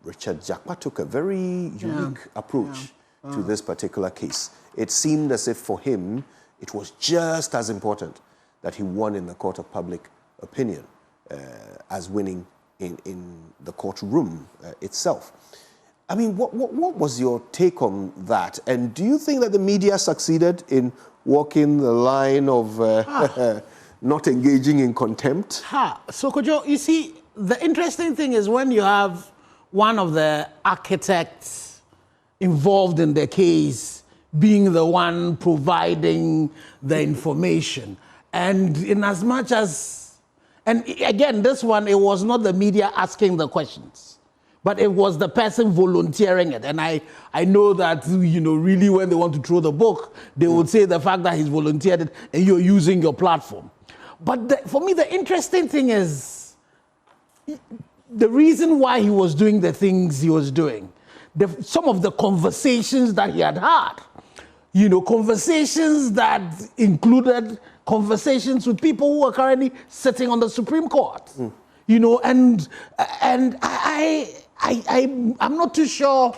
Richard Jakpa took a very unique approach to this particular case. It seemed as if for him, it was just as important that he won in the court of public opinion as winning in the courtroom itself. I mean, what was your take on that? And do you think that the media succeeded in walking the line of not engaging in contempt? So, Kojo, you see, the interesting thing is when you have one of the architects involved in the case being the one providing the information. And in as much as, and again, this one, it was not the media asking the questions, but it was the person volunteering it. And I know that, really when they want to throw the book, they would say the fact that he's volunteered it and you're using your platform. But for me, the interesting thing is the reason why he was doing the things he was doing, some of the conversations that he had had, conversations that included conversations with people who are currently sitting on the Supreme Court, and I'm not too sure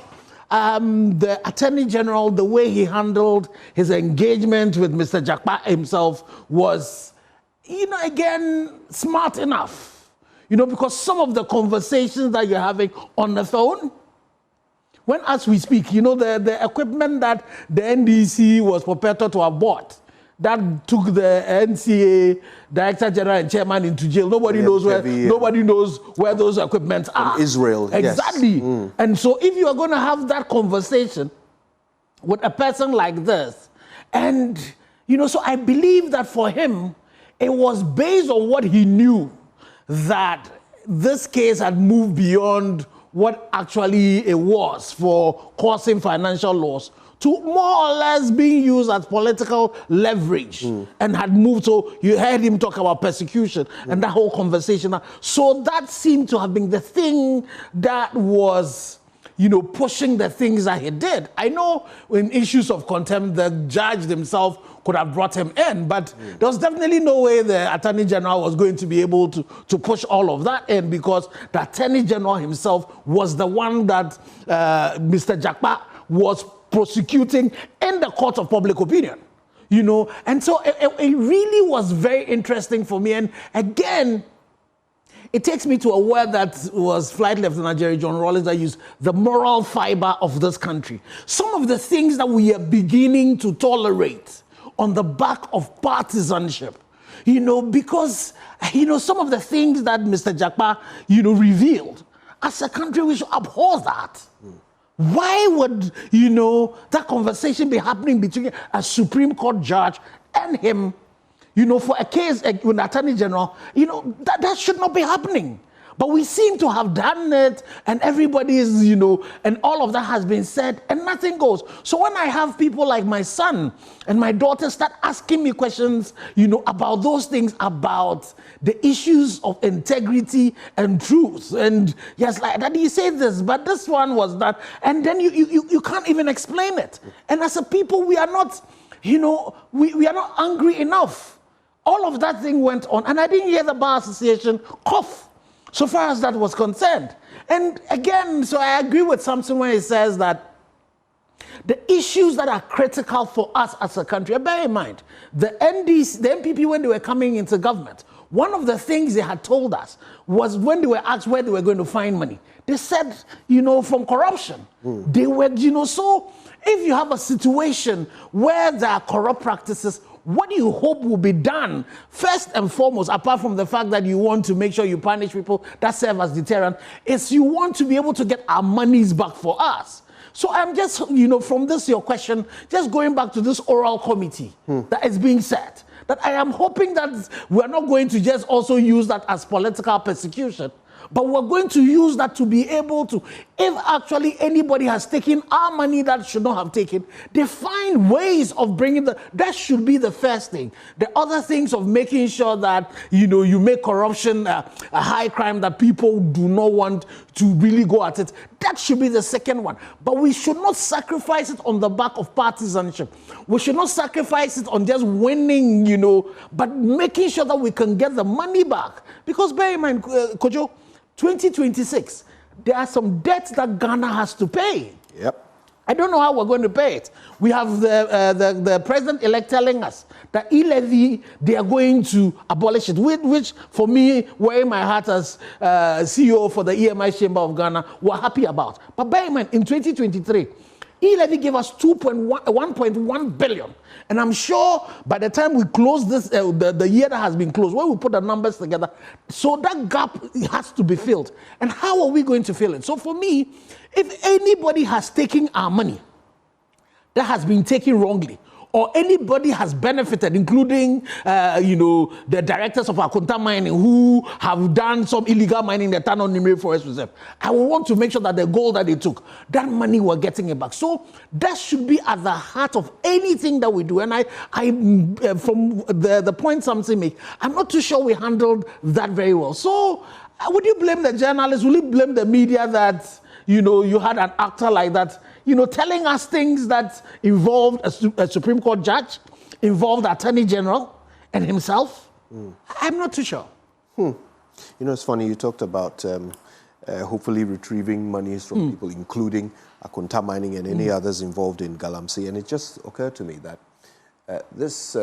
the Attorney General, the way he handled his engagement with Mr. Jakpa himself was, again, smart enough. You know, because some of the conversations that you're having on the phone, when as we speak, you know, the equipment that the NDC was purported to have bought, that took the NCA Director General and Chairman into jail. Nobody knows where those equipments are. Israel, exactly. Yes. And so if you are going to have that conversation with a person like this, and you know, so I believe that for him, it was based on what he knew that this case had moved beyond what actually it was for causing financial loss to more or less being used as political leverage and had moved. So you heard him talk about persecution and that whole conversation. So that seemed to have been the thing that was, you know, pushing the things that he did. I know in issues of contempt, the judge himself could have brought him in, but there was definitely no way the Attorney General was going to be able to push all of that in, because the Attorney General himself was the one that Mr. Jakpa was prosecuting in the court of public opinion, you know. And so it really was very interesting for me. And again, it takes me to a word that was Flight Lieutenant Jerry John Rawlings that used, the moral fiber of this country. Some of the things that we are beginning to tolerate on the back of partisanship, you know, because, you know, some of the things that Mr. Jakpa, you know, revealed, as a country we should abhor that. Why would, you know, that conversation be happening between a Supreme Court judge and him, you know, for a case with the Attorney General? You know, that should not be happening. But we seem to have done it, and everybody is, you know, and all of that has been said, and nothing goes. So when I have people like my son and my daughter start asking me questions, you know, about those things, about the issues of integrity and truth, and yes, like that, you say this, but this one was that, and then you can't even explain it. And as a people, we are not, you know, we are not angry enough. All of that thing went on, and I didn't hear the Bar Association cough so far as that was concerned. And again, so I agree with Samson when he says that the issues that are critical for us as a country, bear in mind, the NPP, when they were coming into government, one of the things they had told us was when they were asked where they were going to find money, they said, you know, from corruption. They were, you know, so if you have a situation where there are corrupt practices, what do you hope will be done first and foremost, apart from the fact that you want to make sure you punish people that serve as deterrent, is you want to be able to get our monies back for us. So I'm just, you know, from this, your question, just going back to this oral committee that is being set, that I am hoping that we're not going to just also use that as political persecution, but we're going to use that to be able to, if actually anybody has taken our money that should not have taken, they find ways of bringing that should be the first thing. The other things of making sure that, you know, you make corruption a high crime that people do not want to really go at it, that should be the second one. But we should not sacrifice it on the back of partisanship. We should not sacrifice it on just winning, you know, but making sure that we can get the money back. Because bear in mind, Kojo, 2026, there are some debts that Ghana has to pay. Yep. I don't know how we're going to pay it. We have the president-elect telling us that e-levy, they are going to abolish it, which for me, wearing my hat as CEO for the EMI Chamber of Ghana, we're happy about. But bear in mind, in 2023, e-levy gave us 1.1 billion. And I'm sure by the time we close this, the year that has been closed, when we put the numbers together, so that gap has to be filled. And how are we going to fill it? So for me, if anybody has taken our money that has been taken wrongly, or anybody has benefited, including, you know, the directors of Akunta Mining who have done some illegal mining in the Tano Nimre Forest Reserve, I will want to make sure that the gold that they took, that money we're getting it back. So that should be at the heart of anything that we do. And I from the point something make, I'm not too sure we handled that very well. So would you blame the journalists? Will you blame the media that, you know, you had an actor like that, you know, telling us things that involved a Supreme Court judge, involved the Attorney General and himself? I'm not too sure. You know, it's funny, you talked about hopefully retrieving monies from people, including Akunta Mining and any others involved in Galamsey. And it just occurred to me that this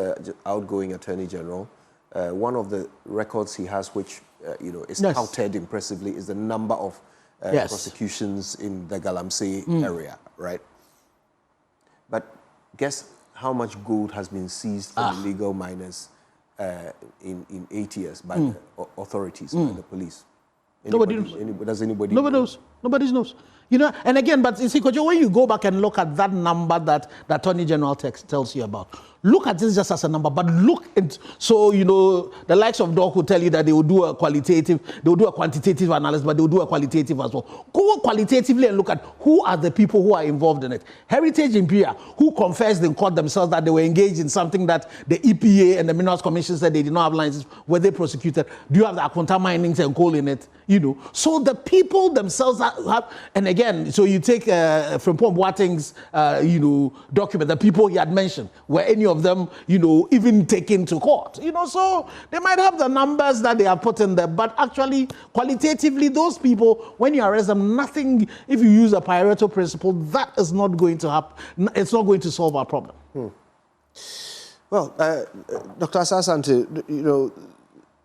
outgoing Attorney General one of the records he has, which is Yes. touted impressively, is the number of Yes. prosecutions in the Galamsey area, right? But guess how much gold has been seized from illegal miners in 8 years by the authorities, by the police? Nobody knows. Does anybody Nobody know? knows. Nobody knows. You know, and again, but you see, Kojo, when you go back and look at that number that the Attorney General tells you about, look at this just as a number, but look at, so, the likes of Doc will tell you that they will do a quantitative analysis, but they will do a qualitative as well. Go qualitatively and look at who are the people who are involved in it. Heritage Imperial, who confessed in court themselves that they were engaged in something that the EPA and the Minerals Commission said they did not have licenses, were they prosecuted? Do you have the Akunta minings and coal in it? So the people themselves have, and again, so you take from Paul Boateng's, document, the people he had mentioned, were any of them, even taken to court? So they might have the numbers that they have put in there, but actually, qualitatively, those people, when you arrest them, nothing, if you use a Pareto principle, that is not going to happen. It's not going to solve our problem. Well, Dr. Asasante,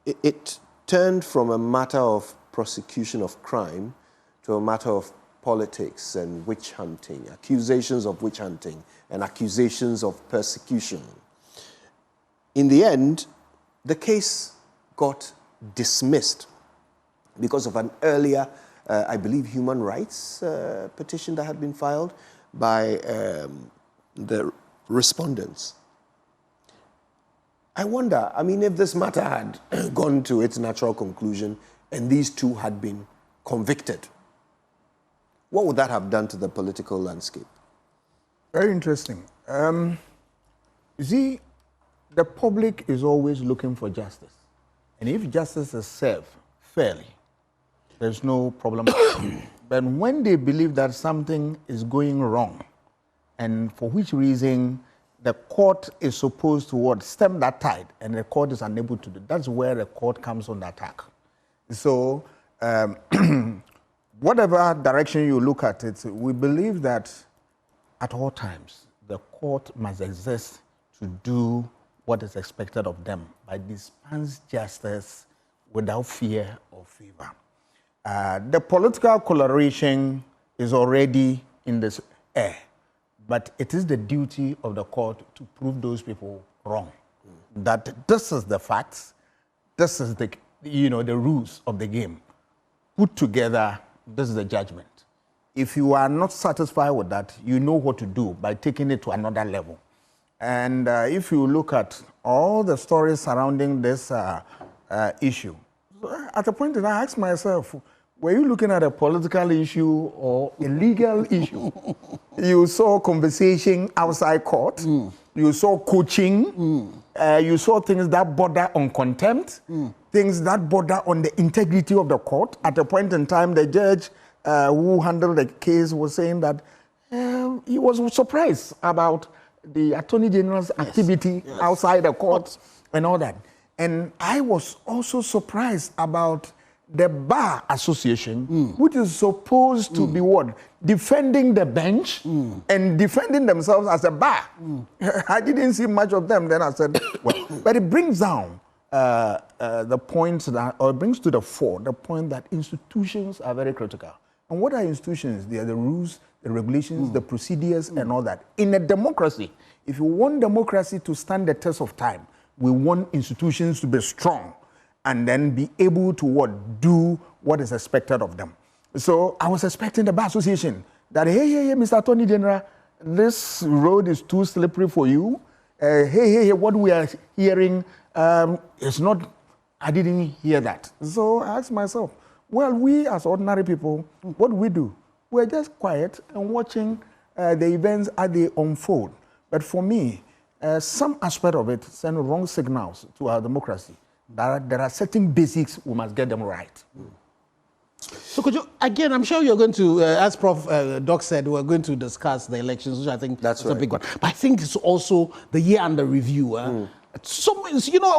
it turned from a matter of prosecution of crime to a matter of politics and witch hunting, accusations of witch hunting and accusations of persecution. In the end, the case got dismissed because of an earlier, I believe, human rights petition that had been filed by the respondents. I wonder, if this matter had gone to its natural conclusion and these two had been convicted, what would that have done to the political landscape? Very interesting. You see, the public is always looking for justice. And if justice is served fairly, there's no problem. But when they believe that something is going wrong, and for which reason the court is supposed to stem that tide, and the court is unable to do, that's where the court comes on attack. So, whatever direction you look at it, we believe that at all times, the court must exist to do what is expected of them, by dispense justice without fear or favor. The political coloration is already in this air, but it is the duty of the court to prove those people wrong. That this is the facts, this is the rules of the game. Put together, this is the judgment. If you are not satisfied with that, you know what to do by taking it to another level. And if you look at all the stories surrounding this issue, at a point I asked myself, were you looking at a political issue or a legal issue? You saw conversation outside court, you saw coaching, you saw things that border on contempt, things that border on the integrity of the court. At a point in time, the judge who handled the case was saying that he was surprised about the Attorney General's activity outside the court and all that. And I was also surprised about the Bar Association, which is supposed to be defending the bench and defending themselves as a bar. I didn't see much of them. Then I said, well, but it brings down the point that, or it brings to the fore the point that institutions are very critical. And what are institutions? They are the rules, the regulations, the procedures, and all that. In a democracy, if you want democracy to stand the test of time, we want institutions to be strong and then be able to do what is expected of them. So I was expecting the Bar Association that, hey, Mr. Attorney General, this road is too slippery for you. Hey, what we are hearing is not, I didn't hear that. So I asked myself, well, we as ordinary people, what do we do? We're just quiet and watching the events as they unfold. But for me, some aspect of it send wrong signals to our democracy. There are certain basics, we must get them right. So could you, again, I'm sure you're going to, as Prof. Doc said, we're going to discuss the elections, which I think that's a big one. But I think it's also the year under review. So,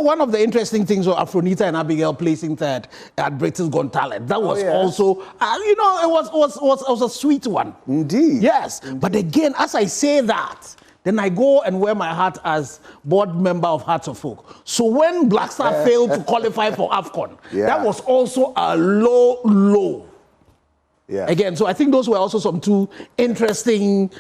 one of the interesting things was Afronita and Abigail placing third at Britain's Got Talent. That was also, it was a sweet one. Indeed. Yes. Indeed. But again, as I say that, then I go and wear my hat as board member of Hearts of Folk. So when Black Star failed to qualify for AFCON, that was also a low. Yeah. Again, so I think those were also some two interesting,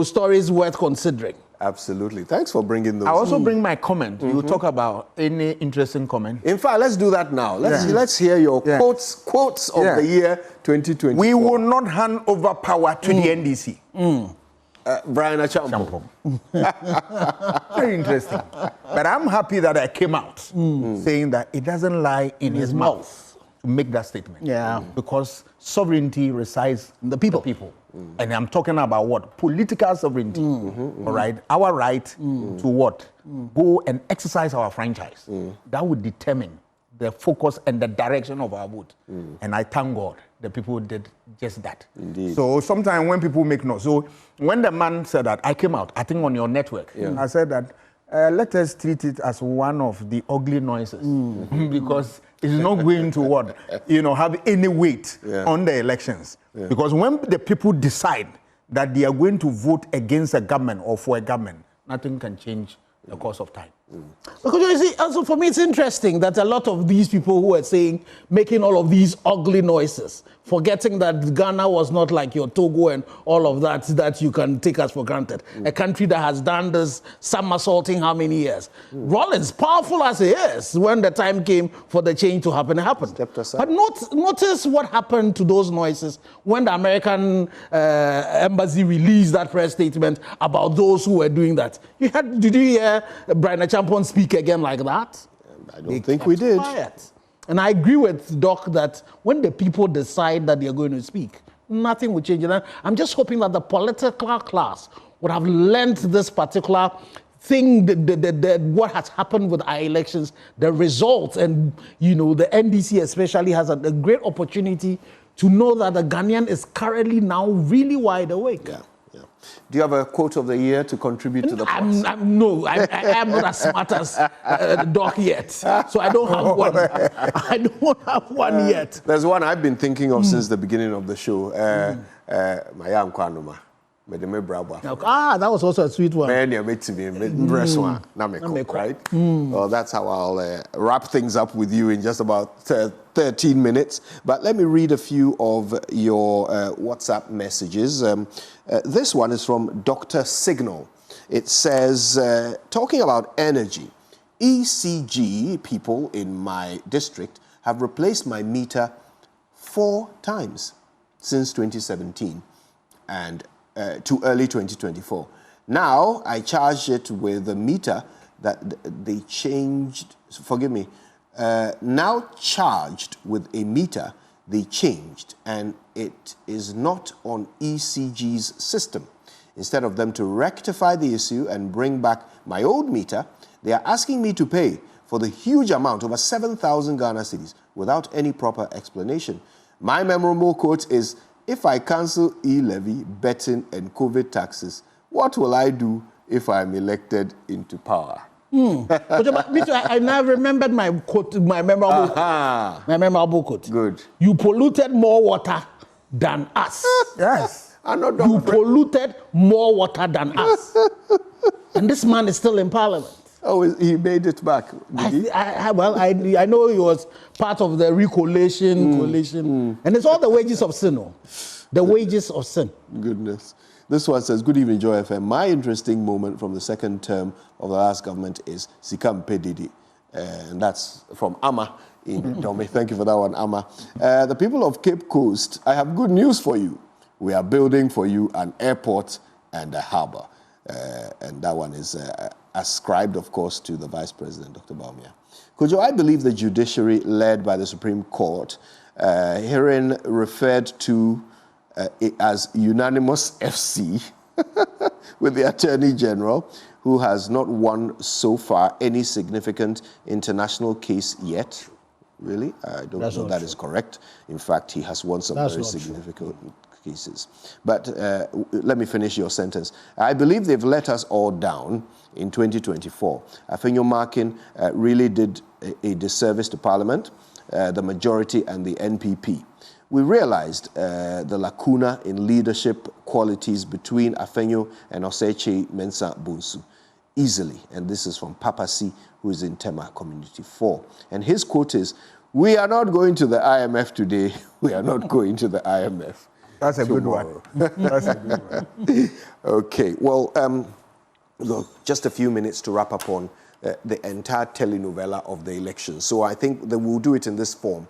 stories worth considering. Absolutely. Thanks for bringing those. I also bring my comment. You talk about any interesting comment. In fact, let's do that now. Let's hear your quotes of the year 2024. We will not hand over power to the NDC. Brian Achampo. Very interesting. But I'm happy that I came out saying that it doesn't lie in his mouth to make that statement. Yeah. Because sovereignty resides in the people. And I'm talking about what? Political sovereignty. All right? Our right to what? Go and exercise our franchise. That would determine the focus and the direction of our vote. And I thank God the people did just that. Indeed. So sometimes when people make noise, so when the man said that, I came out, I think on your network, I said that let us treat it as one of the ugly noises because it's not going to what, have any weight on the elections. Because when the people decide that they are going to vote against a government or for a government, nothing can change the course of time. Because you see, also for me, it's interesting that a lot of these people who are making all of these ugly noises, forgetting that Ghana was not like your Togo and all of that you can take us for granted. A country that has done this somersaulting how many years? Rollins, powerful as he is, when the time came for the change to happen, it happened. But notice what happened to those noises when the American embassy released that press statement about those who were doing that. Did you hear Brian Champon speak again like that? I don't think we did. Quiet. And I agree with Doc that when the people decide that they're going to speak, nothing will change. And I'm just hoping that the political class would have learned this particular thing, what has happened with our elections, the results, and the NDC especially has a great opportunity to know that the Ghanaian is currently now really wide awake. Yeah. Do you have a quote of the year to contribute to the pots? No, I am not as smart as Doc yet, so I don't have one. I don't have one yet. There's one I've been thinking of since the beginning of the show. Mayam Kwanuma. That was also a sweet one. Right? Well, that's how I'll wrap things up with you in just about 13 minutes. But let me read a few of your WhatsApp messages. This one is from Dr. Signal. It says, talking about energy, ECG people in my district have replaced my meter 4 times since 2017 and to early 2024. Now I charge it with a meter that they changed, now charged with a meter they changed, and it is not on ECG's system. Instead of them to rectify the issue and bring back my old meter, they are asking me to pay for the huge amount, over 7,000 Ghana cedis, without any proper explanation. My memorable quote is, if I cancel e-levy, betting, and COVID taxes, what will I do if I'm elected into power? I now remembered my quote, my memorable quote. Good. You polluted more water than us. Yes. You polluted more water than us. And this man is still in Parliament. Oh, he made it back, did he? I know he was part of the coalition. And it's all the wages of sin. The wages of sin. Goodness. This one says, good evening, Joy FM. My interesting moment from the second term of the last government is Sikam Pedidi. And that's from Ama in Dome. Thank you for that one, Ama. The people of Cape Coast, I have good news for you. We are building for you an airport and a harbour. And that one is ascribed, of course, to the Vice President, Dr. Baumia. Kojo, I believe the judiciary led by the Supreme Court, herein referred to it as unanimous FC with the Attorney General, who has not won so far any significant international case yet. Really? I don't know that is correct. In fact, he has won some very significant cases. But let me finish your sentence. I believe they've let us all down in 2024. I think your marking really did a disservice to Parliament, the majority and the NPP. we realized the lacuna in leadership qualities between Afenyo and Osechi Mensah Bonsu easily. And this is from Papa C, who is in Tema Community 4. And his quote is, "We are not going to the IMF today. We are not going to the IMF." That's a good one. That's a good one. Okay, well, look, just a few minutes to wrap up on the entire telenovela of the election. So I think that we'll do it in this form.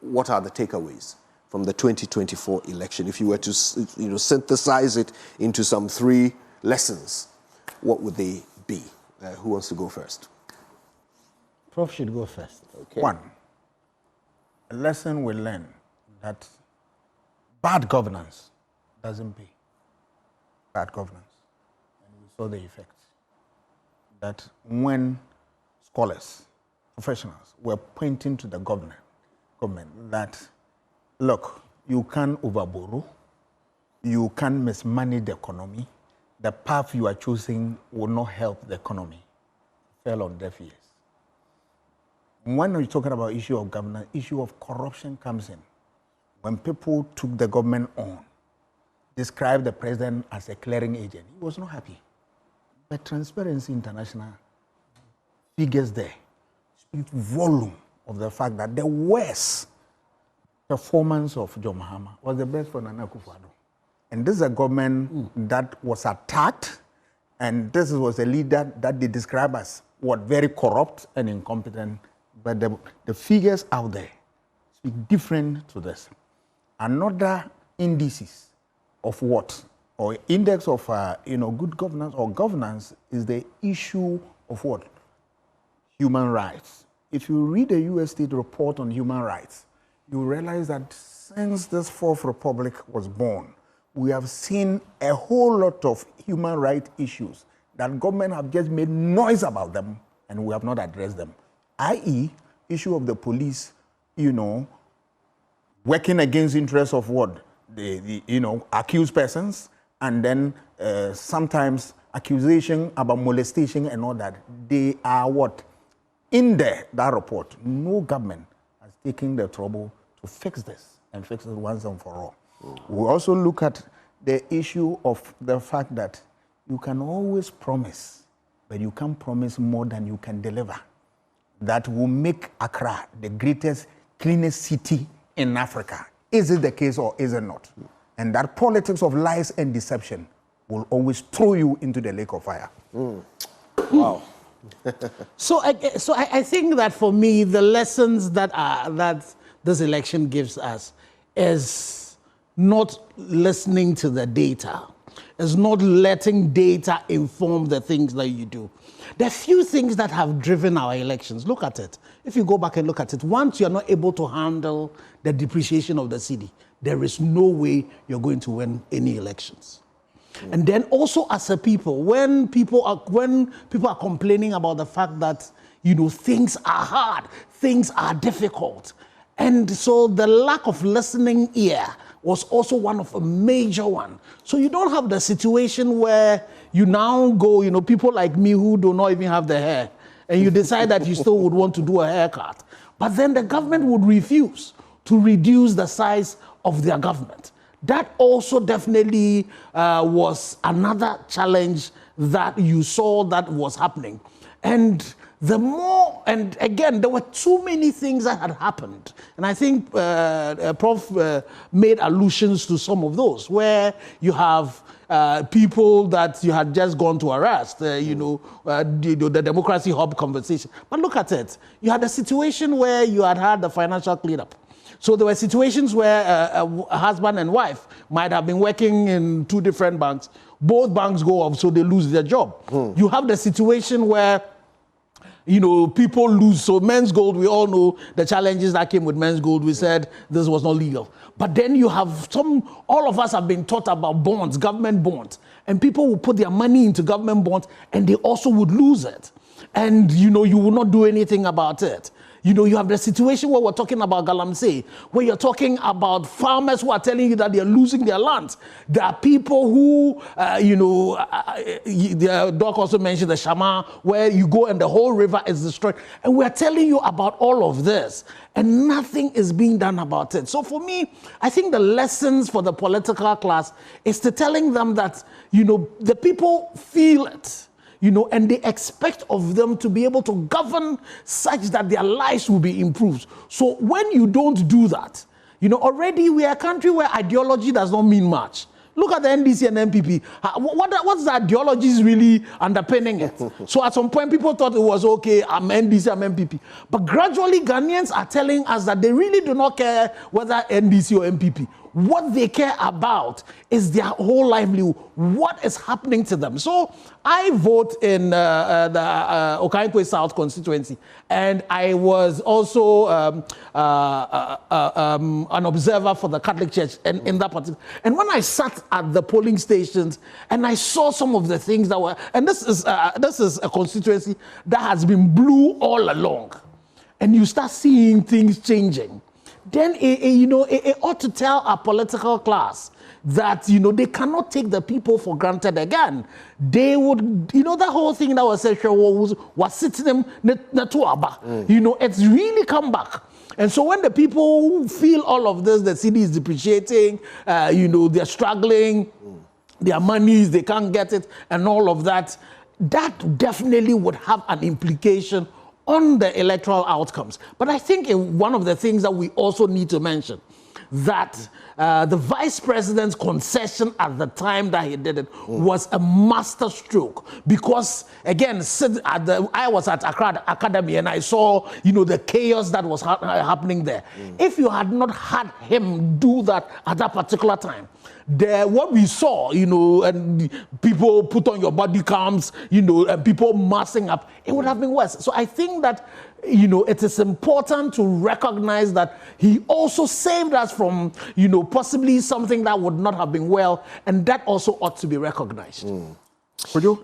What are the takeaways from the 2024 election? If you were to synthesize it into some 3 lessons, what would they be? Who wants to go first? Prof should go first. Okay. 1, a lesson we learn that bad governance doesn't pay. Bad governance. And we saw the effects. That when scholars, professionals were pointing to the government that, look, you can't overborrow, you can't mismanage the economy, the path you are choosing will not help the economy. Fell on deaf ears. When we're talking about issue of governance, issue of corruption comes in. When people took the government on, described the president as a clearing agent, he was not happy. But Transparency International figures there speak volume of the fact that the worst performance of John Mahama was the best for Nana Akufo-Addo. And this is a government that was attacked, and this was a leader that they describe as very corrupt and incompetent. But the figures out there speak different to this. Another indices of or index of good governance or governance is the issue of human rights. If you read the U.S. State Report on Human Rights, you realize that since this Fourth Republic was born, we have seen a whole lot of human rights issues that government have just made noise about them and we have not addressed them. I.e., issue of the police, working against interests of the accused persons, and then sometimes accusation about molestation and all that. They are in that report. No government has taken the trouble to fix this and fix it once and for all. We also look at the issue of the fact that you can always promise, but you can't promise more than you can deliver. That will make Accra the greatest, cleanest city in Africa. Is it the case or is it not? And that politics of lies and deception will always throw you into the lake of fire. Wow. So I think that for me, the lessons that this election gives us is not listening to the data, is not letting data inform the things that you do. There are few things that have driven our elections. Look at it. If you go back and look at it, once you're not able to handle the depreciation of the cedi, there is no way you're going to win any elections. And then also as a people, when people are complaining about the fact that things are hard, things are difficult, and so the lack of listening ear was also one of a major one. So you don't have the situation where you now go, people like me who do not even have the hair, and you decide that you still would want to do a haircut. But then the government would refuse to reduce the size of their government. That also definitely was another challenge that you saw that was happening. And again, there were too many things that had happened. And I think Prof made allusions to some of those, where you have people that you had just gone to arrest, the Democracy Hub conversation. But look at it. You had a situation where you had the financial cleanup. So there were situations where a husband and wife might have been working in 2 different banks. Both banks go off, so they lose their job. You have the situation where people lose. So Men's Gold, we all know the challenges that came with Men's Gold. We said this was not legal. But then you have all of us have been taught about bonds, government bonds. And people will put their money into government bonds and they also would lose it. And you will not do anything about it. You know, you have the situation where we're talking about Galamsey, where you're talking about farmers who are telling you that they're losing their land. There are people who, the doc also mentioned the Shama, where you go and the whole river is destroyed. And we're telling you about all of this, and nothing is being done about it. So for me, I think the lessons for the political class is to telling them that, you know, the people feel it. You know, and they expect of them to be able to govern such that their lives will be improved. So when you don't do that, you know, already we are a country where ideology does not mean much. Look at the NDC and MPP. What's the ideologies really underpinning it? So at some point, people thought it was okay, I'm NDC, I'm MPP. But gradually, Ghanaians are telling us that they really do not care whether NDC or MPP. What they care about is their whole livelihood, what is happening to them. So I vote in the Okankwe South constituency, and I was also an observer for the Catholic Church in that particular. And when I sat at the polling stations and I saw some of the things that were, and this is a constituency that has been blue all along, and you start seeing things changing, then it ought to tell our political class that, you know, they cannot take the people for granted again. They would, you know, that whole thing that was said was sitting them, you know, it's really come back. And so when the people feel all of this, the city is depreciating, you know, they're struggling, their monies, they can't get it, and all of that, that definitely would have an implication on the electoral outcomes. But I think one of the things that we also need to mention, that the vice president's concession at the time that he did it was a master stroke, because again, I was at Accra Academy and I saw, you know, the chaos that was happening there. If you had not had him do that at that particular time, what we saw, you know, and people put on your body cams, you know, and people massing up, it would have been worse. So I think that, you know, it is important to recognize that he also saved us from, you know, possibly something that would not have been well, and that also ought to be recognized.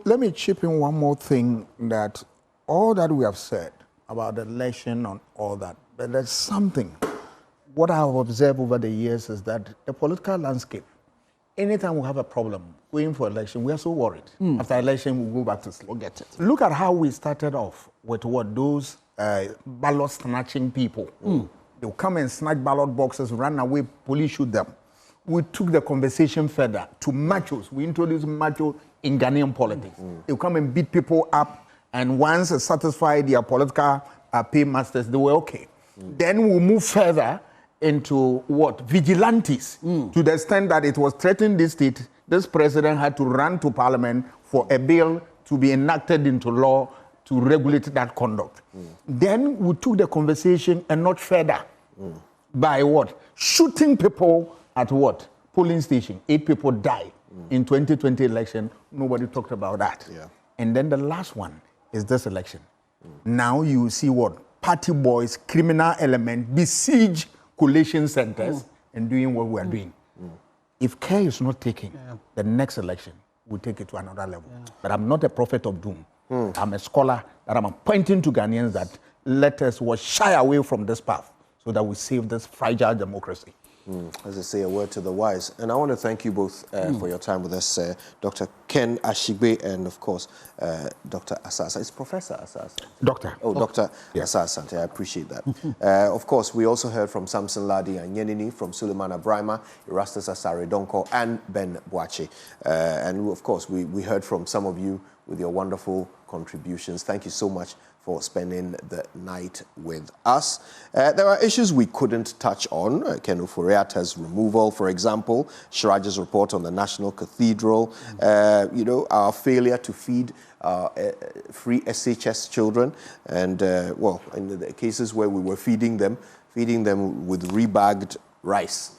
Let me chip in one more thing, that all that we have said about the election and all that, but there's something. What I have observed over the years is that the political landscape, anytime we have a problem going for election, we are so worried. After election, we go back to sleep. Forget it. Look at how we started off with what those ballot snatching people. They'll come and snatch ballot boxes, run away, police shoot them. We took the conversation further to machos. We introduced macho in Ghanaian politics. They'll come and beat people up, and once satisfied their political paymasters, they were okay. Then we'll move further into what? Vigilantes, to the extent that it was threatening this state. This president had to run to parliament for a bill to be enacted into law to regulate that conduct. Then we took the conversation a notch further by what? Shooting people at what? Polling station. 8 people died in 2020 election. Nobody talked about that. And then the last one is this election. Now you see what? Party boys, criminal element, besiege collation centers and doing what we are doing. If care is not taken, the next election will take it to another level. But I'm not a prophet of doom. I'm a scholar that I'm pointing to Ghanaians that let us shy away from this path so that we save this fragile democracy. As I say, a word to the wise. And I want to thank you both for your time with us, Dr. Ken Ashigbe and, of course, Dr. Asasa. It's Professor Asasa. Doctor. Oh, Dr. Asasa. I appreciate that. Of course, we also heard from Samson Ladi and Yenini, from Suleiman Abrahima, Erastus Asare Donko, and Ben Boache. And, of course, we heard from some of you with your wonderful contributions. Thank you so much for spending the night with us. There are issues we couldn't touch on. Ken Ofori-Atta's removal, for example, Shiraja's report on the National Cathedral, you know, our failure to feed free SHS children, and, well, in the cases where we were feeding them with rebagged rice.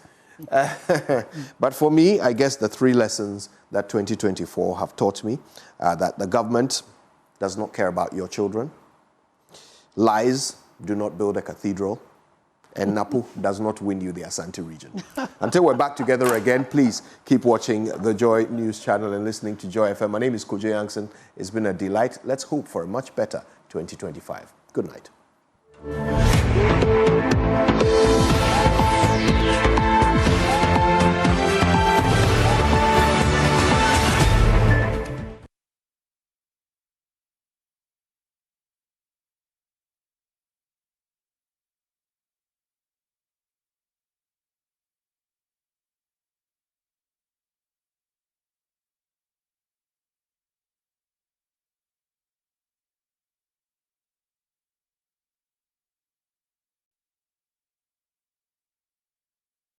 But for me, I guess the 3 lessons that 2024 have taught me are that the government does not care about your children, lies do not build a cathedral, and NAPU does not win you the Asante region. Until we're back together again, please keep watching the Joy News channel and listening to Joy FM. My name is Kojo Yankson. It's been a delight. Let's hope for a much better 2025. Good night.